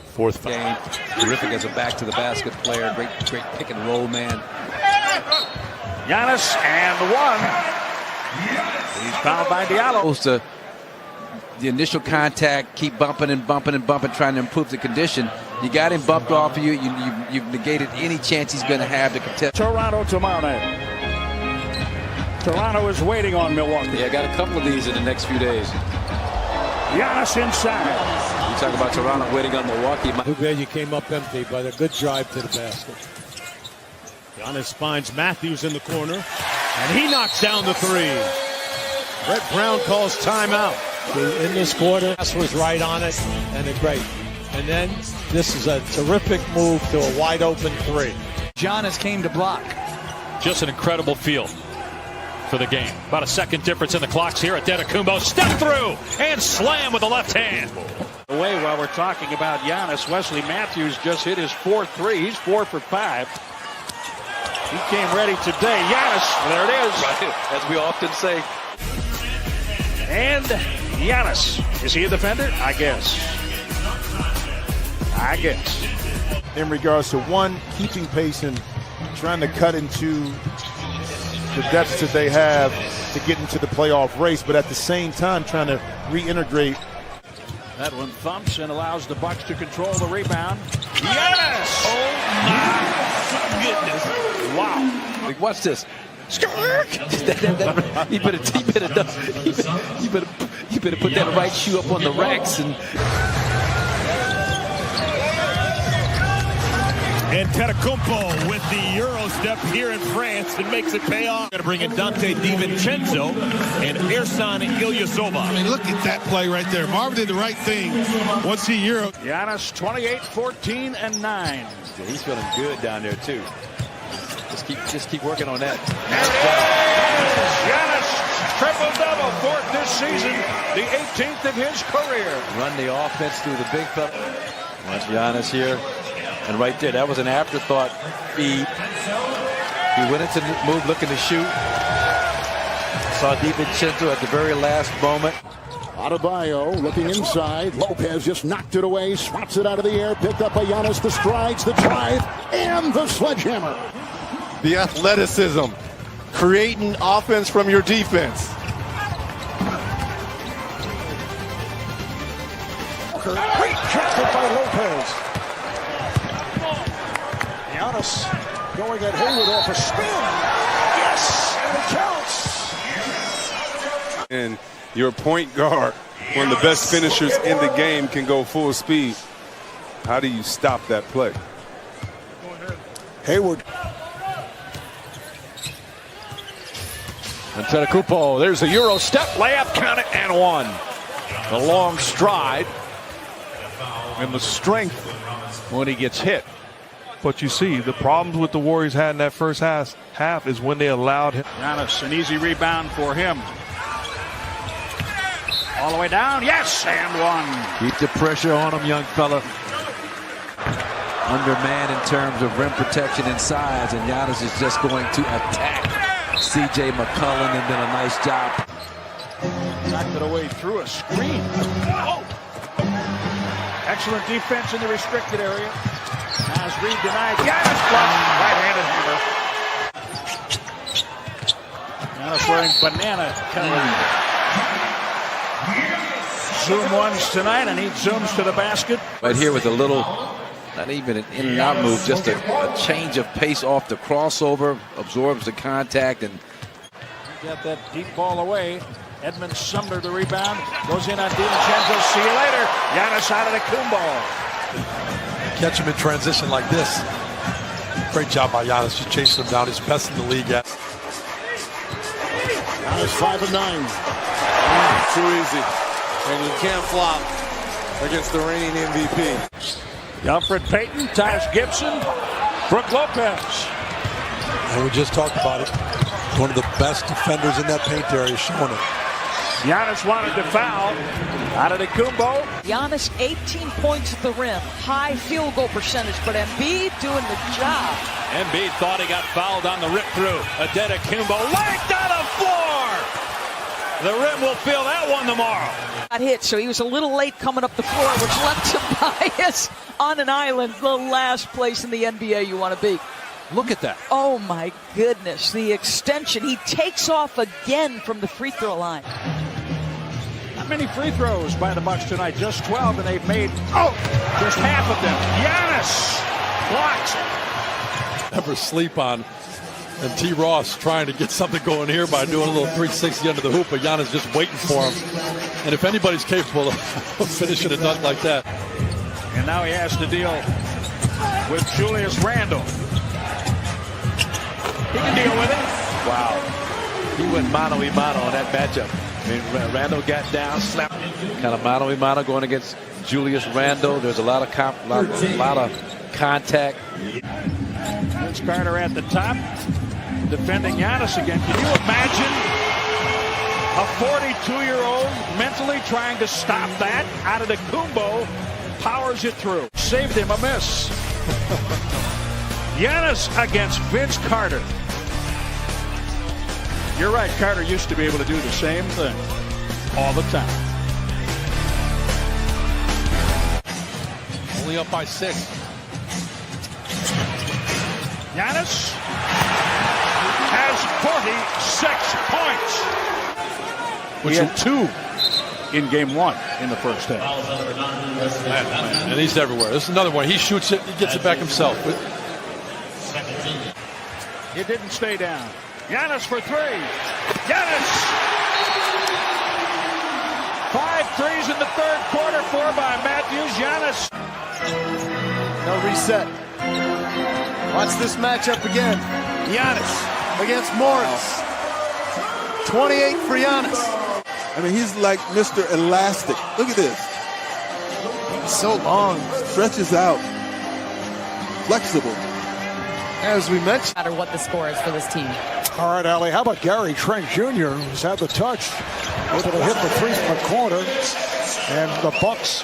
Fourth game. Terrific as a back-to-the-basket player. Great pick and roll man. Giannis and one. He's fouled by Diallo. The initial contact, keep bumping and bumping and bumping, trying to improve the condition. You got him bumped off of you. You've negated any chance he's going to have to contest. Toronto tomorrow night. Toronto is waiting on Milwaukee. Yeah, I got a couple of these in the next few days. Giannis inside. You talk about Toronto waiting on Milwaukee. Too bad you came up empty, but a good drive to the basket. Giannis finds Matthews in the corner, and he knocks down the three. Brett Brown calls timeout. In this quarter, Cass was right on it, and great. And then this is a terrific move to a wide open three. Giannis came to block. Just an incredible feel for the game. About a second difference in the clocks here. Antetokounmpo step through and slam with the left hand. Away while we're talking about Giannis, Wesley Matthews just hit his 4-3. He's 4 for 5. He came ready today. Giannis, there it is. Right, as we often say. And Giannis. Is he a defender? I guess. In regards to one, keeping pace and trying to cut into the deficit they have to get into the playoff race, but at the same time trying to reintegrate. That one thumps and allows the Bucks to control the rebound. Giannis! Oh my goodness! Wow! Watch this. You better put that right shoe up on the racks and. Antetokounmpo with the Euro step here in France and makes it pay off. Going to bring in Dante DiVincenzo and Ersan Ilyasova. I mean, look at that play right there. Marvin did the right thing once he Euro. Giannis 28, 14, and 9. Yeah, he's feeling good down there too. Just keep working on that. Giannis triple-double, 4th this season, the 18th of his career. Run the offense through the big fella. Watch Giannis here. And right there, that was an afterthought feed. He went into the move looking to shoot. Saw DiVincenzo at the very last moment. Adebayo looking inside. Lopez just knocked it away, swats it out of the air, picked up by Giannis, the strides, the drive, and the sledgehammer. The athleticism, creating offense from your defense. Rejected by Lopez. Giannis going at Hayward off a spin. Yes, and it counts. And your point guard, one of the best finishers in the game, can go full speed. How do you stop that play? Hayward. Antetokounmpo, there's a Euro step, layup, count it, and one. The long stride and the strength when he gets hit. But you see, the problems with the Warriors had in that first half is when they allowed him. Giannis, an easy rebound for him. All the way down, yes, and one. Keep the pressure on him, young fella. Undermanned in terms of rim protection and size, and Giannis is just going to attack C.J. McCollum, and did a nice job. Knocked it away through a screen. Oh. Excellent defense in the restricted area. As Reed denied. Giannis blocked. Right-handed hammer. Giannis wearing banana color. Zoom ones tonight, and he zooms to the basket. Right here with a little, not even an in and out move, just a change of pace off the crossover, absorbs the contact, and got that deep ball away. Edmund Sumner the rebound. Goes in on DiVincenzo. See you later. Giannis Antetokounmpo. Catch him in transition like this. Great job by Giannis. Just chasing him down. He's best in the league at. Giannis 5 of 9. Too easy. And you can't flop against the reigning MVP. Alfred Payton, Taj Gibson, Brook Lopez. And we just talked about it. One of the best defenders in that paint area showing it. Giannis wanted to foul. Antetokounmpo. Giannis 18 points at the rim. High field goal percentage, but Embiid doing the job. Embiid thought he got fouled on the rip through. Antetokounmpo lanked on the floor. The rim will feel that one tomorrow. Got hit, so he was a little late coming up the floor, which left Tobias on an island. The last place in the NBA you want to be. Look at that. Oh, my goodness. The extension. He takes off again from the free throw line. Not many free throws by the Bucks tonight. Just 12, and they've made, just half of them. Giannis blocked. Never sleep on. And T. Ross trying to get something going here by doing a little 360 under the hoop, but Giannis just waiting for him. And if anybody's capable of finishing a dunk like that. And now he has to deal with Julius Randle. He can deal with it. Wow. He went mano-a-mano on that matchup. I mean, Randle got down, slapped. Kind of mano-a-mano going against Julius Randle. There's a lot of contact. Vince Carter at the top, defending Giannis again. Can you imagine a 42-year-old mentally trying to stop that? Antetokounmpo powers it through. Saved him a miss. Giannis against Vince Carter. You're right, Carter used to be able to do the same thing all the time. Only up by 6. Giannis has 46 points. Which had 2 in game 1 in the first half. And he's everywhere. This is another one. He shoots it. He gets it back himself. It didn't stay down. Giannis for 3. Giannis! 5 threes in the third quarter, 4 by Matthews. Giannis. No reset. Watch this matchup again. Giannis against Morris. 28 for Giannis. I mean, he's like Mr. Elastic. Look at this. So long. Stretches out. Flexible. As we mentioned. No matter what the score is for this team. All right, Allie, how about Gary Trent Jr., who's had the touch, able to hit the 3 from the corner, and the Bucks.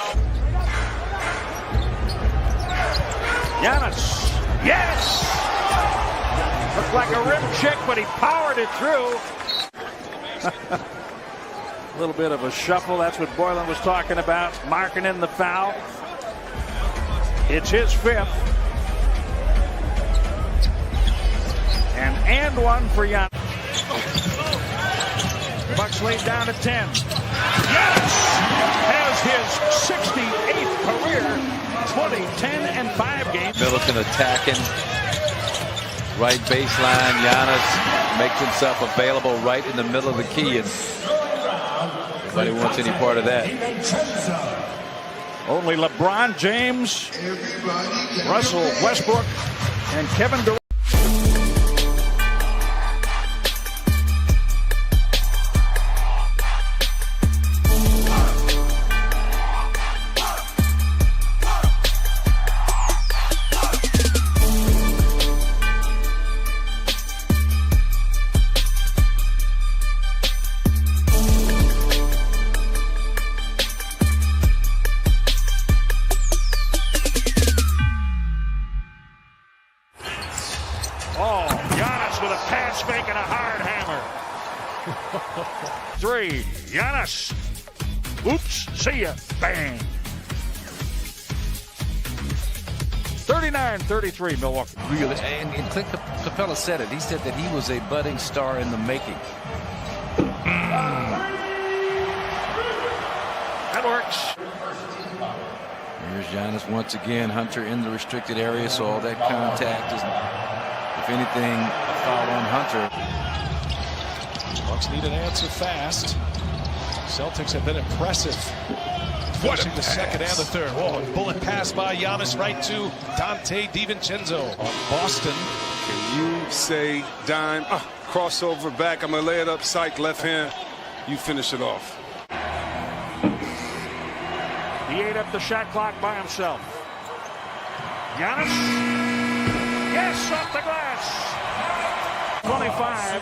Giannis, yes! Looked like a rim check, but he powered it through. A little bit of a shuffle, that's what Boylan was talking about, marking in the foul. It's his 5th. And one for Giannis. The Bucks laid down at 10. Giannis has his 68th career 20-10-5 game. Middleton attacking. Right baseline. Giannis makes himself available right in the middle of the key. And nobody wants any part of that. Only LeBron James, Russell Westbrook, and Kevin Durant. Oh, Giannis with a pass fake and a hard hammer. 3, Giannis. Oops, see ya. Bang. 39-33, Milwaukee. Really, and Clint Capella said it. He said that he was a budding star in the making. That works. Here's Giannis once again. Hunter in the restricted area, so all that contact is, if anything, a foul on Hunter. Bucks need an answer fast. Celtics have been impressive finishing the second and the third. Oh, a bullet pass by Giannis right to Dante DiVincenzo. Boston. Can you say dime, crossover back, I'm going to lay it up, psych, left hand, you finish it off. He ate up the shot clock by himself. Giannis. Yes, off the glass. 25.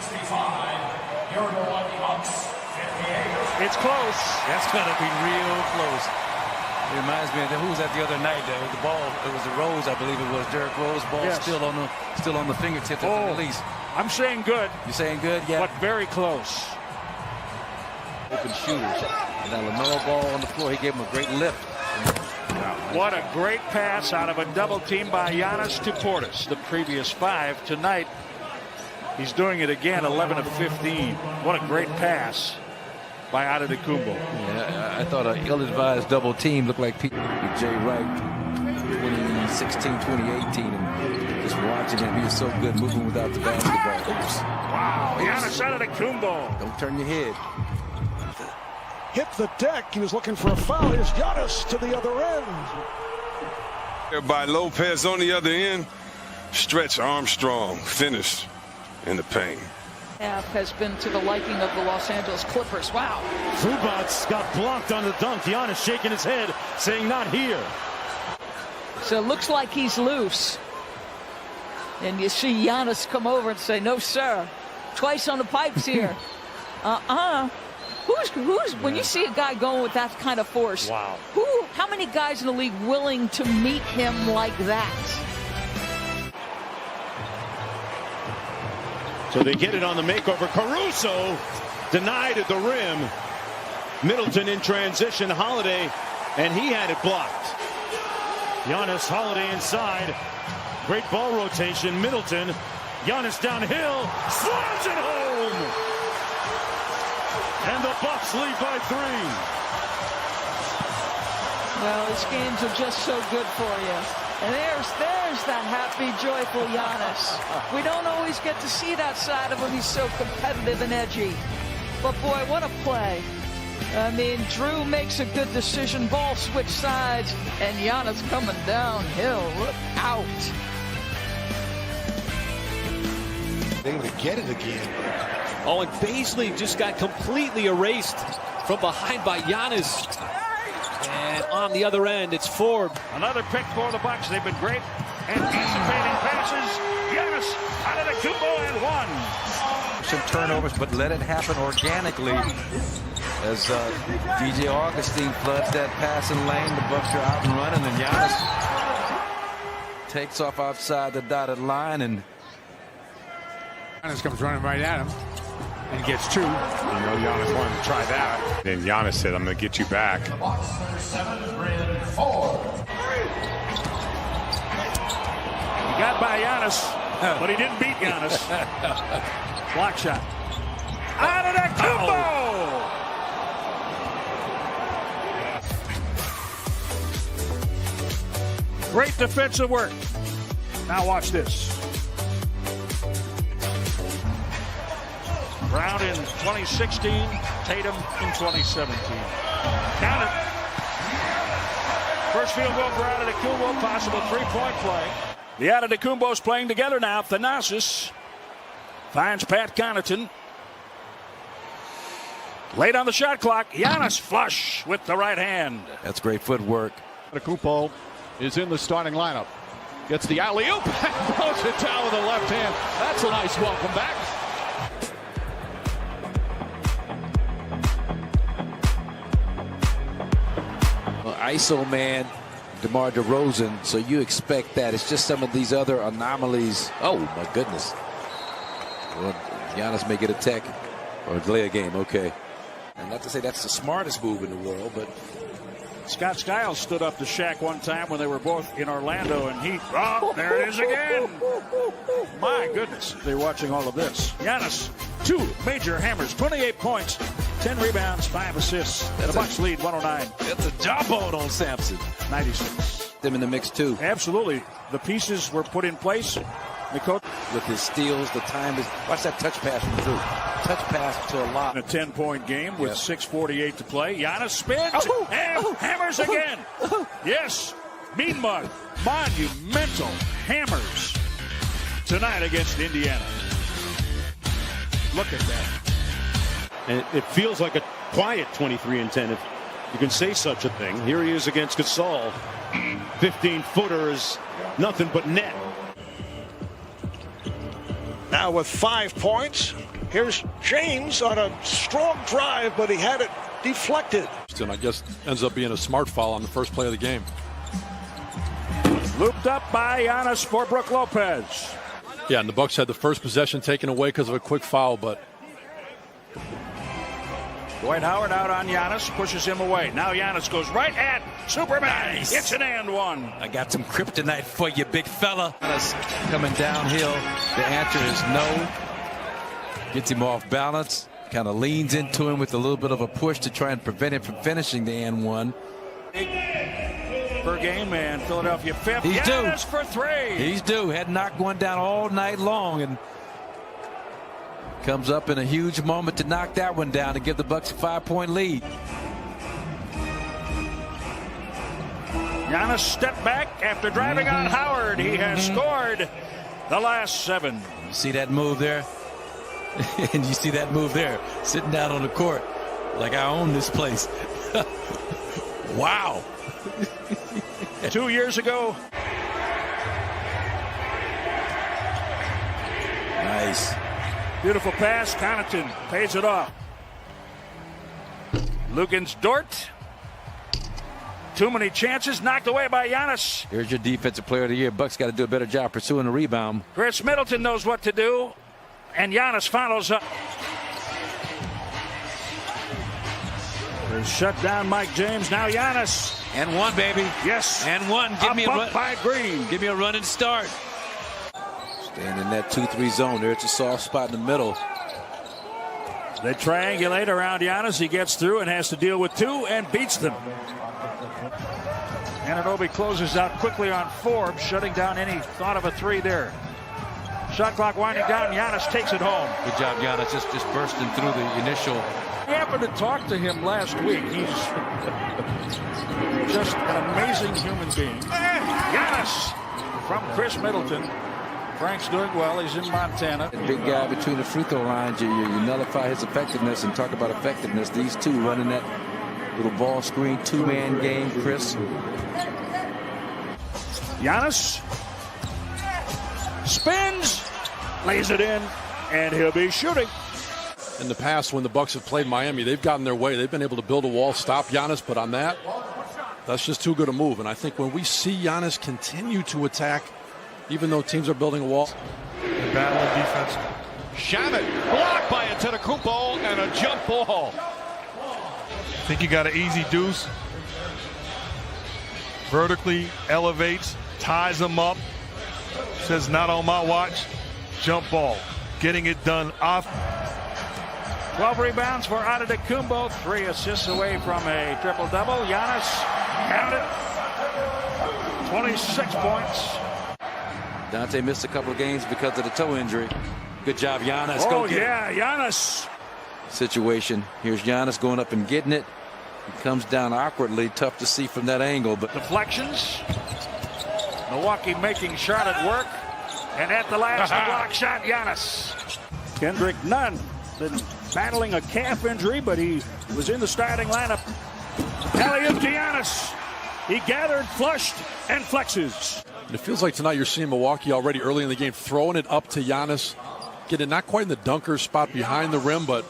It's close. That's going to be real close. It reminds me of who was that the other night? The ball, it was the Rose, I believe it was. Derrick Rose ball, yes. still on the fingertips at the release. I'm saying good. You're saying good? Yeah. But very close. Open shooters. And that LaMelo ball on the floor, he gave him a great lift. What a great pass out of a double team by Giannis to Portis. The previous 5 tonight. He's doing it again, 11 of 15. What a great pass by Antetokounmpo. Yeah, I thought an ill-advised double team looked like Jay Wright 2016, 2018, and just watching him, he was so good moving without the basketball. Oops. Wow, Giannis Antetokounmpo. Don't turn your head. Hit the deck. He was looking for a foul. Here's Giannis to the other end. There by Lopez on the other end. Stretch Armstrong finished in the paint. Half has been to the liking of the Los Angeles Clippers. Wow. Zubats got blocked on the dunk. Giannis shaking his head, saying not here. So it looks like he's loose. And you see Giannis come over and say, no, sir. Twice on the pipes here. Who's when you see a guy going with that kind of force? Wow. How many guys in the league willing to meet him like that? So they get it on the makeover. Caruso denied at the rim. Middleton in transition. Holiday, and he had it blocked. Giannis, Holiday inside. Great ball rotation. Middleton. Giannis downhill. Slams it home. And the Bucks lead by 3. Well, these games are just so good for you. And there's that happy, joyful Giannis. We don't always get to see that side of him. He's so competitive and edgy. But boy, what a play. I mean, Drew makes a good decision. Ball switch sides. And Giannis coming downhill. Look out. Able to get it again. Oh, and Baisley just got completely erased from behind by Giannis. And on the other end, it's Ford. Another pick for the Bucks. They've been great. Anticipating passes. Giannis Antetokounmpo and 1. Some turnovers, but let it happen organically. As DJ Augustine floods that passing lane, the Bucks are out and running, and Giannis takes off outside the dotted line, and Giannis comes running right at him and gets 2. You know, Giannis wanted to try that. Then Giannis said, I'm going to get you back. He got by Giannis, but he didn't beat Giannis. Block shot. Antetokounmpo! Great defensive work. Now watch this. Brown in 2016, Tatum in 2017. Count it. First field goal for Antetokounmpo, possible 3-point play. The Antetokounmpos playing together now. Thanasis finds Pat Connaughton. Late on the shot clock. Giannis flush with the right hand. That's great footwork. Antetokounmpo is in the starting lineup. Gets the alley-oop and throws it down with the left hand. That's a nice welcome back. ISO man, DeMar DeRozan, so you expect that. It's just some of these other anomalies. Oh, my goodness. Well, Giannis may get a tech or delay a game, okay. And not to say that's the smartest move in the world, but Scott Skiles stood up to Shaq one time when they were both in Orlando, and there it is again. My goodness, they're watching all of this. Giannis, 2 major hammers, 28 points, 10 rebounds, 5 assists. The Bucks lead 109. That's a jawbone on Sampson. 96. Them in the mix too. Absolutely. The pieces were put in place. The coach with his steals, the time is. Watch that touch pass from Drew. Touch pass to a lot. In a 10-point game with 6:48 to play. Giannis spins and hammers again. Yes. Meanwhile, monumental hammers tonight against Indiana. Look at that. And it feels like a quiet 23-10, if you can say such a thing. Here he is against Gasol. 15-footer is nothing but net. Now with 5 points, here's James on a strong drive, but he had it deflected. And I guess ends up being a smart foul on the first play of the game. Looped up by Giannis for Brook Lopez. Yeah, and the Bucks had the first possession taken away because of a quick foul, but Dwight Howard out on Giannis, pushes him away. Now Giannis goes right at Superman. Nice. It's an and one. I got some kryptonite for you, big fella. Coming downhill. The answer is no. Gets him off balance. Kind of leans into him with a little bit of a push to try and prevent him from finishing the and one. Per game, and Philadelphia fifth. He's Giannis due. for three. He's due. Had knocked one down all night long, and comes up in a huge moment to knock that one down to give the Bucks a 5-point lead. Giannis stepped back after driving on Howard. He has scored the last 7. You see that move there? And you see that move there, sitting down on the court like I own this place. Wow. 2 years ago. Nice. Beautiful pass. Connaughton pays it off. Lugans Dort. Too many chances. Knocked away by Giannis. Here's your defensive player of the year. Bucks got to do a better job pursuing the rebound. Chris Middleton knows what to do. And Giannis follows up. They shut down Mike James. Now Giannis. And one, baby. Yes. And one. Give me a run. By Green. Give me a running start. Staying in that 2-3 zone. There's a soft spot in the middle. They triangulate around Giannis. He gets through and has to deal with 2 and beats them. Anunoby closes out quickly on Forbes, shutting down any thought of a 3 there. Shot clock winding down. Giannis takes it home. Good job, Giannis. Just bursting through the initial. I happened to talk to him last week. He's just an amazing human being. Giannis from Chris Middleton. Frank's doing well. He's in Montana. The big guy between the free throw lines. You nullify his effectiveness and talk about effectiveness. These two running that little ball screen 2-man game, Chris. Giannis spins, lays it in, and he'll be shooting. in the past when the Bucks have played Miami, they've gotten their way. They've been able to build a wall, stop Giannis, but on that, that's just too good a move. And I think when we see Giannis continue to attack, even though teams are building a wall. Battling defense. Shamit blocked by Antetokounmpo and a jump ball. I think he got an easy deuce. Vertically elevates, ties him up. Says not on my watch. Jump ball. Getting it done off. 12 rebounds for Antetokounmpo. 3 assists away from a triple-double. Giannis, count it, 26 points. Dante missed a couple of games because of the toe injury. Good job, Giannis. Oh, Go get yeah, it. Giannis. Situation. Here's Giannis going up and getting it. He comes down awkwardly. Tough to see from that angle. But deflections. Milwaukee making Charlotte work. And at the last block shot, Giannis. Kendrick Nunn been battling a calf injury, but he was in the starting lineup. Alley-oop to Giannis. He gathered, flushed, and flexes. And it feels like tonight you're seeing Milwaukee already early in the game throwing it up to Giannis. Getting not quite in the dunker spot behind the rim, but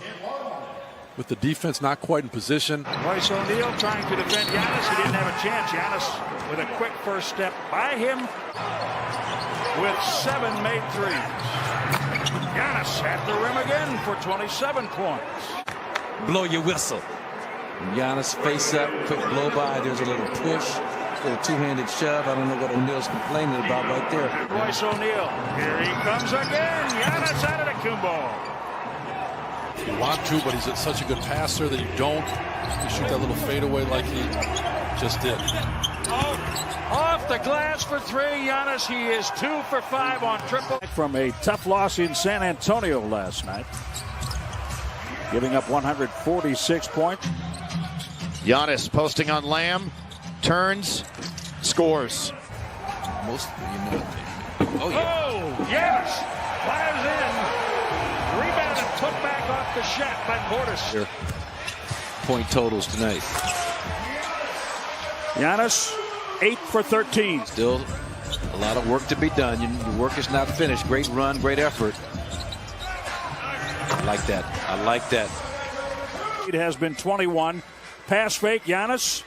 with the defense not quite in position. Royce O'Neal trying to defend Giannis. He didn't have a chance. Giannis with a quick first step by him with 7 made threes. Giannis at the rim again for 27 points. Blow your whistle. Giannis face up, quick blow by. There's a little push, a little two-handed shove. I don't know what O'Neal's complaining about right there. Royce O'Neal. Here he comes again. Giannis Antetokounmpo. You want to, but he's such a good passer that you don't. You shoot that little fadeaway like he just did. Off the glass for three. Giannis, he is 2 for 5 on triple. From a tough loss in San Antonio last night, giving up 146 points. Giannis posting on Lamb, turns, scores. Most, Oh, yes! Fires in. Rebound and put back off the shot by Portis. Point totals tonight. Giannis, 8 for 13. Still a lot of work to be done. Your work is not finished. Great run, great effort. I like that. I like that. It has been 21. Pass fake, Giannis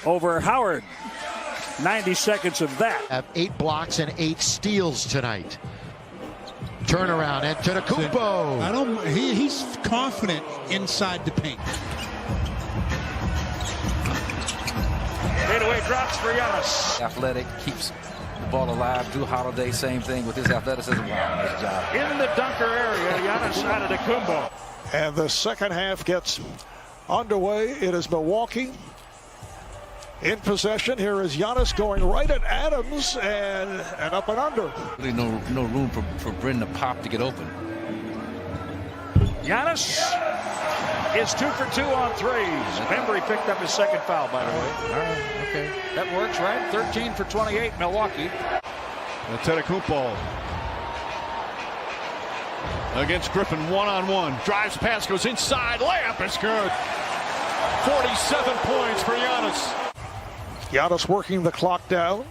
over Howard. 90 seconds of that. Have 8 blocks and 8 steals tonight. Turnaround, Antetokounmpo. He's confident inside the paint. Fadeaway drops for Giannis. Athletic, keeps the ball alive. Drew Holiday, same thing with his athleticism. Wow, nice job. In the dunker area, Giannis Antetokounmpo. And the second half gets underway. It is Milwaukee in possession. Here is Giannis going right at Adams and up and under. Really no room for Brendan to pop to get open. Giannis is 2 for 2 on threes. Bembry picked up his second foul, by the way. All right, okay. That works, right? 13 for 28, Milwaukee. Antetokounmpo against Griffin one-on-one. Drives past, goes inside. Layup is good. 47 points for Giannis. Giannis working the clock down.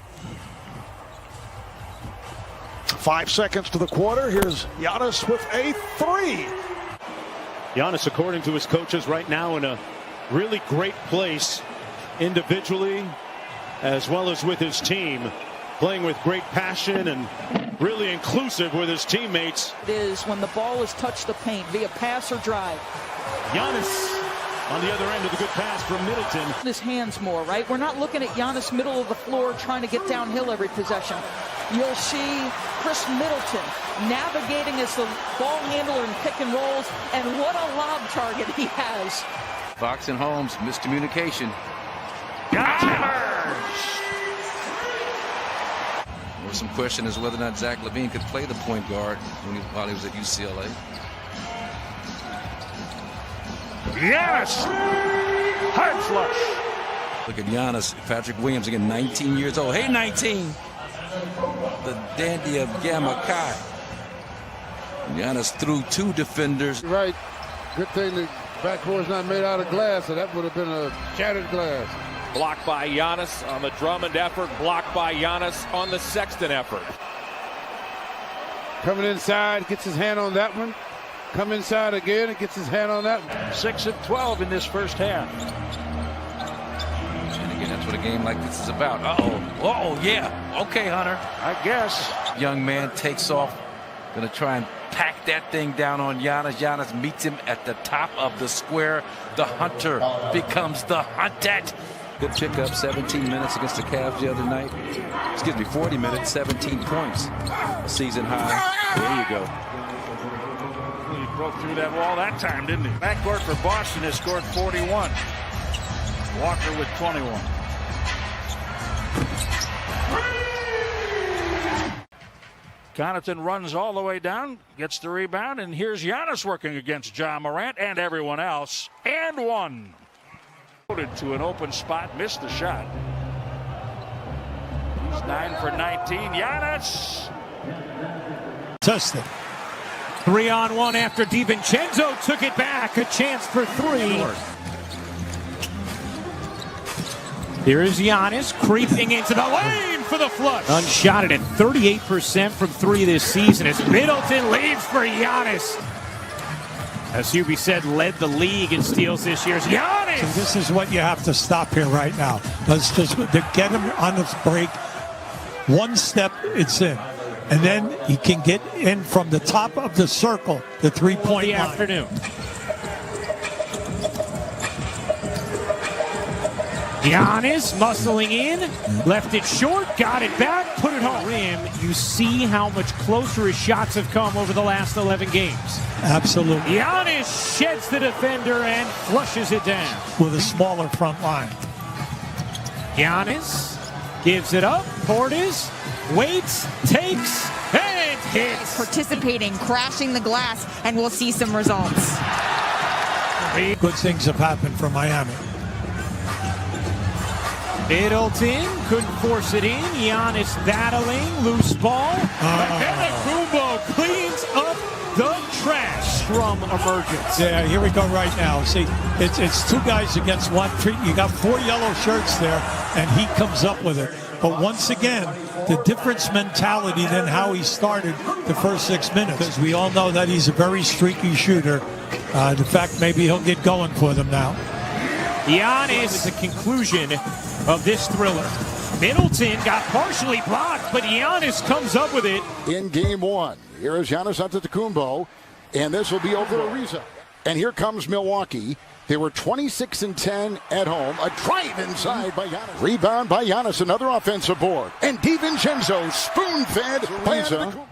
5 seconds to the quarter. Here's Giannis with a 3. Giannis, according to his coaches, right now in a really great place individually as well as with his team, playing with great passion and really inclusive with his teammates. It is when the ball has touched the paint via pass or drive. Giannis on the other end of the good pass from Middleton. His hands more, right? We're not looking at Giannis middle of the floor trying to get downhill every possession. You'll see Chris Middleton navigating as the ball handler in pick and rolls, and what a lob target he has. Fox and Holmes, miscommunication. There was some question as to whether or not Zach LaVine could play the point guard while he was at UCLA. Giannis! Hard flush. Look at Giannis. Patrick Williams again, 19 years old. Hey, 19! The dandy of Gamma Chi. Giannis threw 2 defenders. Right. Good thing the backboard's not made out of glass, so that would have been a shattered glass. Blocked by Giannis on the Drummond effort. Blocked by Giannis on the Sexton effort. Coming inside, gets his hand on that one. Come inside again and gets his hand on that one. 6 of 12 in this first half. And again, that's what a game like this is about. Uh-oh, yeah. Okay, Hunter. I guess. Young man takes off. Gonna try and pack that thing down on Giannis. Giannis meets him at the top of the square. The hunter becomes the hunted. Good pickup, 17 minutes against the Cavs the other night. Excuse me, 40 minutes, 17 points. A season high. There you go. He broke through that wall that time, didn't he? Backcourt for Boston has scored 41. Walker with 21. Connaughton runs all the way down, gets the rebound, and here's Giannis working against Ja Morant and everyone else. And one. To an open spot, missed the shot. He's 9 for 19. Giannis. Testing. 3-on-1 after DiVincenzo took it back. A chance for 3. Here is Giannis creeping into the lane for the flush. Unshotted at 38% from 3 this season as Middleton leads for Giannis. As Hubie said, led the league in steals this year. Giannis! So this is what you have to stop here right now. Let's just get him on this break. One step, it's in. And then he can get in from the top of the circle, the three-point line. Afternoon. Giannis muscling in, left it short, got it back, put it home. Rim, you see how much closer his shots have come over the last 11 games. Absolutely. Giannis sheds the defender and flushes it down. With a smaller front line. Giannis Gives it up. Portis waits, takes, and hits. Participating, crashing the glass, and we'll see some results. Good things have happened for Miami. Middleton couldn't force it in. Giannis battling, loose ball. Antetokounmpo cleans up the trash from emergence. Yeah, here we go right now. See, it's two guys against one. You got 4 yellow shirts there, and he comes up with it. But once again, the difference mentality than how he started the first 6 minutes. Because we all know that he's a very streaky shooter. The fact maybe he'll get going for them now. Giannis, the conclusion of this thriller. Middleton got partially blocked, but Giannis comes up with it. In game one, here is Giannis Antetokounmpo, and this will be over Ariza. And here comes Milwaukee. They were 26-10 at home. A drive inside by Giannis. Rebound by Giannis, another offensive board. And DiVincenzo spoon-fed by Antetokounmpo.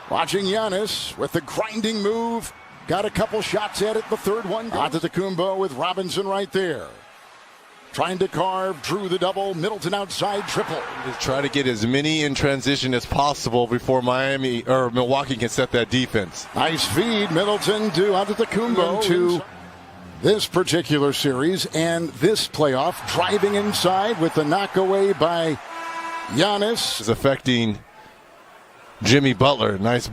Watching Giannis with the grinding move. Got a couple shots at it, the third one. Antetokounmpo with Robinson right there. Trying to carve, drew the double, Middleton outside, triple. Just try to get as many in transition as possible before Milwaukee can set that defense. Nice feed, Middleton to Antetokounmpo to this particular series and this playoff. Driving inside with the knockaway by Giannis. Is affecting Jimmy Butler. Nice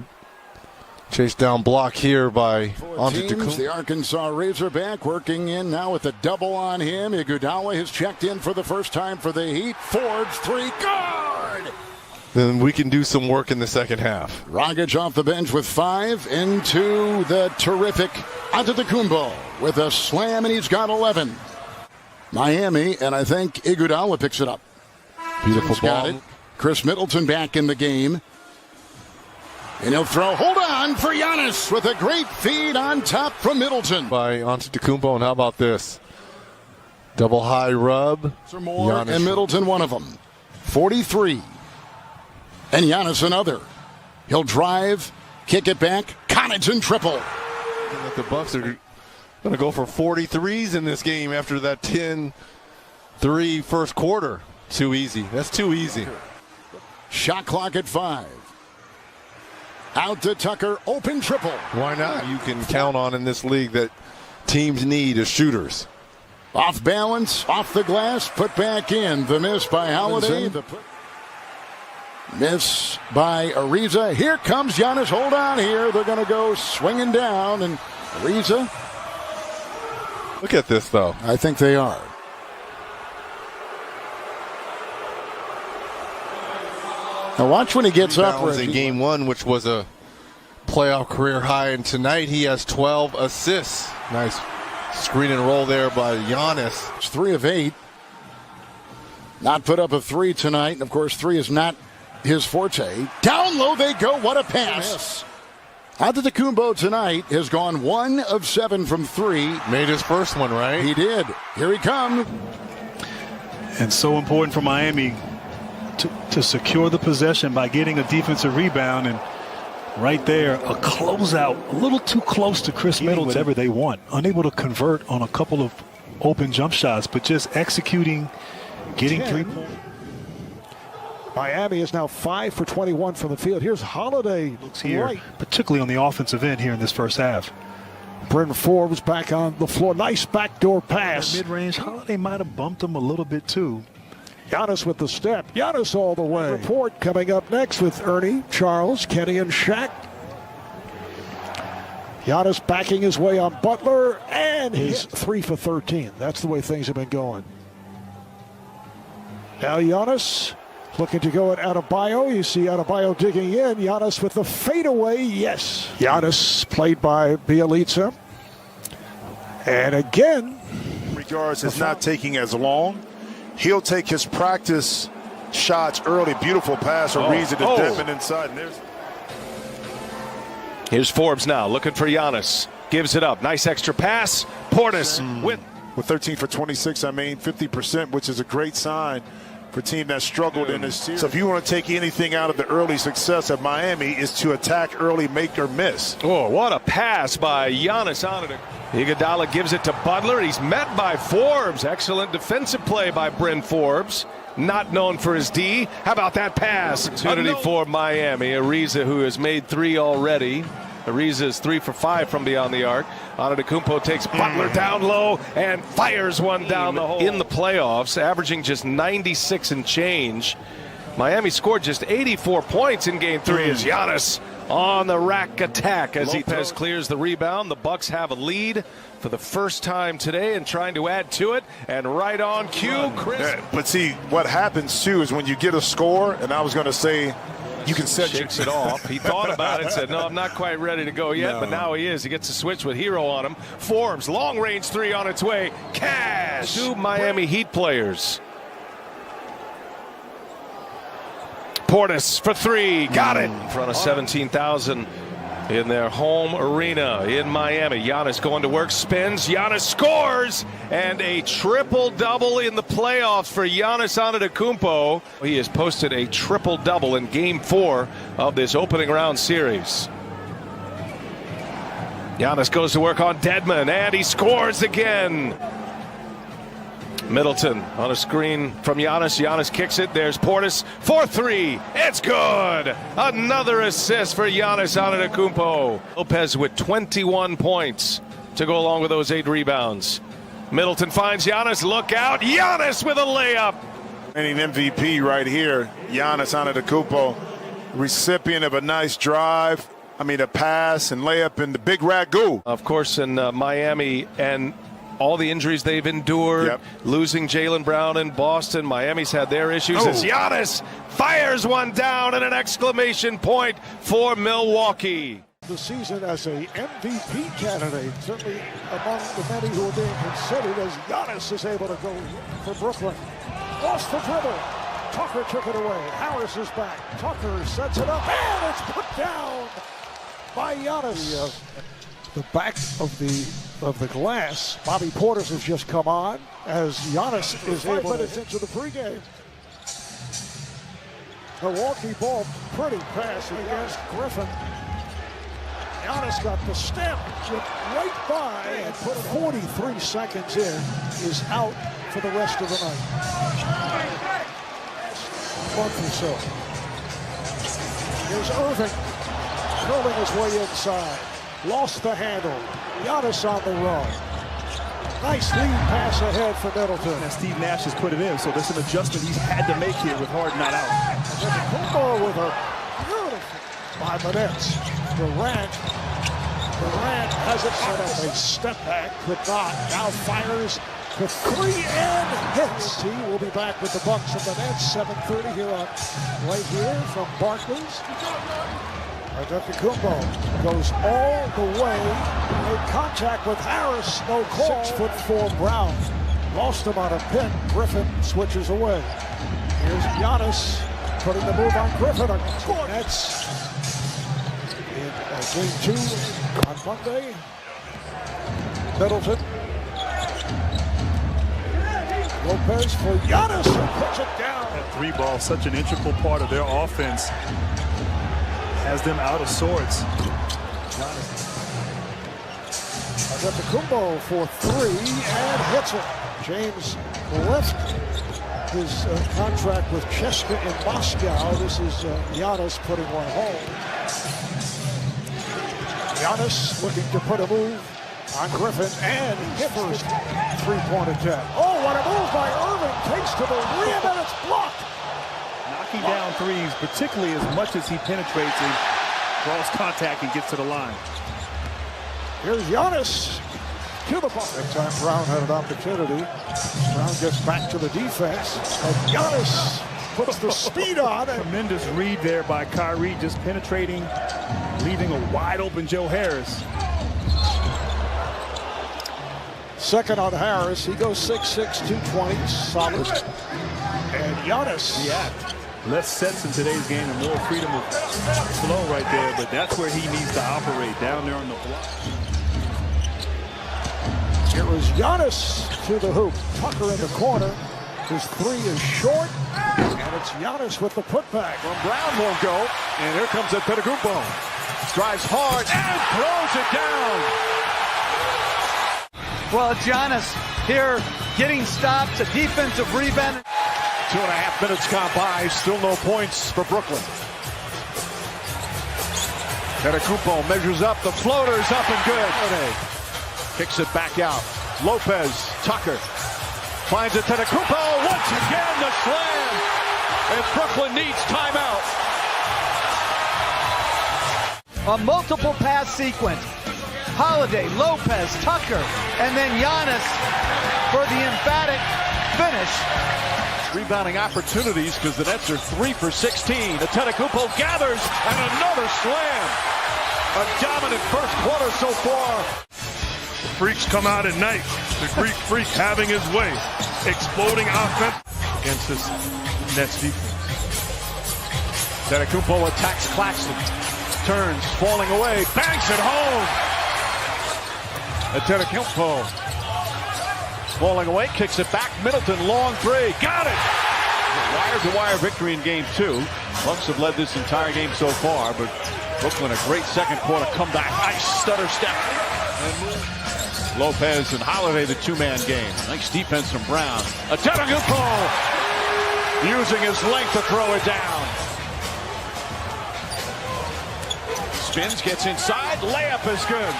chase down block here by Antetokounmpo. The Arkansas Razorback working in now with a double on him. Iguodala has checked in for the first time for the Heat. Forbes, three, guard! Then we can do some work in the second half. Dragic off the bench with 5 into the terrific Antetokounmpo with a slam, and he's got 11. Miami, and I think Iguodala picks it up. Beautiful ball. Got it. Chris Middleton back in the game. And he'll throw. Hold on for Giannis with a great feed on top from Middleton. By Antetokounmpo, and how about this? Double high rub. More, and Middleton one of them. 43. And Giannis another. He'll drive, kick it back. Connaughton triple. The Bucks are going to go for 43s in this game after that 10-3 first quarter. Too easy. That's too easy. Shot clock at 5. Out to Tucker, open triple. Why not? You can count on in this league that teams need as shooters. Off balance, off the glass, put back in. The miss by Holiday. The miss by Ariza. Here comes Giannis. Hold on here. They're going to go swinging down. And Ariza. Look at this, though. I think they are. Now watch when he gets up. In game one, which was a playoff career high, and tonight he has 12 assists. Nice screen and roll there by Giannis. It's 3 of 8. Not put up a 3 tonight, and of course 3 is not his forte. Down low they go. What a pass! Antetokounmpo tonight has gone 1 of 7 from 3. Made his first one, right? He did. Here he comes. And so important for Miami to secure the possession by getting a defensive rebound, and right there a closeout a little too close to Chris Middleton. Whatever they want, unable to convert on a couple of open jump shots, but just executing, getting 3 points. Miami is now 5 for 21 from the field. Here's Holiday. Looks here, particularly on the offensive end here in this first half. Bryn Forbes back on the floor. Nice backdoor pass. Mid-range, Holiday might have bumped him a little bit too. Giannis with the step. Giannis all the way. Report coming up next with Ernie, Charles, Kenny, and Shaq. Giannis backing his way on Butler, and he's 3 for 13. That's the way things have been going. Now Giannis looking to go at Adebayo. You see Adebayo digging in. Giannis with the fadeaway. Yes. Giannis played by Bielitsa. And again, regards is not taking as long. He'll take his practice shots early. Beautiful pass. Ariza to Devin inside. And here's Forbes now looking for Giannis. Gives it up. Nice extra pass. Portis with 13 for 26. I mean, 50%, which is a great sign for a team that struggled in this series. So if you want to take anything out of the early success of Miami, is to attack early, make or miss. Oh, what a pass by Giannis Antetokounmpo. Iguodala gives it to Butler. He's met by Forbes. Excellent defensive play by Bryn Forbes. not known for his D. How about that pass? Opportunity for Miami. Ariza, who has made 3 already. Ariza is 3 for 5 from beyond the arc. Antetokounmpo takes Butler down low and fires one down the hole. In the playoffs, averaging just 96 and change. Miami scored just 84 points in Game 3 as Giannis on the rack attack as Lopez clears the rebound. The Bucks have a lead for the first time today and trying to add to it. And right on cue, Chris. Yeah, but see, what happens too is when you get a score, and I was going to say, you can set shakes it off. He thought about it and said, no, I'm not quite ready to go yet, but now he is. He gets a switch with Hero on him. Forms, long-range 3 on its way. Cash! 2 Miami Heat players. Portis for 3, got it in front of 17,000 in their home arena in Miami. Giannis going to work, spins, Giannis scores, and a triple-double in the playoffs for Giannis Antetokounmpo. He has posted a triple-double in Game 4 of this opening round series. Giannis goes to work on Dedmon, and he scores again. Middleton on a screen from Giannis. Giannis kicks it. There's Portis for 3. It's good. Another assist for Giannis Antetokounmpo. Lopez with 21 points to go along with those 8 rebounds. Middleton finds Giannis. Look out. Giannis with a layup. Winning MVP right here. Giannis Antetokounmpo, recipient of a nice drive. A pass and layup in the big ragu. Of course, in Miami and all the injuries they've endured, losing Jaylen Brown in Boston. Miami's had their issues as Giannis fires one down and an exclamation point for Milwaukee. The season as a MVP candidate, certainly among the many who are being considered, as Giannis is able to go for Brooklyn. Lost the dribble. Tucker took it away. Harris is back. Tucker sets it up, and it's put down by Giannis. The back of the glass. Bobby Portis has just come on as Giannis is able to into the pregame. Milwaukee ball pretty pass against Griffin. Giannis got the step right by and put 43 seconds in, is out for the rest of the night. Month or so. Here's Irving curling his way inside. Lost the handle. Giannis on the run. Nice lead pass ahead for Middleton. And Steve Nash has put it in, so there's an adjustment he's had to make here with Harden not out. Antetokounmpo with a beautiful 5 minutes. Durant has it set up a step back, could not. Now fires for 3 and hits. He will be back with the Bucks at the Nets. 7:30 here on right here from Barclays. Antetokounmpo goes all the way, made contact with Harris, no call. 6'4" Brown lost him on a pick. Griffin switches away. Here's Giannis putting the move on Griffin. Nets in Game 2 on Monday. Middleton. Lopez for Giannis, who puts it down. That 3 ball, such an integral part of their offense. Has them out of sorts. Antetokounmpo for 3 and hits it. James left his contract with Cheska in Moscow. This is Giannis putting one home. Giannis looking to put a move on Griffin and his first 3-point attempt. Oh, what a move by Irving. Takes to the rim and it's blocked. Knocking down threes, particularly as much as he penetrates and draws contact and gets to the line. Here's Giannis to the ball. Next time Brown had an opportunity. Brown gets back to the defense. And Giannis puts the speed on it. Tremendous read there by Kyrie, just penetrating, leaving a wide open Joe Harris. Second on Harris. He goes 6'6", 220. Solid. And Giannis. Less sets in today's game and more freedom of flow right there, but that's where he needs to operate, down there on the block. Here is Giannis to the hoop. Tucker in the corner. His 3 is short, and it's Giannis with the putback. Well, Brown won't go, and here comes Antetokounmpo. Drives hard and throws it down. Well, Giannis here getting stops, a defensive rebound. 2.5 minutes gone by. Still no points for Brooklyn. Antetokounmpo measures up. The floater's up and good. Kicks it back out. Lopez, Tucker finds it. Antetokounmpo once again the slam. And Brooklyn needs timeout. A multiple pass sequence. Holiday, Lopez, Tucker, and then Giannis for the emphatic finish. Rebounding opportunities because the Nets are 3 for 16. Antetokounmpo gathers and another slam. A dominant first quarter so far. The freaks come out at night. The Greek freak having his way. Exploding offense against this Nets defense. Antetokounmpo attacks Claxton. Turns, falling away, banks it home. Antetokounmpo falling away, kicks it back. Middleton, long three, got it. Wire-to-wire victory in game 2. Bucks have led this entire game so far, but Brooklyn a great second quarter comeback. Nice stutter step. And Lopez and Holiday, the two-man game. Nice defense from Brown. Antetokounmpo using his length to throw it down. Spins, gets inside, layup is good.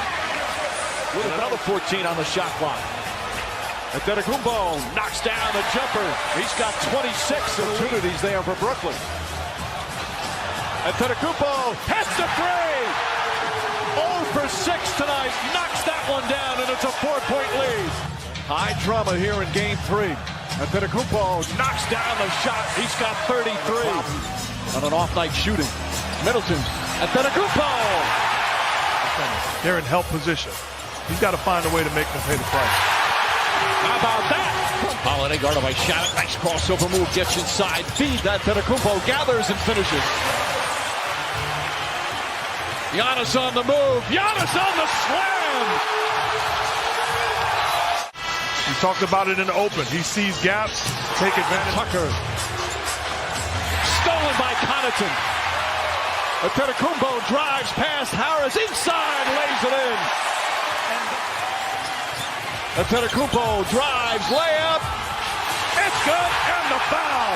With another 14 on the shot clock. Antetokounmpo knocks down the jumper. He's got 26 opportunities there for Brooklyn. Antetokounmpo hits the three. 0 for 6 tonight. Knocks that one down, and it's a 4-point lead. High drama here in game 3. Antetokounmpo knocks down the shot. He's got 33 on an off-night shooting. Middleton. Antetokounmpo. They're in help position. He's got to find a way to make them pay the price. How about that? Holiday guarded by Shannon. Nice crossover move. Gets inside. Feed that. Antetokounmpo gathers and finishes. Giannis on the move. Giannis on the slam. We talked about it in the open. He sees gaps. Take advantage. Tucker. Stolen by Connaughton. Antetokounmpo drives past Harris. Inside. Lays it in. Antetokounmpo drives, layup, it's good, and the foul.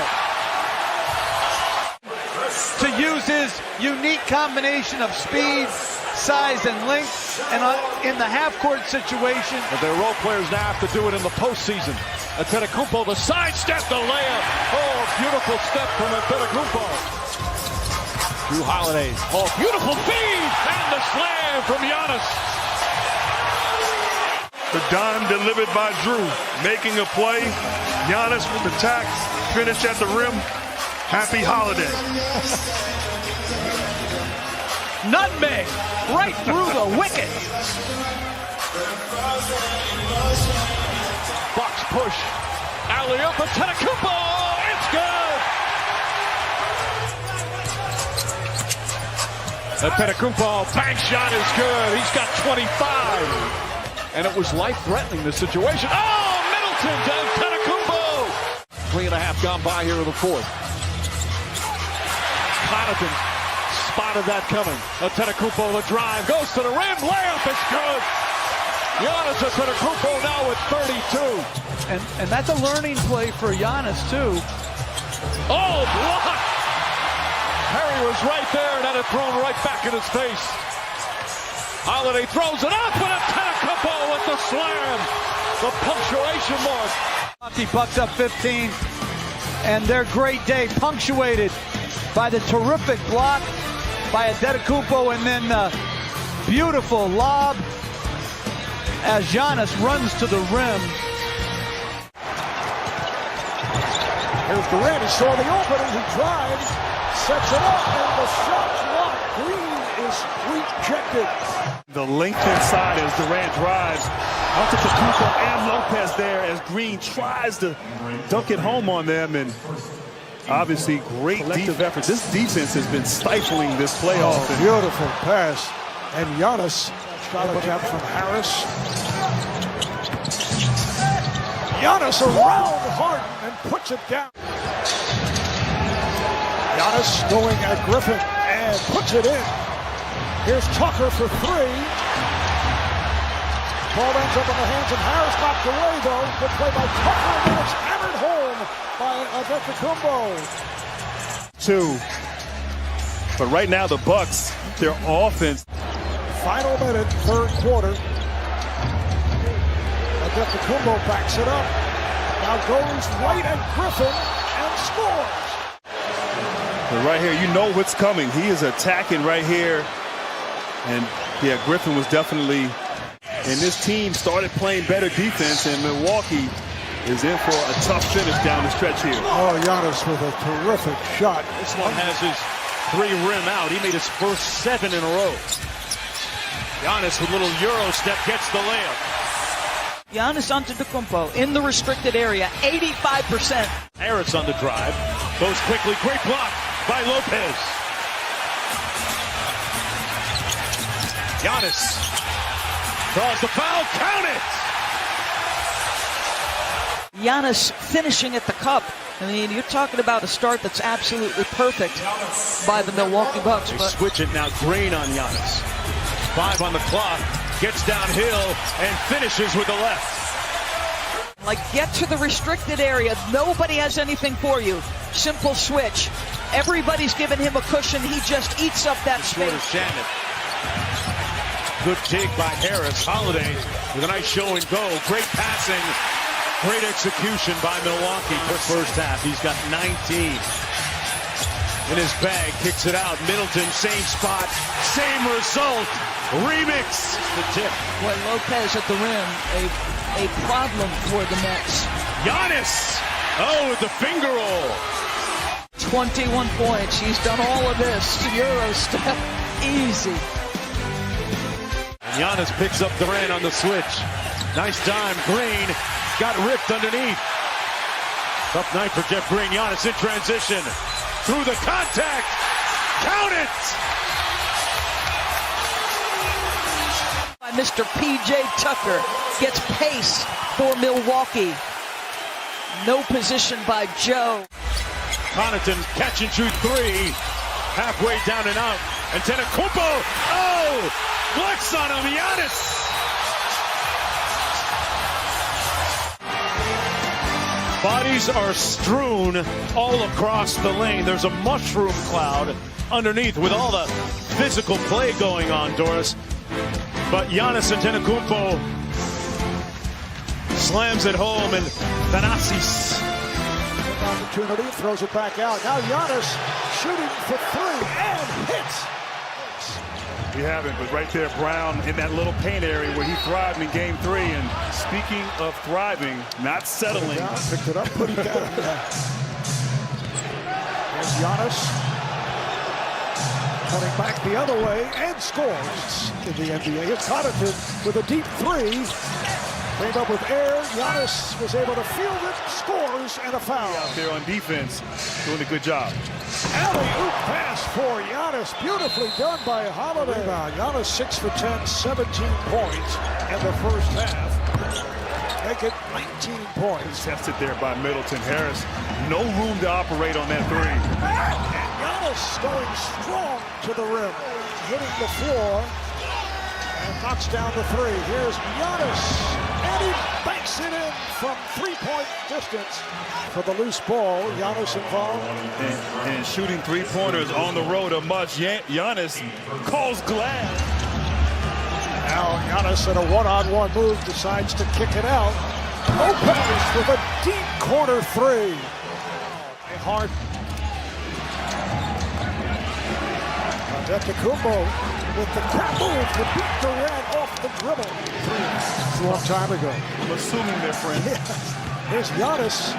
To use his unique combination of speed, size, and length, and in the half-court situation. But their role players now have to do it in the postseason. Antetokounmpo, the sidestep, the layup. Oh, beautiful step from Antetokounmpo. Drew Holiday, oh, beautiful feed, and the slam from Giannis. The dime delivered by Drew, making a play. Giannis with the tack, finish at the rim. Happy holiday. Nutmeg, right through the wicket. Bucks push. Alley-oop, Antetokounmpo, it's good. Antetokounmpo, bank shot is good. He's got 25. And it was life-threatening, this situation. Oh, Middleton to Antetokounmpo. 3.5 gone by here in the fourth. Connaughton spotted that coming. Antetokounmpo, the drive, goes to the rim, layup, it's good. Giannis Antetokounmpo now with 32. And that's a learning play for Giannis, too. Oh, block! Harry was right there and had it thrown right back in his face. Holiday throws it up, and Antetokounmpo with the slam. The punctuation mark. The Bucks up 15, and their great day punctuated by the terrific block by Antetokounmpo, and then beautiful lob as Giannis runs to the rim. Here's Durant. He saw the opening. He drives, sets it up, and the shot blocked. Green is rejected. The length inside as Durant drives. Antetokounmpo and Lopez there as Green tries to dunk it home on them, and obviously great collective effort. This defense has been stifling this playoff. Oh, beautiful pass. And Giannis got a tap from Harris. Giannis around Harden and puts it down. Giannis going at Griffin and puts it in. Here's Tucker for 3. Ball ends up in the hands of Harris, knocked away though. Good play by Tucker, and then it's hammered home by Antetokounmpo. 2. But right now the Bucks, their offense. Final minute, third quarter. Antetokounmpo backs it up. Now goes right at Griffin and scores. But right here, you know what's coming. He is attacking right here. And yeah, Griffin was definitely. And this team started playing better defense, and Milwaukee is in for a tough finish down the stretch here. Oh, Giannis with a terrific shot. This one has his 3 rim out. He made his first 7 in a row. Giannis with a little Euro step gets the layup. Giannis Antetokounmpo in the restricted area, 85%. Harris on the drive. Goes quickly. Great block by Lopez. Giannis draws the foul. Count it! Giannis finishing at the cup. I mean, you're talking about a start that's absolutely perfect by the Milwaukee Bucks. They switch it now. Green on Giannis. 5 on the clock. Gets downhill and finishes with the left. Like, get to the restricted area. Nobody has anything for you. Simple switch. Everybody's giving him a cushion. He just eats up that space. Shannon. Good dig by Harris. Holiday with a nice show and go. Great passing. Great execution by Milwaukee for first half. He's got 19 in his bag. Kicks it out. Middleton, same spot, same result. Remix. The tip. Boy, Lopez at the rim, a problem for the Nets. Giannis. Oh, with the finger roll. 21 points. He's done all of this. Euro step. Easy. Giannis picks up Durant on the switch. Nice dime. Green got ripped underneath. Tough night for Jeff Green. Giannis in transition. Through the contact. Count it! By Mr. P.J. Tucker gets pace for Milwaukee. No position by Joe. Connaughton catch and shoot 3. Halfway down and out. Antetokounmpo. Oh! Flex on him, Giannis. Bodies are strewn all across the lane. There's a mushroom cloud underneath with all the physical play going on, Doris. But Giannis Antetokounmpo slams it home, and Thanasis. Opportunity, throws it back out. Now Giannis shooting for 3 and hits. We haven't, but right there, Brown in that little paint area where he thrived in Game 3. And speaking of thriving, not settling. Picked it up, put it down. There's Giannis coming back the other way and scores in the NBA. It's Connaughton with a deep 3. Came up with air. Giannis was able to field it, scores, and a foul. Out there on defense, doing a good job. Alley-oop pass for Giannis. Beautifully done by Holiday. Giannis 6 for 10, 17 points in the first half. Make it 19 points. Tested there by Middleton. Harris, no room to operate on that 3. And Giannis going strong to the rim. Hitting the floor. And knocks down the 3. Here's Giannis. And he banks it in from 3-point distance for the loose ball. Giannis involved. And shooting 3-pointers on the road a much. Giannis calls glad. Now Giannis in a one-on-one move decides to kick it out. Lopez with a deep corner 3. Hard. Antetokounmpo with the quick move to beat Durant off the dribble. 3. It's a long time ago. I'm assuming they're friends. Yeah. There's Giannis.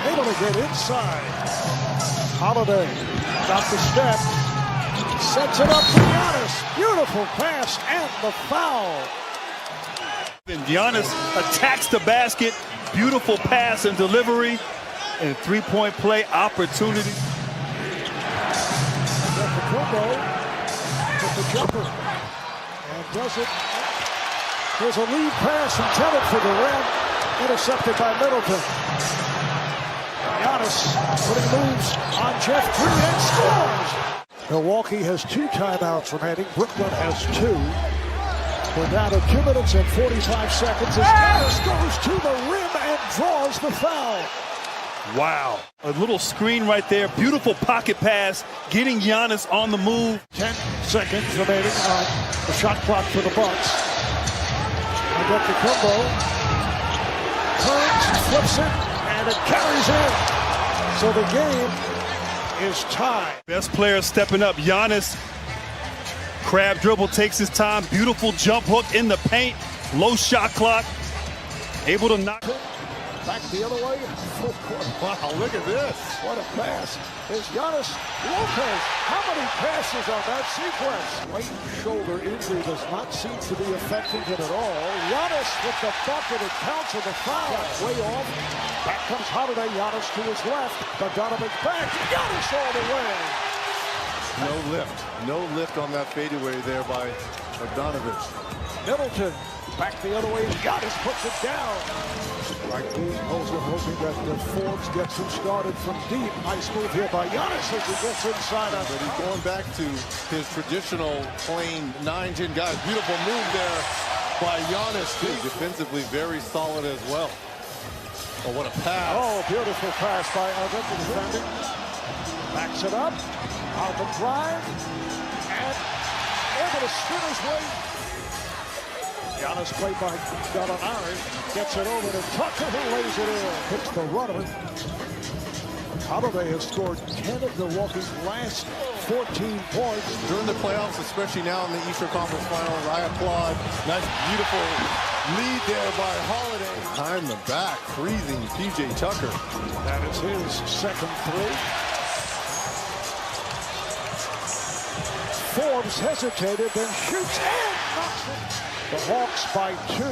Able to get inside. Holiday got the step. Sets it up for Giannis. Beautiful pass and the foul. And Giannis attacks the basket. Beautiful pass and delivery. And 3-point play opportunity. Antetokounmpo with the jumper and does it. There's a lead pass intended for Durant, intercepted by Middleton. Giannis putting moves on Jeff Green and scores. Milwaukee has 2 timeouts remaining. Brooklyn has 2. We're down to 2 minutes and 45 seconds as Giannis goes to the rim and draws the foul. Wow. A little screen right there. Beautiful pocket pass. Getting Giannis on the move. 10 seconds remaining on the shot clock for the Bucks. Antetokounmpo turns, flips it, and it carries in. So the game is tied. Best player stepping up. Giannis. Crab dribble, takes his time. Beautiful jump hook in the paint. Low shot clock. Able to knock. Back the other way. Wow, look at this. What a pass. Is Giannis Lopez. How many passes on that sequence? Right shoulder injury does not seem to be affecting him at all. Giannis with the bucket. It counts as a foul. Way off. Back comes Holiday. Giannis to his left. Bogdanovic's back. Giannis all the way. No lift. No lift on that fadeaway there by Bogdanovic. Middleton. Back the other way. Giannis puts it down. Right, Moser hoping that Forbes gets him started from deep. Nice move here by Giannis as he gets inside. But he's going back to his traditional playing 9-10 guys. Beautiful move there by Giannis, too. Defensively very solid as well. Oh, what a pass. Oh, beautiful pass by Evan, defending. Backs it up. On the drive. And able to spin his way. Giannis played by Gallinari, gets it over to Tucker, who lays it in. Hits the runner. Holiday has scored 10 of Milwaukee's last 14 points. During the playoffs, especially now in the Eastern Conference Finals, I applaud. Nice, beautiful lead there by Holiday. Behind the back, freezing P.J. Tucker. That is his second three. Forbes hesitated, then shoots and knocks it. The Hawks by 2.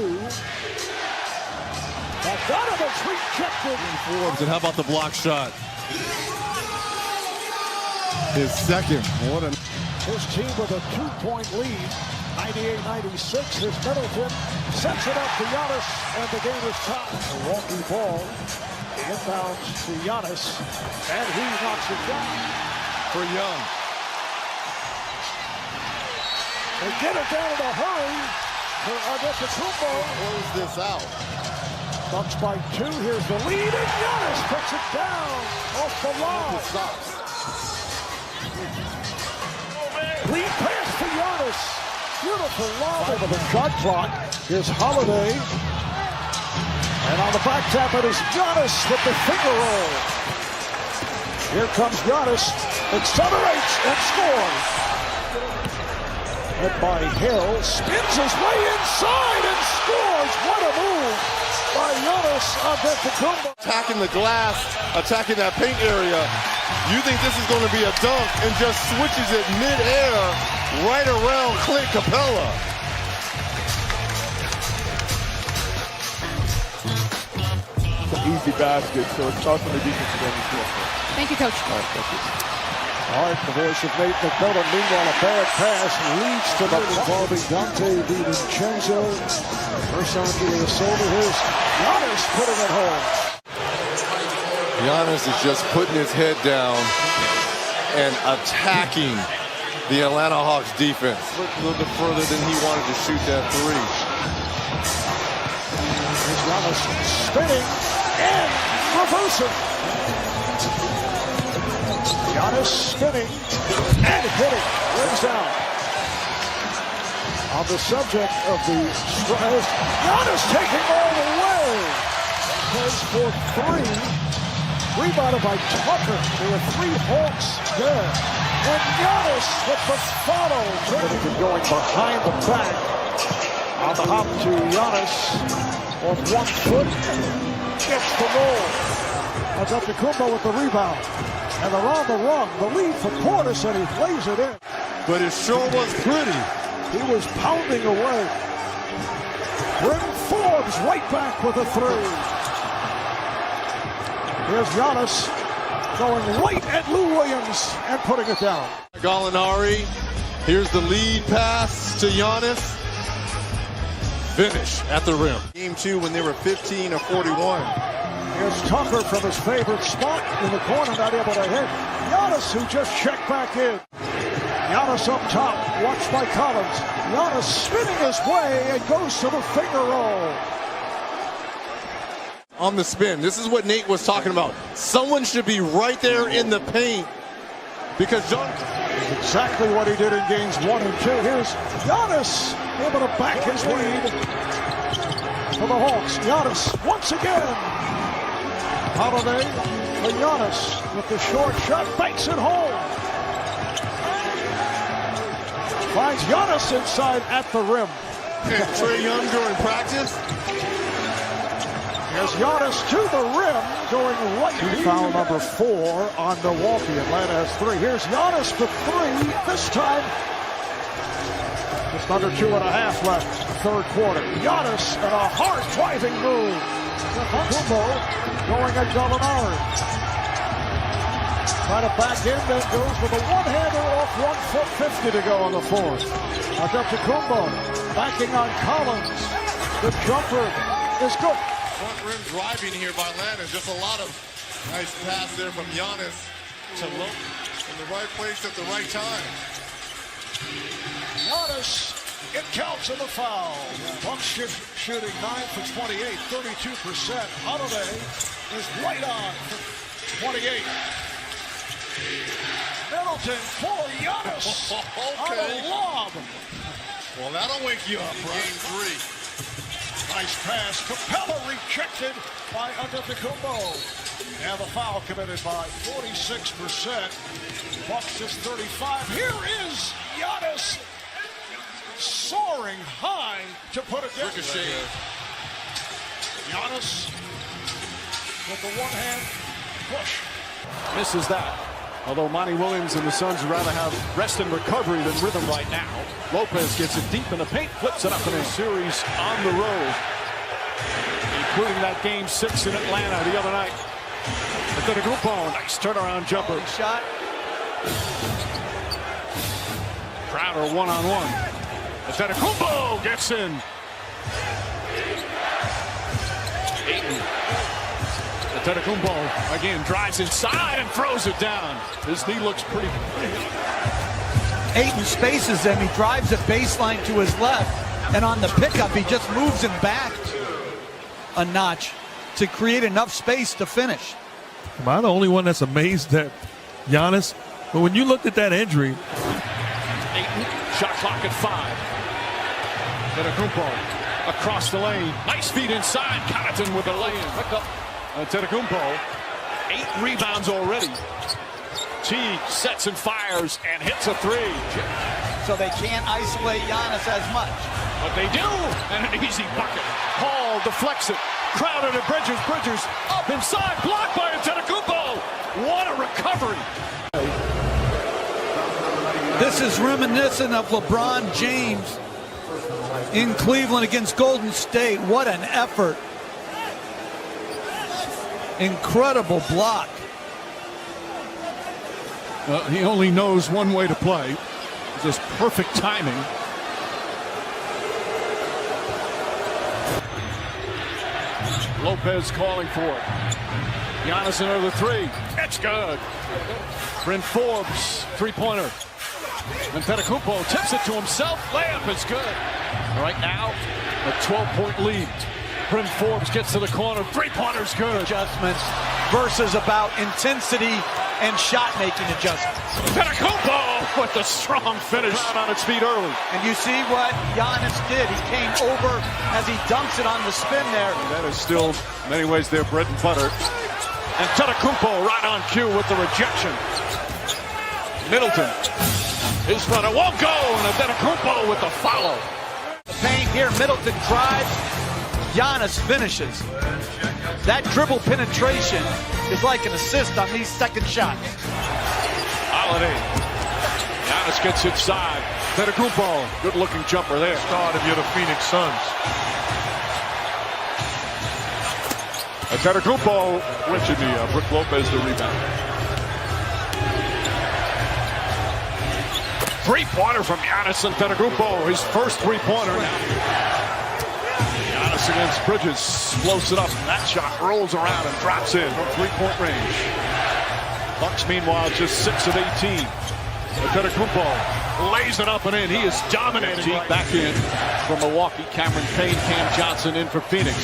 Bogdanovich rejected. Forbes, and how about the block shot? His second. What a... His team with a 2-point lead. 98-96. His Middleton sets it up to Giannis, and the game is tied. Milwaukee ball. Inbounds to Giannis, and he knocks it down. For Young. They get it down in a hurry. Antetokounmpo close this out. Bucks by 2. Here's the lead, and Giannis puts it down off the lob. Lead pass to Giannis. Beautiful lob over the shot clock. Here's Holiday, and on the back tap it is Giannis with the finger roll. Here comes Giannis, accelerates and scores. Hit by Hill, spins his way inside and scores. What a move by Giannis Antetokounmpo. Attacking the glass, attacking that paint area. You think this is going to be a dunk and just switches it mid-air right around Clint Capella. It's an easy basket, so it's tough on the defensive end as well. Thank you, Coach. All right, thank you. All right, the voice of Nate McMillan. Meanwhile, a bad pass leads to the involving Dante DiVincenzo. First on to the shoulder. Here's Giannis putting it home. Giannis is just putting his head down and attacking the Atlanta Hawks defense. A little bit further than he wanted to shoot that three. Here's Giannis spinning and reversing. Giannis spinning and hitting. Rings out. On the subject of the stress, Giannis taking all the way. Plays for 3. Rebounded by Tucker. There are 3 Hawks there. And Giannis with the follow. Middleton going behind the back. On the hop to Giannis. Off 1 foot. Gets the roll. Antetokounmpo with the rebound. And they're on the run. The lead for Portis, and he lays it in. But it sure was pretty. He was pounding away. Bryn Forbes right back with a 3. Here's Giannis going right at Lou Williams and putting it down. Gallinari. Here's the lead pass to Giannis. Finish at the rim. Game 2 when they were 15 or 41. Here's Tucker from his favorite spot in the corner, not able to hit. Giannis, who just checked back in. Giannis up top, watched by Collins. Giannis spinning his way and goes to the finger roll. On the spin, this is what Nate was talking about. Someone should be right there in the paint because John. Exactly what he did in games 1 and 2. Here's Giannis able to back his lead for the Hawks. Giannis once again. Holiday for Giannis with the short shot, banks it home. Finds Giannis inside at the rim. And Trae Young during practice. As Giannis to the rim, going right. Foul number 4 on Milwaukee. Atlanta has 3. Here's Giannis for 3. This time, just under 2.5 left. Third quarter. Giannis and a hard driving move. Antetokounmpo going at Gallinari. Try to back in, then goes with a one-hander off 1 foot 50 to go on the fourth. Antetokounmpo backing on Collins. The jumper is good. Front rim driving here by Atlanta. Just a lot of nice pass there from Giannis to Lope in the right place at the right time. Giannis, it counts in the foul. Bucks shooting 9 for 28, 32%. Holiday is right on for 28. Middleton for Giannis. Okay. On a lob. Well, that'll wake you up, bro. Game 3. Nice pass. Capella rejected by Antetokounmpo. And the foul committed by 46%. Bucks just 35. Here is Giannis soaring high to put it down. Ricochet. Giannis with the one-hand push. Misses that. Although Monty Williams and the Suns would rather have rest and recovery than rhythm right now. Lopez gets it deep in the paint, flips it up in a series on the road, including that game 6 in Atlanta the other night. Antetokounmpo, nice turnaround jumper. Shot. Crowder one-on-one. Antetokounmpo gets in. Ayton. Antetokounmpo again drives inside and throws it down. His knee looks pretty. Ayton spaces him. He drives a baseline to his left. And on the pickup, he just moves him back a notch to create enough space to finish. Am I the only one that's amazed at Giannis? But when you looked at that injury. Ayton, shot clock at 5. Antetokounmpo across the lane. Nice feed inside. Connaughton with a lay-in. Pick up. Antetokounmpo, 8 rebounds already. Teague sets and fires and hits a 3. So they can't isolate Giannis as much. But they do, and an easy bucket. Hall deflects it. Crowder to Bridges. Bridges up inside, blocked by Antetokounmpo. What a recovery. This is reminiscent of LeBron James in Cleveland against Golden State. What an effort. Incredible block. He only knows one way to play. Just perfect timing. Lopez calling for it. Giannis another 3. It's good. Bryn Forbes, three-pointer. Antetokounmpo tips it to himself. Layup is good. Right now, a 12-point lead. Bryn Forbes gets to the corner. Three-pointer's good. Adjustments versus about intensity and shot-making adjustments. Antetokounmpo with the strong finish. Crowd on its feet early. And you see what Giannis did. He came over as he dunks it on the spin there. That is still, in many ways, their bread and butter. Antetokounmpo right on cue with the rejection. Middleton. His runner won't go, and Antetokounmpo with the follow. The paint here, Middleton drives. Giannis finishes. That dribble penetration is like an assist on these second shots. Holiday. Giannis gets inside. Antetokounmpo, good-looking jumper there. Start if you're the Phoenix Suns. Antetokounmpo wrenching the Brook Lopez the rebound. Three-pointer from Giannis Antetokounmpo, his first three-pointer now. Giannis against Bridges, blows it up, and that shot rolls around and drops in from three-point range. Bucks, meanwhile, just 6 of 18. Antetokounmpo lays it up and in. He is dominating. Back in from Milwaukee. Cameron Payne, Cam Johnson in for Phoenix.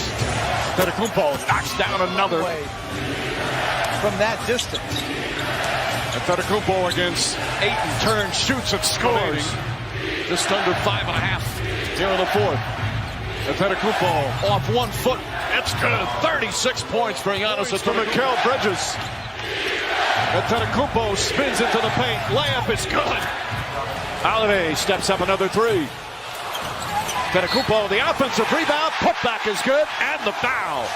Antetokounmpo knocks down another. From that distance. Antetokounmpo against Ayton, turns, shoots, and scores. Just under 5.5 here in the fourth. Antetokounmpo off 1 foot. It's good. 36 points for Giannis Antetokounmpo. Mikal Bridges. Antetokounmpo spins into the paint. Layup is good. Holiday steps up another three. Antetokounmpo, the offensive rebound. Putback is good. And the foul.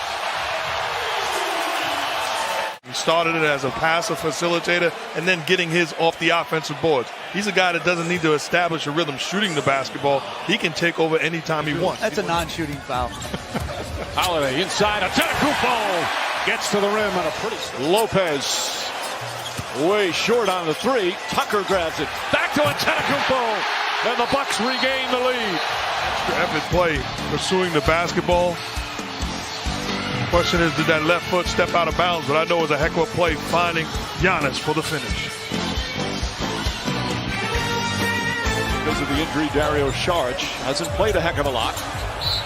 He started it as a passer facilitator and then getting his off the offensive boards. He's a guy that doesn't need to establish a rhythm shooting the basketball. He can take over anytime he wants. That's a non-shooting foul. Holiday inside. Antetokounmpo gets to the rim on a pretty. Lopez way short on the three. Tucker grabs it. Back to Antetokounmpo. And the Bucks regain the lead. Effort play pursuing the basketball. Question is, did that left foot step out of bounds? But I know it was a heck of a play finding Giannis for the finish. Because of the injury, Dario Saric hasn't played a heck of a lot.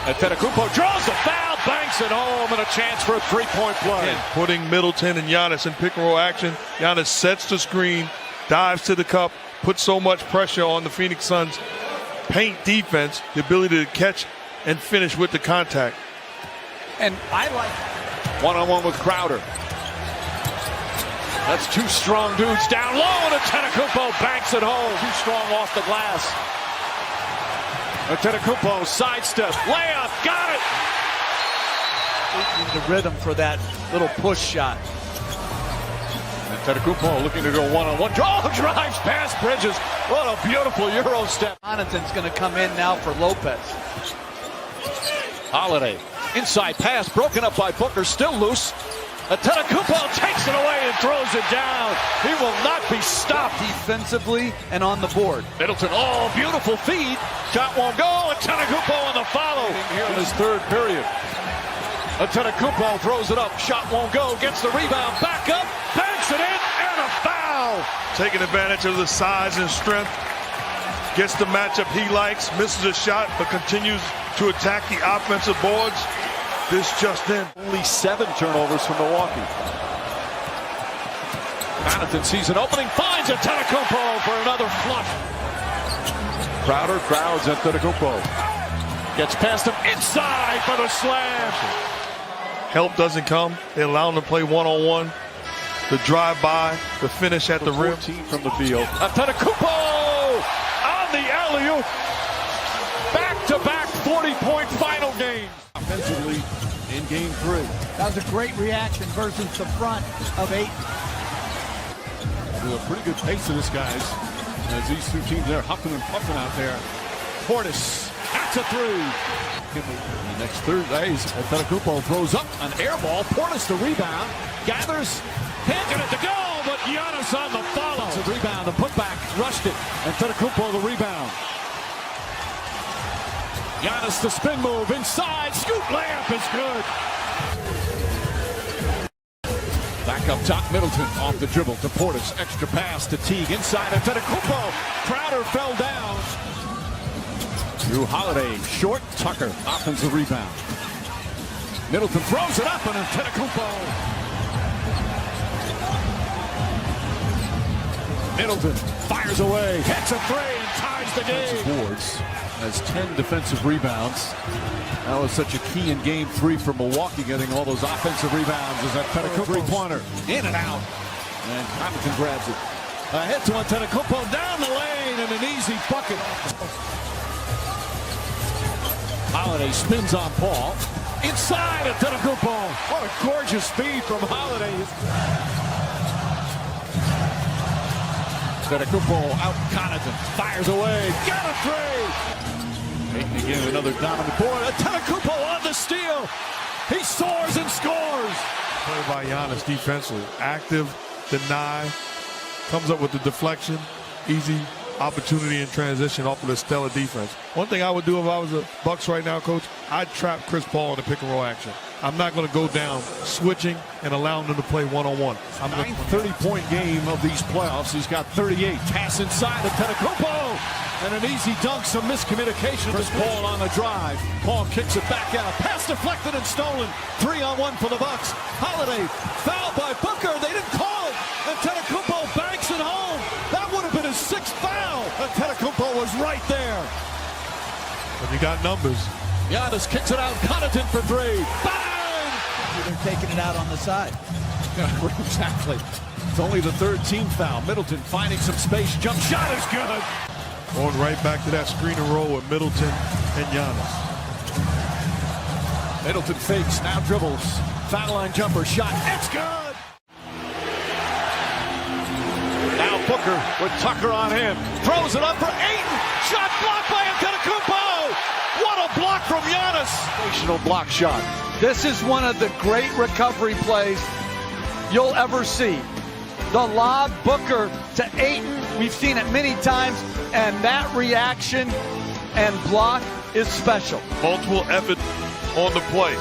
Antetokounmpo draws the foul, banks it home, and a chance for a three-point play. And putting Middleton and Giannis in pick and roll action. Giannis sets the screen, dives to the cup, puts so much pressure on the Phoenix Suns paint defense, the ability to catch and finish with the contact. And I like one-on-one with Crowder. That's two strong dudes down low, and Antetokounmpo banks it home. Too strong off the glass. Antetokounmpo sidestep, layup, got it. the rhythm for that little push shot. Antetokounmpo looking to go one-on-one. Draw, drives past Bridges. What a beautiful Euro step. Connaughton's going to come in now for Lopez. Holiday. Inside pass broken up by Booker, still loose. Antetokounmpo takes it away and throws it down. He will not be stopped defensively and on the board. Middleton, oh, beautiful feed. Shot won't go. Antetokounmpo on the follow here in his third period. Antetokounmpo throws it up. Shot won't go. Gets the rebound. Back up. Banks it in. And a foul. Taking advantage of the size and strength. Gets the matchup he likes. Misses a shot, but continues to attack the offensive boards. This just in. Only 7 turnovers from Milwaukee. Connaughton sees an opening, finds Antetokounmpo for another flush. Crowder crowds Antetokounmpo. Gets past him inside for the slam. Help doesn't come. They allow him to play one-on-one. The drive-by, the finish at the rim. 14 from the field. Antetokounmpo on the alley-oop. Back-to-back 40-point final game. Offensively in game 3. That was a great reaction versus the front of 8. A pretty good pace of this, guys. As these two teams are huffing and puffing out there. Portis, that's a 3. The next 3 days, Antetokounmpo throws up an air ball. Portis the rebound. Gathers, handed it to go, but Giannis on the follow. It's a rebound, the putback, rushed it. Antetokounmpo the rebound. Giannis the spin move inside. Scoop layup is good. Back up top, Middleton off the dribble to Portis. Extra pass to Teague inside. Antetokounmpo. Crowder fell down. Drew Holiday short. Tucker offensive rebound. Middleton throws it up and Antetokounmpo. Middleton fires away. Hits a 3 and ties the game. Boards. Has 10 defensive rebounds. That was such a key in game 3 for Milwaukee, getting all those offensive rebounds. Is that Antetokounmpo three-pointer in and out, and Connaughton grabs it. Ahead to Antetokounmpo down the lane and an easy bucket. Holiday spins on Paul. Inside Antetokounmpo. What a gorgeous feed from Holiday. Antetokounmpo out. Connaughton fires away. Got a 3. Making again another dominant board. Antetokounmpo on the steal. He soars and scores. Play by Giannis defensively. Active, deny, comes up with the deflection. Easy opportunity in transition off of the stellar defense. One thing I would do if I was the Bucks right now, Coach, I'd trap Chris Paul in the pick and roll action. I'm not going to go down switching and allowing them to play one-on-one. I'm going 30-point game of these playoffs. He's got 38. Pass inside to Antetokounmpo. And an easy dunk, some miscommunication. Chris Paul on the drive. Paul kicks it back out. Pass deflected and stolen. 3-on-1 for the Bucks. Holiday fouled by Booker. They didn't call it. Antetokounmpo banks it home. That would have been his 6th foul. Antetokounmpo was right there. But you got numbers. Giannis kicks it out. Connaughton for 3. Bang! They're taking it out on the side. Exactly. It's only the 3rd team foul. Middleton finding some space. Jump shot is good. Going right back to that screen and roll with Middleton and Giannis. Middleton fakes, now dribbles. Foul line jumper shot. It's good. Now Booker with Tucker on him. Throws it up for Ayton. Shot blocked by Antetokounmpo. What a block from Giannis. Sensational block shot. This is one of the great recovery plays you'll ever see. The lob, Booker to Ayton. We've seen it many times, and that reaction and block is special. Multiple effort on the play.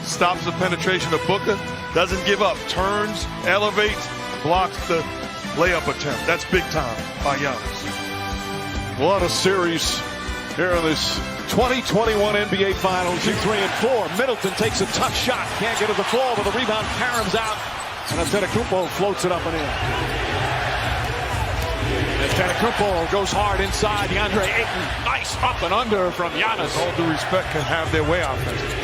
Stops the penetration of Booker. Doesn't give up. Turns, elevates, blocks the layup attempt. That's big time by Giannis. What a series here in this 2021 NBA Finals. 3 and 4. Middleton takes a tough shot. Can't get to the floor, but the rebound caroms out. And Antetokounmpo floats it up and in. Antetokounmpo goes hard inside. DeAndre Ayton, nice up and under from Giannis. All due respect, can have their way offensively.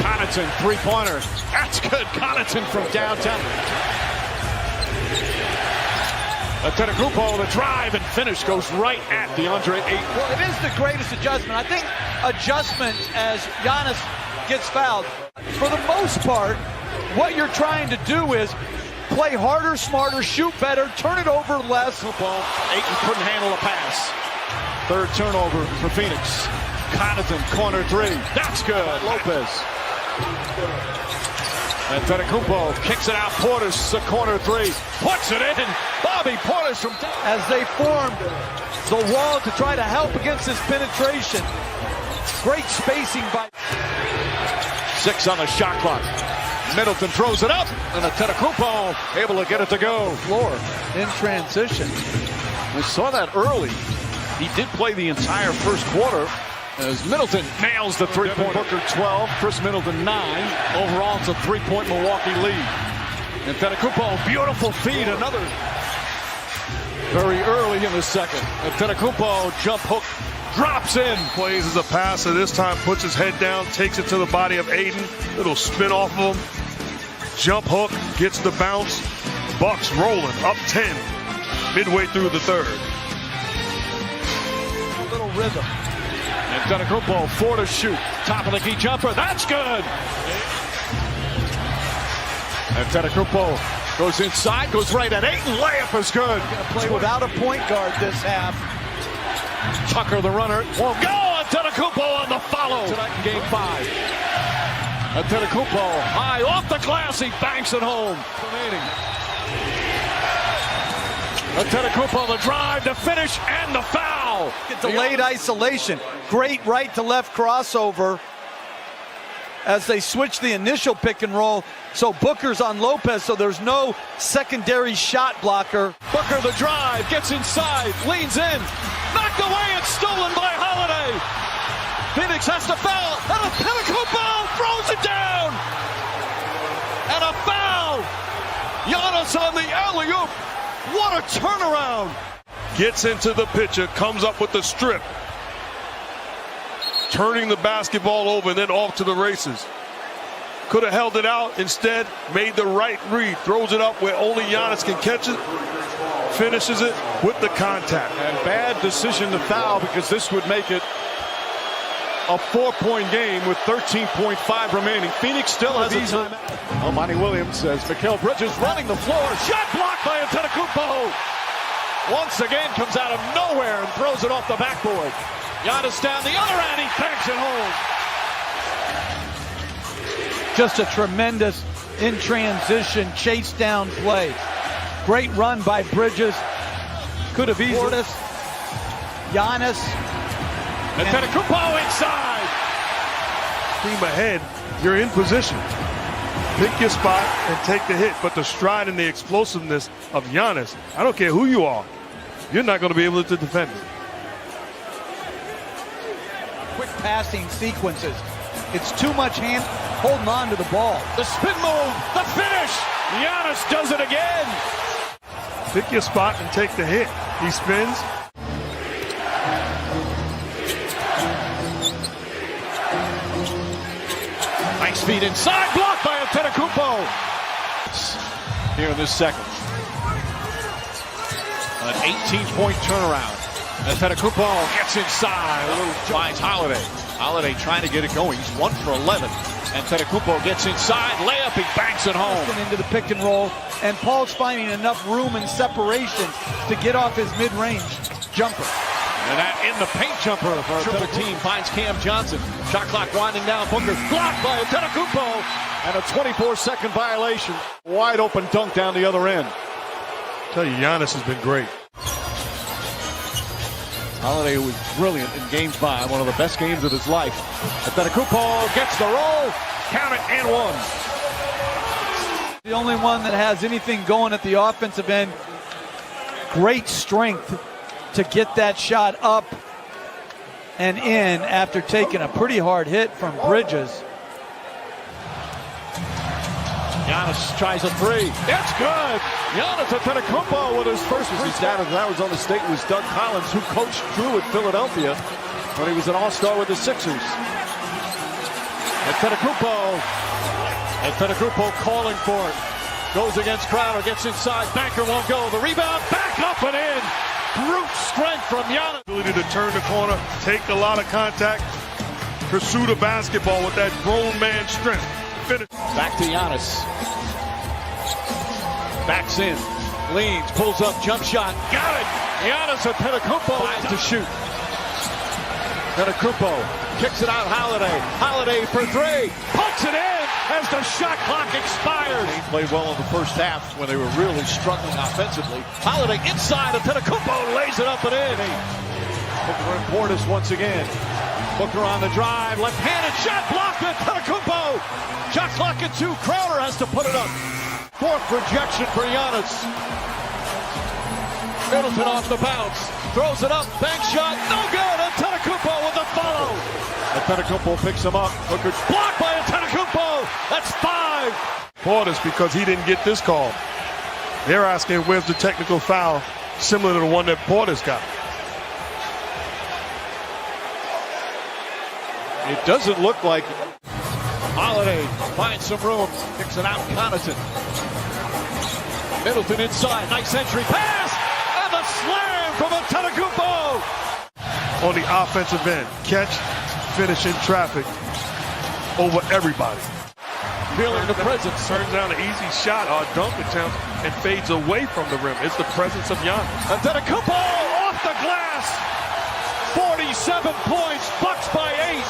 Connaughton, 3-pointer. That's good. Connaughton from downtown. Antetokounmpo, the drive and finish goes right at DeAndre Ayton. Well, it is the greatest adjustment. I think adjustment as Giannis gets fouled. For the most part, what you're trying to do is play harder, smarter, shoot better, turn it over less. Ayton couldn't handle a pass. 3rd turnover for Phoenix. Connaughton, corner 3. That's good. Lopez. Antetokounmpo kicks it out. Portis, the corner 3. Puts it in. Bobby Portis from... As they formed the wall to try to help against this penetration. Great spacing by... 6 on the shot clock. Middleton throws it up, and Antetokounmpo able to get it to go. Floor in transition. We saw that early. He did play the entire first quarter as Middleton nails the 3-point. Booker 12, Chris Middleton 9. Overall, it's a 3-point Milwaukee lead. Antetokounmpo, beautiful feed, another very early in the second. Antetokounmpo, jump hook, drops in. Plays as a passer. This time puts his head down, takes it to the body of Ayton. Little spin off of him. Jump hook, gets the bounce. Bucks rolling, up 10, midway through the 3rd. A little rhythm. Antetokounmpo, 4 to shoot. Top of the key jumper, that's good. Antetokounmpo goes inside, goes right at Ayton. Layup is good. Gonna play without a point guard this half. Tucker, the runner, won't go. Antetokounmpo on the follow. Tonight in Game 5. Antetokounmpo high off the glass. He banks it home. Antetokounmpo, the drive, the finish, and the foul. Delayed isolation. Great right to left crossover as they switch the initial pick and roll. So Booker's on Lopez, so there's no secondary shot blocker. Booker, the drive, gets inside, leans in, knocked away and stolen by Holiday. Phoenix has to foul, and Antetokounmpo throws it down. And a foul. Giannis on the alley-oop. What a turnaround. Gets into the picture, comes up with the strip. Turning the basketball over and then off to the races. Could have held it out, instead made the right read. Throws it up where only Giannis can catch it. Finishes it with the contact. And bad decision to foul because this would make it a 4-point game with 13.5 remaining. Phoenix still has a timeout. Monty Williams says Mikal Bridges running the floor. Shot blocked by Antetokounmpo. Once again comes out of nowhere and throws it off the backboard. Giannis down the other end. He banks it home. Just a tremendous in transition chase down play. Great run by Bridges. Could have easily. Giannis. Antetokounmpo inside. steam ahead, you're in position. Pick your spot and take the hit. But the stride and the explosiveness of Giannis, I don't care who you are, you're not going to be able to defend it. Quick passing sequences. It's too much hand holding on to the ball. The spin move, the finish. Giannis does it again. Pick your spot and take the hit. He spins. Nice feed inside, blocked by Antetokounmpo. Here in this second. An 18-point turnaround. Antetokounmpo gets inside. A little finds Holiday. Holiday trying to get it going. He's 1 for 11. Antetokounmpo gets inside. Layup, he banks it home. Into the pick and roll. And Paul's finding enough room and separation to get off his mid-range jumper. And that in the paint jumper for triple team finds Cam Johnson. Shot clock winding down. Booker blocked by Antetokounmpo. And a 24-second violation. Wide open dunk down the other end. I tell you, Giannis has been great. Holiday, who was brilliant in Game 5, one of the best games of his life. Antetokounmpo gets the roll. Count it and one. The only one that has anything going at the offensive end. Great strength to get that shot up and in after taking a pretty hard hit from Bridges. Giannis tries a three. It's good. Giannis Antetokounmpo with his first free stat of Arizona State was Doug Collins, who coached Drew at Philadelphia when he was an all-star with the Sixers. Antetokounmpo calling for it. Goes against Crowder, gets inside. Banker won't go. The rebound, back up and in. Brute strength from Giannis. Ability to turn the corner, take a lot of contact, pursue the basketball with that grown man strength. Finish. Back to Giannis. Backs in. Leans, pulls up, jump shot. Got it! Giannis Antetokounmpo tries to shoot. Antetokounmpo kicks it out. Holiday for three. Puts it in as the shot clock expired. He played well in the first half when they were really struggling offensively. Holiday inside. Antetokounmpo lays it up and in. Booker and Portis once again. Booker on the drive. Left-handed shot blocked. Antetokounmpo. Shot clock at 2. Crowder has to put it up. Fourth rejection for Giannis. Middleton off the bounce. Throws it up. Bank shot. No good. Antetokounmpo with the follow. Antetokounmpo picks him up. Booker blocked by Antetokounmpo. That's 5. Portis, because he didn't get this call. They're asking where's the technical foul similar to the one that Portis got. It doesn't look like Holiday finds some room. Kicks it out. Connaughton. Middleton inside. Nice entry pass. And the slam from Antetokounmpo. On the offensive end, catch, finish in traffic over everybody. Feeling the presence. Turns down an easy shot or dunk attempt and fades away from the rim. It's the presence of Giannis. Antetokounmpo off the glass. 47 points. Bucks by 8.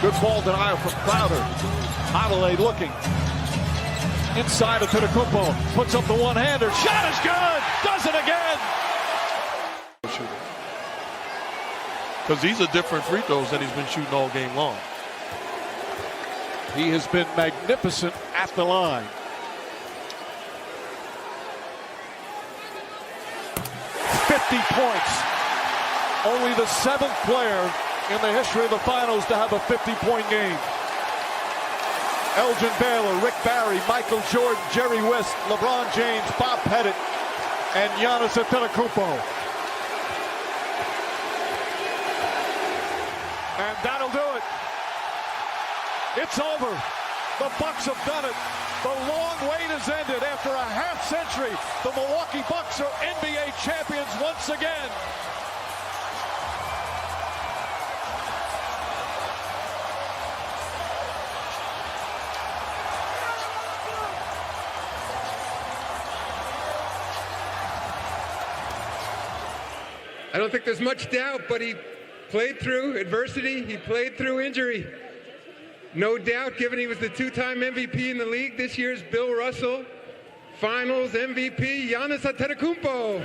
Good ball denial from Crowder. Holiday looking. Inside of Antetokounmpo. Puts up the one-hander. Shot is good. Does it again. Because these are different free throws than he's been shooting all game long. He has been magnificent at the line. 50 points. Only the 7th player in the history of the finals to have a 50-point game. Elgin Baylor, Rick Barry, Michael Jordan, Jerry West, LeBron James, Bob Pettit, and Giannis Antetokounmpo. And that'll do it. It's over. The Bucks have done it. The long wait has ended. After a half century, the Milwaukee Bucks are NBA champions once again. I don't think there's much doubt, but he played through adversity. He played through injury. No doubt, given he was the 2-time MVP in the league, this year's Bill Russell Finals MVP, Giannis Antetokounmpo.